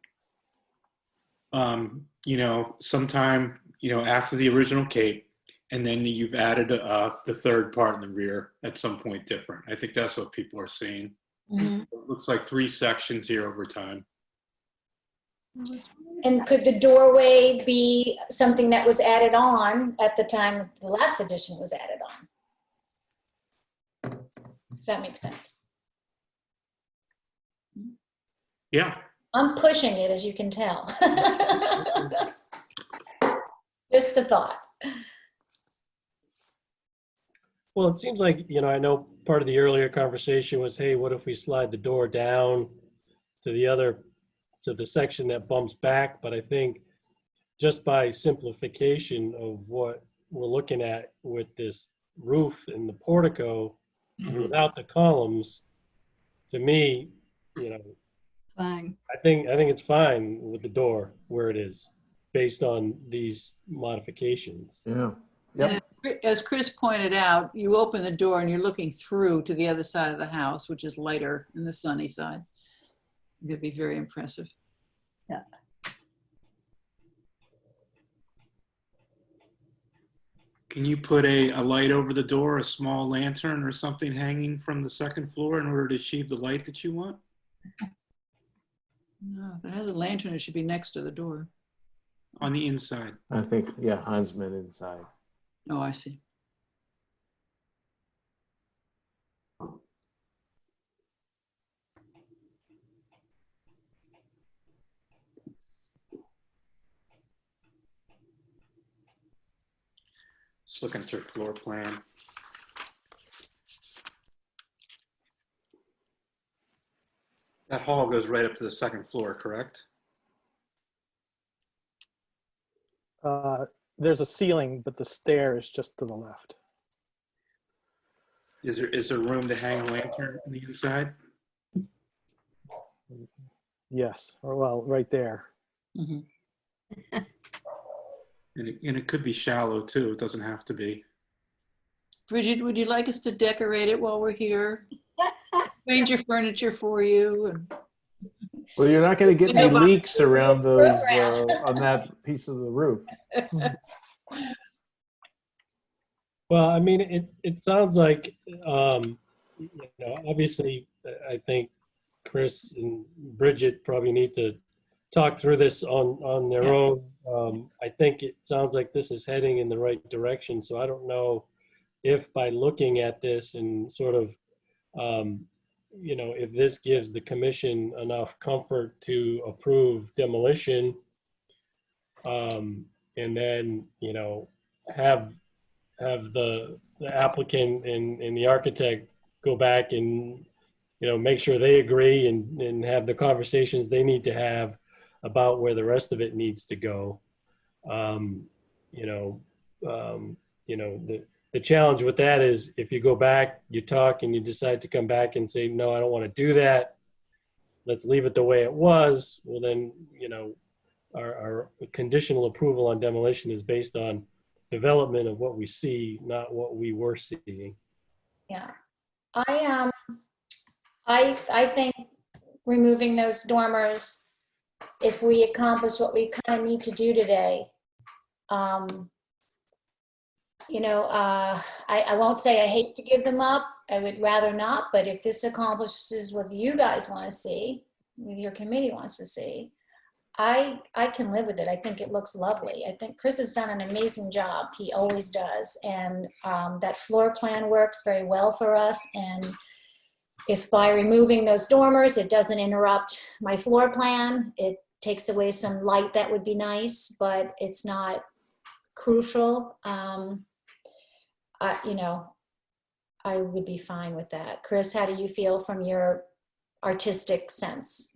sometime, after the original cape, and then you've added the third part in the rear at some point different. I think that's what people are seeing. Mhm. It looks like 3 sections here over time. And could the doorway be something that was added on at the time that the last edition was added on? Does that make sense? Yeah. I'm pushing it, as you can tell. Just a thought. Well, it seems like, I know part of the earlier conversation was, hey, what if we slide the door down to the section that bumps back? But I think just by simplification of what we're looking at with this roof and the portico, without the columns, to me, Fine. I think it's fine with the door where it is, based on these modifications. Yeah. And as Chris pointed out, you open the door and you're looking through to the other side of the house, which is lighter in the sunny side. It'd be very impressive. Yeah. Can you put a light over the door, a small lantern or something hanging from the second floor in order to achieve the light that you want? No, if it has a lantern, it should be next to the door. On the inside. I think, yeah, Heinzman inside. Oh, I see. Just looking through floor plan. That hall goes right up to the second floor, correct? There's a ceiling, but the stair is just to the left. Is there room to hang a lantern on the inside? Yes, or well, right there. Mhm. And it could be shallow too. It doesn't have to be. Bridget, would you like us to decorate it while we're here? Arrange your furniture for you. And Well, you're not going to get any Window leaks around those program. on that piece of the roof. Well, I mean, it sounds like, obviously, I think Chris and Bridget probably need to talk through this on their own. I think it sounds like this is heading in the right direction. So I don't know if by looking at this and sort of, if this gives the commission enough comfort to approve demolition, and then, have the applicant and the architect go back and, make sure they agree and have the conversations they need to have about where the rest of it needs to go. The challenge with that is if you go back, you talk and you decide to come back and say, no, I don't want to do that. Let's leave it the way it was. Well, then, our conditional approval on demolition is based on development of what we see, not what we were seeing. Yeah. I think removing those dormers, if we accomplish what we kind of need to do today, I won't say I hate to give them up. I would rather not, but if this accomplishes what you guys want to see, what your committee wants to see, I can live with it. I think it looks lovely. I think Chris has done an amazing job. He always does. And that floor plan works very well for us. And if by removing those dormers, it doesn't interrupt my floor plan, it takes away some light, that would be nice, but it's not crucial. I would be fine with that. Chris, how do you feel from your artistic sense,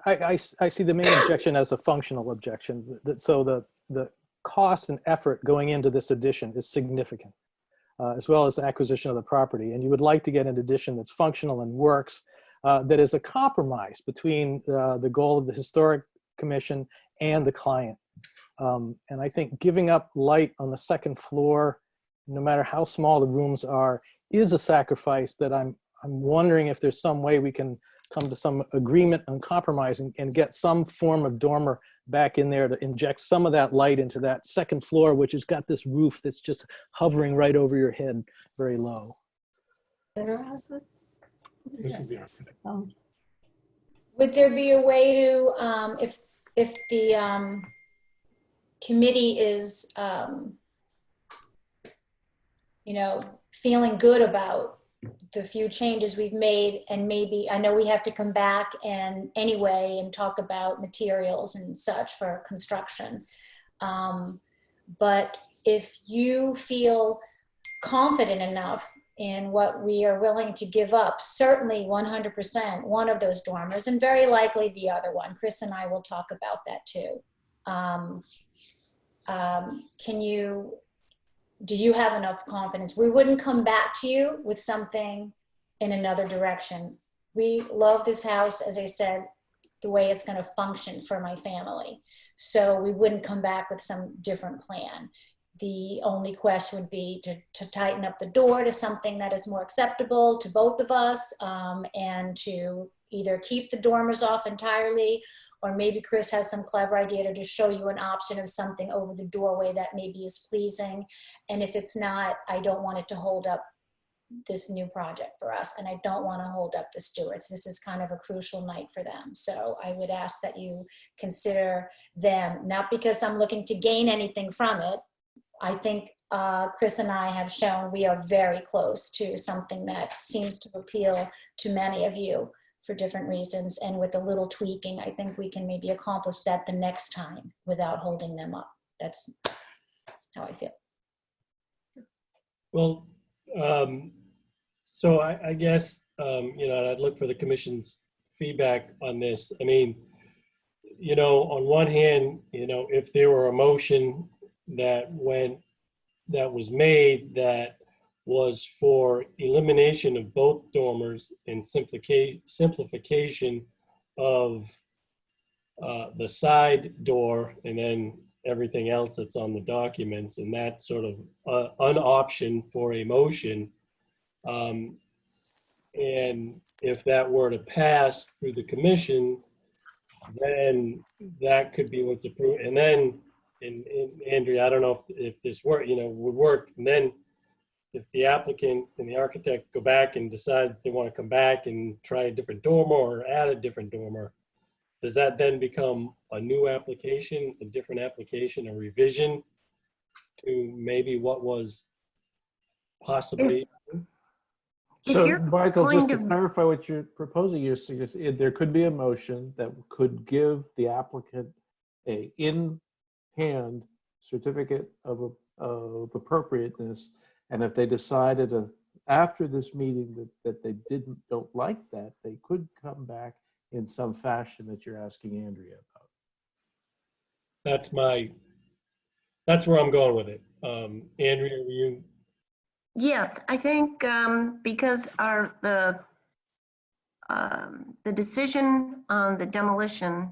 I see the main objection as a functional objection. So the cost and effort going into this addition is significant. as well as the acquisition of the property. And you would like to get an addition that's functional and works, that is a compromise between the goal of the Historic Commission and the client. And I think giving up light on the second floor, no matter how small the rooms are, is a sacrifice that I'm wondering if there's some way we can come to some agreement on compromise and get some form of dormer back in there to inject some of that light into that second floor, which has got this roof that's just hovering right over your head, very low. Would there be a way to, if the committee is, you know, feeling good about the few changes we've made, and maybe, I know we have to come back and anyway and talk about materials and such for construction. But if you feel confident enough in what we are willing to give up, certainly 100% one of those dormers, and very likely the other one. Chris and I will talk about that too. Do you have enough confidence? We wouldn't come back to you with something in another direction. We love this house, as I said, the way it's going to function for my family. So we wouldn't come back with some different plan. The only question would be to tighten up the door to something that is more acceptable to both of us, and to either keep the dormers off entirely, or maybe Chris has some clever idea to just show you an option of something over the doorway that maybe is pleasing. And if it's not, I don't want it to hold up this new project for us. And I don't want to hold up the Stewarts. This is kind of a crucial night for them. So I would ask that you consider them, not because I'm looking to gain anything from it. I think Chris and I have shown we are very close to something that seems to appeal to many of you for different reasons. And with a little tweaking, I think we can maybe accomplish that the next time without holding them up. That's how I feel. Well, so I guess, you know, I'd look for the commission's feedback on this. I mean, you know, on one hand, you know, if there were a motion that was made that was for elimination of both dormers and simplification of the side door, and then everything else that's on the documents, and that's sort of an option for a motion. And if that were to pass through the commission, then that could be what's approved. And then, and Andrea, I don't know if this would work. And then if the applicant and the architect go back and decide they want to come back and try a different dormer or add a different dormer, does that then become a new application, a different application, a revision to maybe what was possibly? So, Michael, just to clarify what you're proposing, you're suggesting there could be a motion that could give the applicant a in-hand certificate of appropriateness, and if they decided after this meeting that they don't like that, they could come back in some fashion that you're asking Andrea about. That's where I'm going with it. Andrea, were you? Yes, I think because the decision on the demolition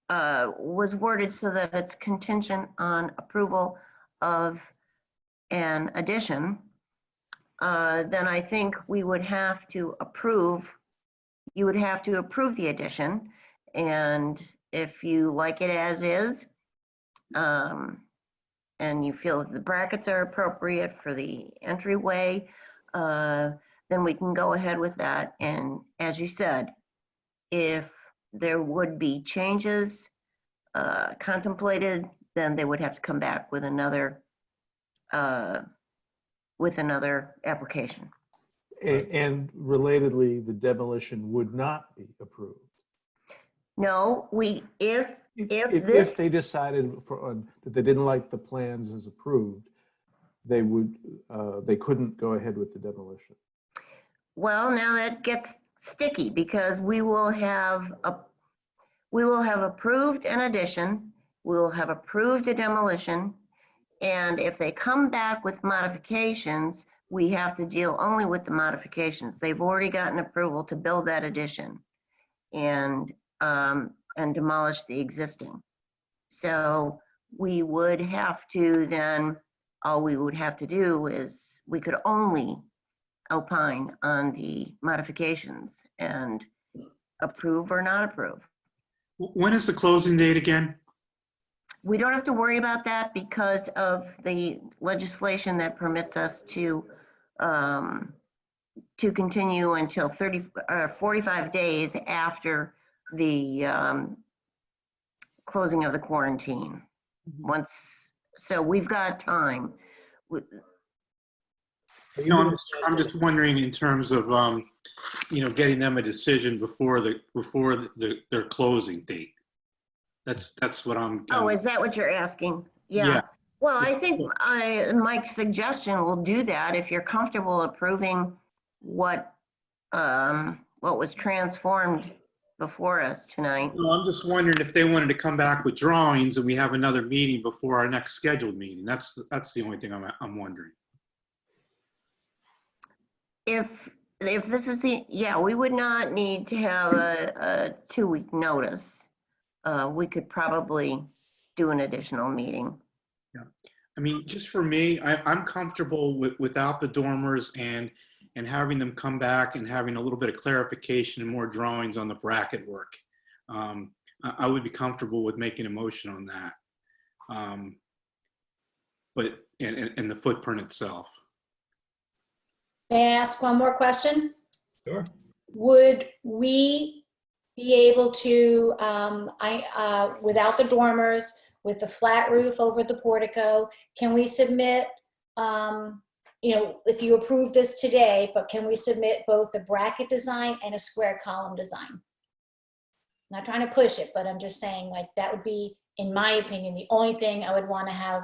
was worded so that it's contingent on approval of an addition, then I think we would have to approve. You would have to approve the addition, and if you like it as is, and you feel that the brackets are appropriate for the entryway, then we can go ahead with that. And as you said, if there would be changes contemplated, then they would have to come back with another application. And relatedly, the demolition would not be approved. No, if they decided that they didn't like the plans as approved, they couldn't go ahead with the demolition. Well, now that gets sticky because we will have approved an addition, we will have approved a demolition, And if they come back with modifications, we have to deal only with the modifications. They've already gotten approval to build that addition and demolish the existing. So we would have to then, all we would have to do is, we could only opine on the modifications and approve or not approve. When is the closing date again? We don't have to worry about that because of the legislation that permits us to continue until 45 days after the closing of the quarantine. So we've got time. No, I'm just wondering in terms of, getting them a decision before their closing date. That's what I'm. Oh, is that what you're asking? Yeah. Well, I think Mike's suggestion will do that if you're comfortable approving what was transformed before us tonight. No, I'm just wondering if they wanted to come back with drawings and we have another meeting before our next scheduled meeting. That's the only thing I'm wondering. If this is we would not need to have a 2-week notice. We could probably do an additional meeting. Yeah, I mean, just for me, I'm comfortable without the dormers and having them come back and having a little bit of clarification and more drawings on the bracket work. I would be comfortable with making a motion on that. But in the footprint itself. May I ask one more question? Sure. Would we be able to, without the dormers, with the flat roof over the portico, can we submit, if you approve this today, but can we submit both the bracket design and a square column design? I'm not trying to push it, but I'm just saying, like, that would be, in my opinion, the only thing I would want to have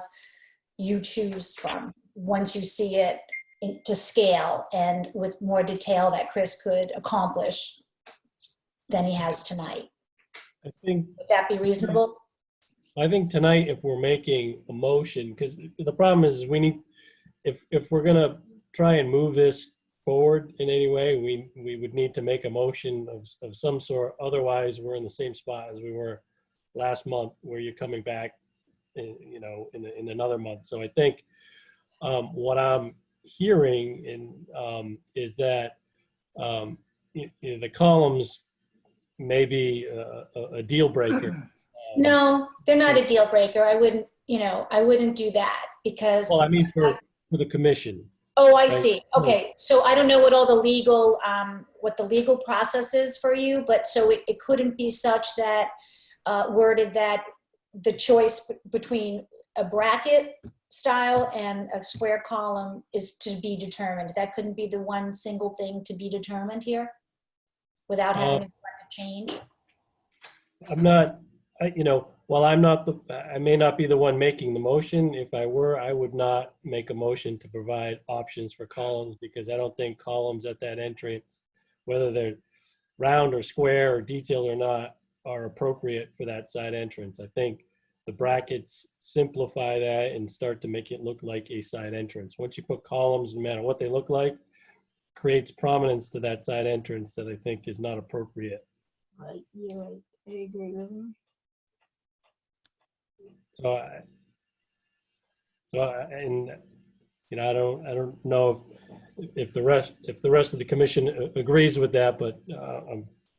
you choose from once you see it to scale and with more detail that Chris could accomplish than he has tonight. I think, would that be reasonable? I think tonight, if we're making a motion, because the problem is we need, if we're gonna try and move this forward in any way, we would need to make a motion of some sort. Otherwise, we're in the same spot as we were last month, where you're coming back, in another month. So I think what I'm hearing is that the columns may be a deal breaker. No, they're not a deal breaker. I wouldn't do that because. Well, I mean for the commission. Oh, I right? see. Okay, so I don't know what all the legal, what the legal process is for you, but so it couldn't be such that worded that the choice between a bracket style and a square column is to be determined. That couldn't be the one single thing to be determined here without having a change. I'm not, while I may not be the one making the motion. If I were, I would not make a motion to provide options for columns, because I don't think columns at that entrance, whether they're round or square or detailed or not, are appropriate for that side entrance. I think the brackets simplify that and start to make it look like a side entrance. Once you put columns, no matter what they look like, creates prominence to that side entrance that I think is not appropriate. Right, you're right. I agree with him. I don't know if the rest of the commission agrees with that, but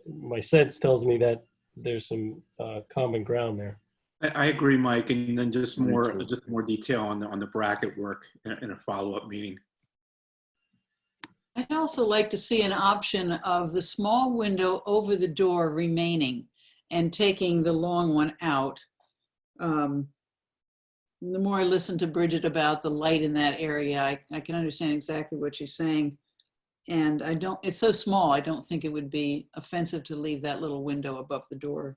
my sense tells me that there's some common ground there. I agree, Mike, and then just more detail on the bracket work in a follow-up meeting. I'd also like to see an option of the small window over the door remaining and taking the long one out. The more I listen to Bridget about the light in that area, I can understand exactly what she's saying. And it's so small, I don't think it would be offensive to leave that little window above the door.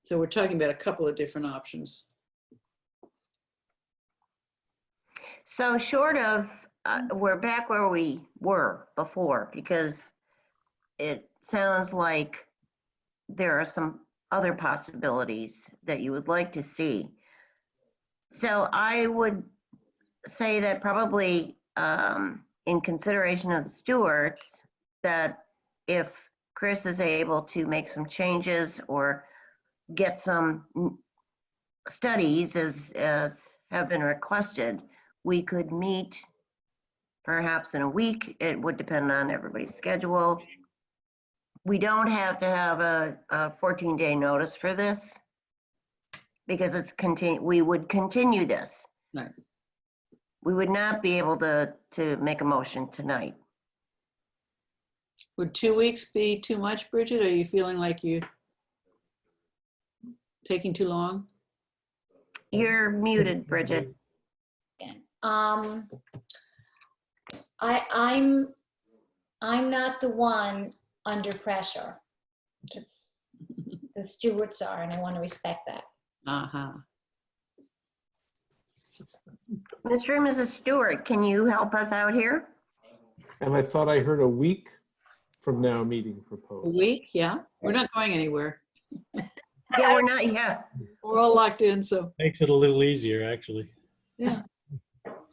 So we're talking about a couple of different options. So short of, we're back where we were before, because it sounds like there are some other possibilities that you would like to see. So I would say that probably in consideration of the Stewarts, that if Chris is able to make some changes or get some studies as have been requested, we could meet perhaps in a week. It would depend on everybody's schedule. We don't have to have a 14-day notice for this because it's we would continue this. Right. We would not be able to make a motion tonight. Would 2 weeks be too much, Bridget? Are you feeling like you're taking too long? You're muted, Bridget. I'm not the one under pressure. The Stewarts are, and I want to respect that. Uh-huh. Mr. and Mrs. Stewart, can you help us out here? And I thought I heard a week from now meeting proposed. A week, yeah. We're not going anywhere. Yeah, we're not yet. We're all locked in, so. Makes it a little easier, actually. Yeah.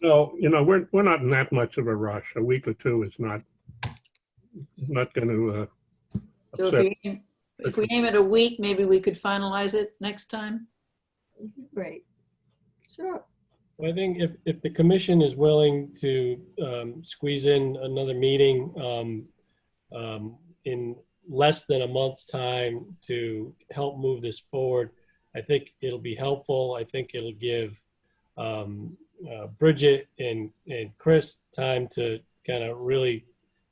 So, you know, we're not in that much of a rush. A week or two is not going to So upset. if we aim at a week, maybe we could finalize it next time. Great. Sure. I think if the commission is willing to squeeze in another meeting in less than a month's time to help move this forward, I think it'll be helpful. I think it'll give Bridget and Chris time to kind of really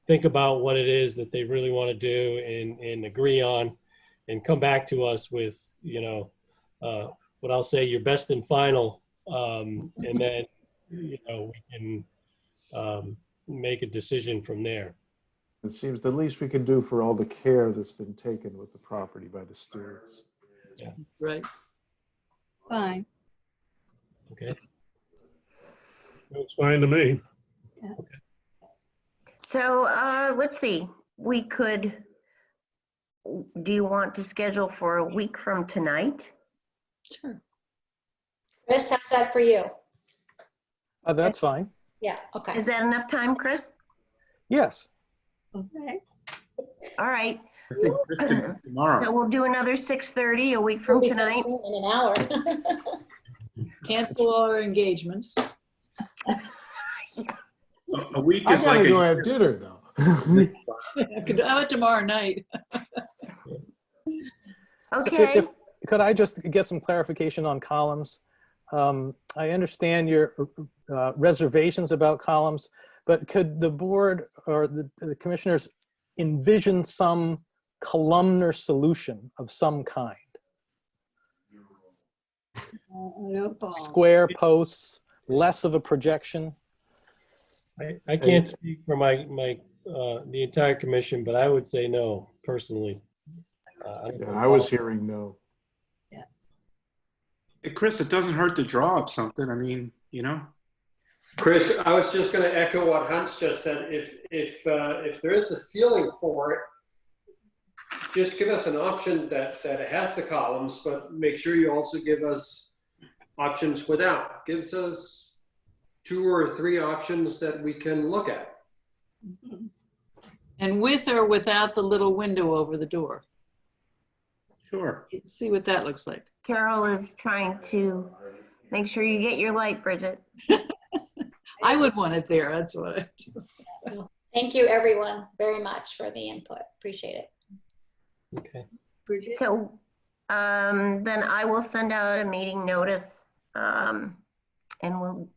think about what it is that they really want to do and agree on, and come back to us with, you know, what I'll say your best and final, and then, you know, we can make a decision from there. It seems the least we can do for all the care that's been taken with the property by the Stewarts. Yeah. Right. Fine. Okay. It's fine to me. Yeah. So let's see, we could, do you want to schedule for a week from tonight? Sure. Chris, how's that for you? That's fine. Yeah, okay. Is that enough time, Chris? Yes. Okay. All right. I think Chris can do tomorrow. So we'll do another 6:30 a week We'll from be done tonight. soon in an hour. Cancel all our engagements. A week I is gotta like go a, have dinner though. Could have it tomorrow night. Okay. Could I just get some clarification on columns? I understand your reservations about columns, but could the board or the commissioners envision some columnar solution of some kind? No problem. Square posts, less of a projection? I can't speak for the entire commission, but I would say no, personally. Yeah, I was hearing no. Hey, Chris, it doesn't hurt to draw up something. I mean, you know. Chris, I was just going to echo what Hans just said. If there is a feeling for it, just give us an option that has the columns, but make sure you also give us options without. Gives us 2 or 3 options that we can look at. And with or without the little window over the door. Sure. See what that looks like. Carol is trying to make sure you get your light, Bridget. I would want it there. That's what I do. Thank you, everyone, very much for the input. Appreciate it. Okay. So then I will send out a meeting notice and we'll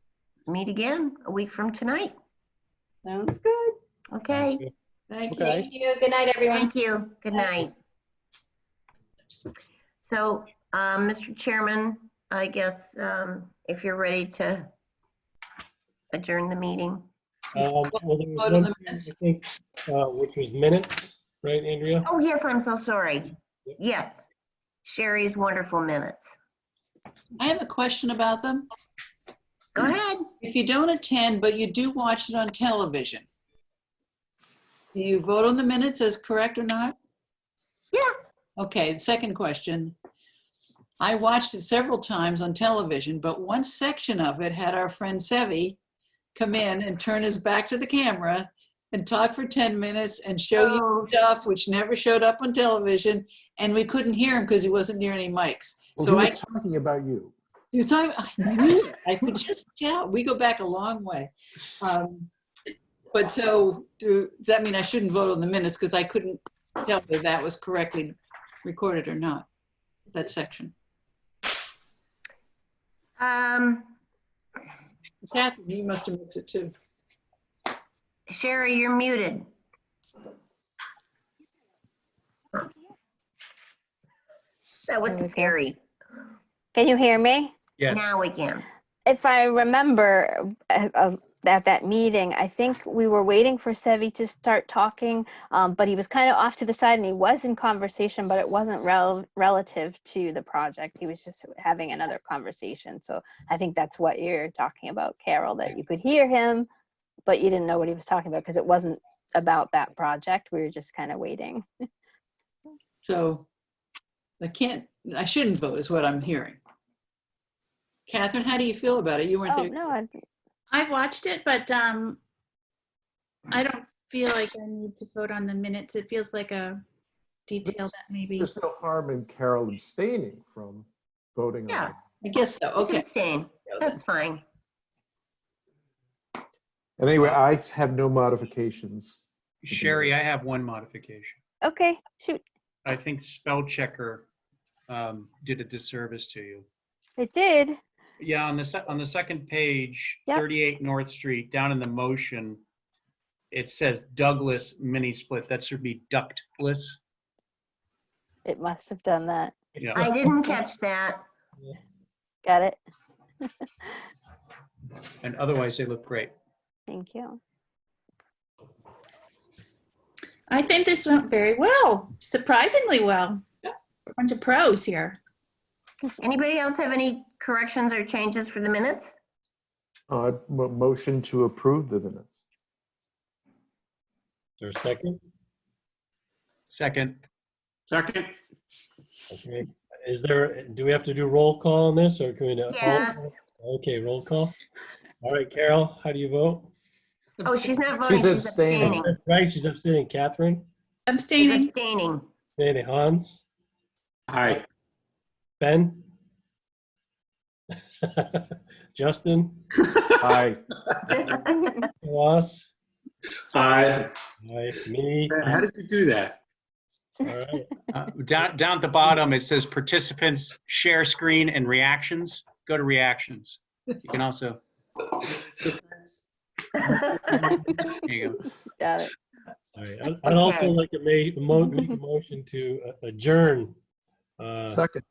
meet again a week from tonight. Sounds good. Okay. Thank you. Thank you. Good night, everyone. Thank you. Good night. So, Mr. Chairman, I guess if you're ready to adjourn the meeting. Well, there was one thing, I think, which was minutes, right, Andrea? Oh, yes, I'm so sorry. Yes, Sherry's wonderful minutes. I have a question about them. Go ahead. If you don't attend, but you do watch it on television, do you vote on the minutes as correct or not? Yeah. Okay, the second question. I watched it several times on television, but one section of it had our friend Sevi come in and turn his back to the camera and talk for 10 minutes and show you stuff which never showed up on television, and we couldn't hear him because he wasn't near any mics. Well, So he was talking about you. he was talking, I knew it. I could just tell. We go back a long way. But so does that mean I shouldn't vote on the minutes because I couldn't tell whether that was correctly recorded or not, that section? Kathryn, you must have missed it too. Sherry, you're muted. That was scary. Can you hear me? Yes. Now we can. If I remember at that meeting, I think we were waiting for Sevi to start talking, but he was kind of off to the side and he was in conversation, but it wasn't relative to the project. He was just having another conversation. So I think that's what you're talking about, Carol, that you could hear him, but you didn't know what he was talking about because it wasn't about that project. We were just kind of waiting. So I shouldn't vote is what I'm hearing. Kathryn, how do you feel about it? You weren't there. No, I watched it, but I don't feel like I need to vote on the minutes. It feels like a detail that maybe. There's no harm in Carol abstaining from voting on it. I guess so. Okay. Abstain. That's fine. And anyway, I have no modifications. Sherry, I have one modification. Okay, shoot. I think spell checker did a disservice to you. It did. Yeah, on the second page, Yep. 38 North Street, down in the motion, it says Douglas mini split. That should be ductless. It must have done that. Yeah. I didn't catch that. Got it. And otherwise, they look great. Thank you. I think this went very well, surprisingly well. A bunch of pros here. Anybody else have any corrections or changes for the minutes? Motion to approve the minutes. Is there a second? Second. Second. Okay. Do we have to do roll call on this or can we? Yes. Okay, roll call. All right, Carol, how do you vote? Oh, she's not voting. She's abstaining. That's right, she's abstaining. Kathryn? Abstaining. She's abstaining. Abstaining. Hans? Aye. Ben? Justin? Aye. Ross? Aye. Aye. Me? How did you do that? All right. Down at the bottom, it says participants share screen and reactions. Go to reactions. You can also. There you go. Got it. All right. I'd also like to make a motion to adjourn. Second.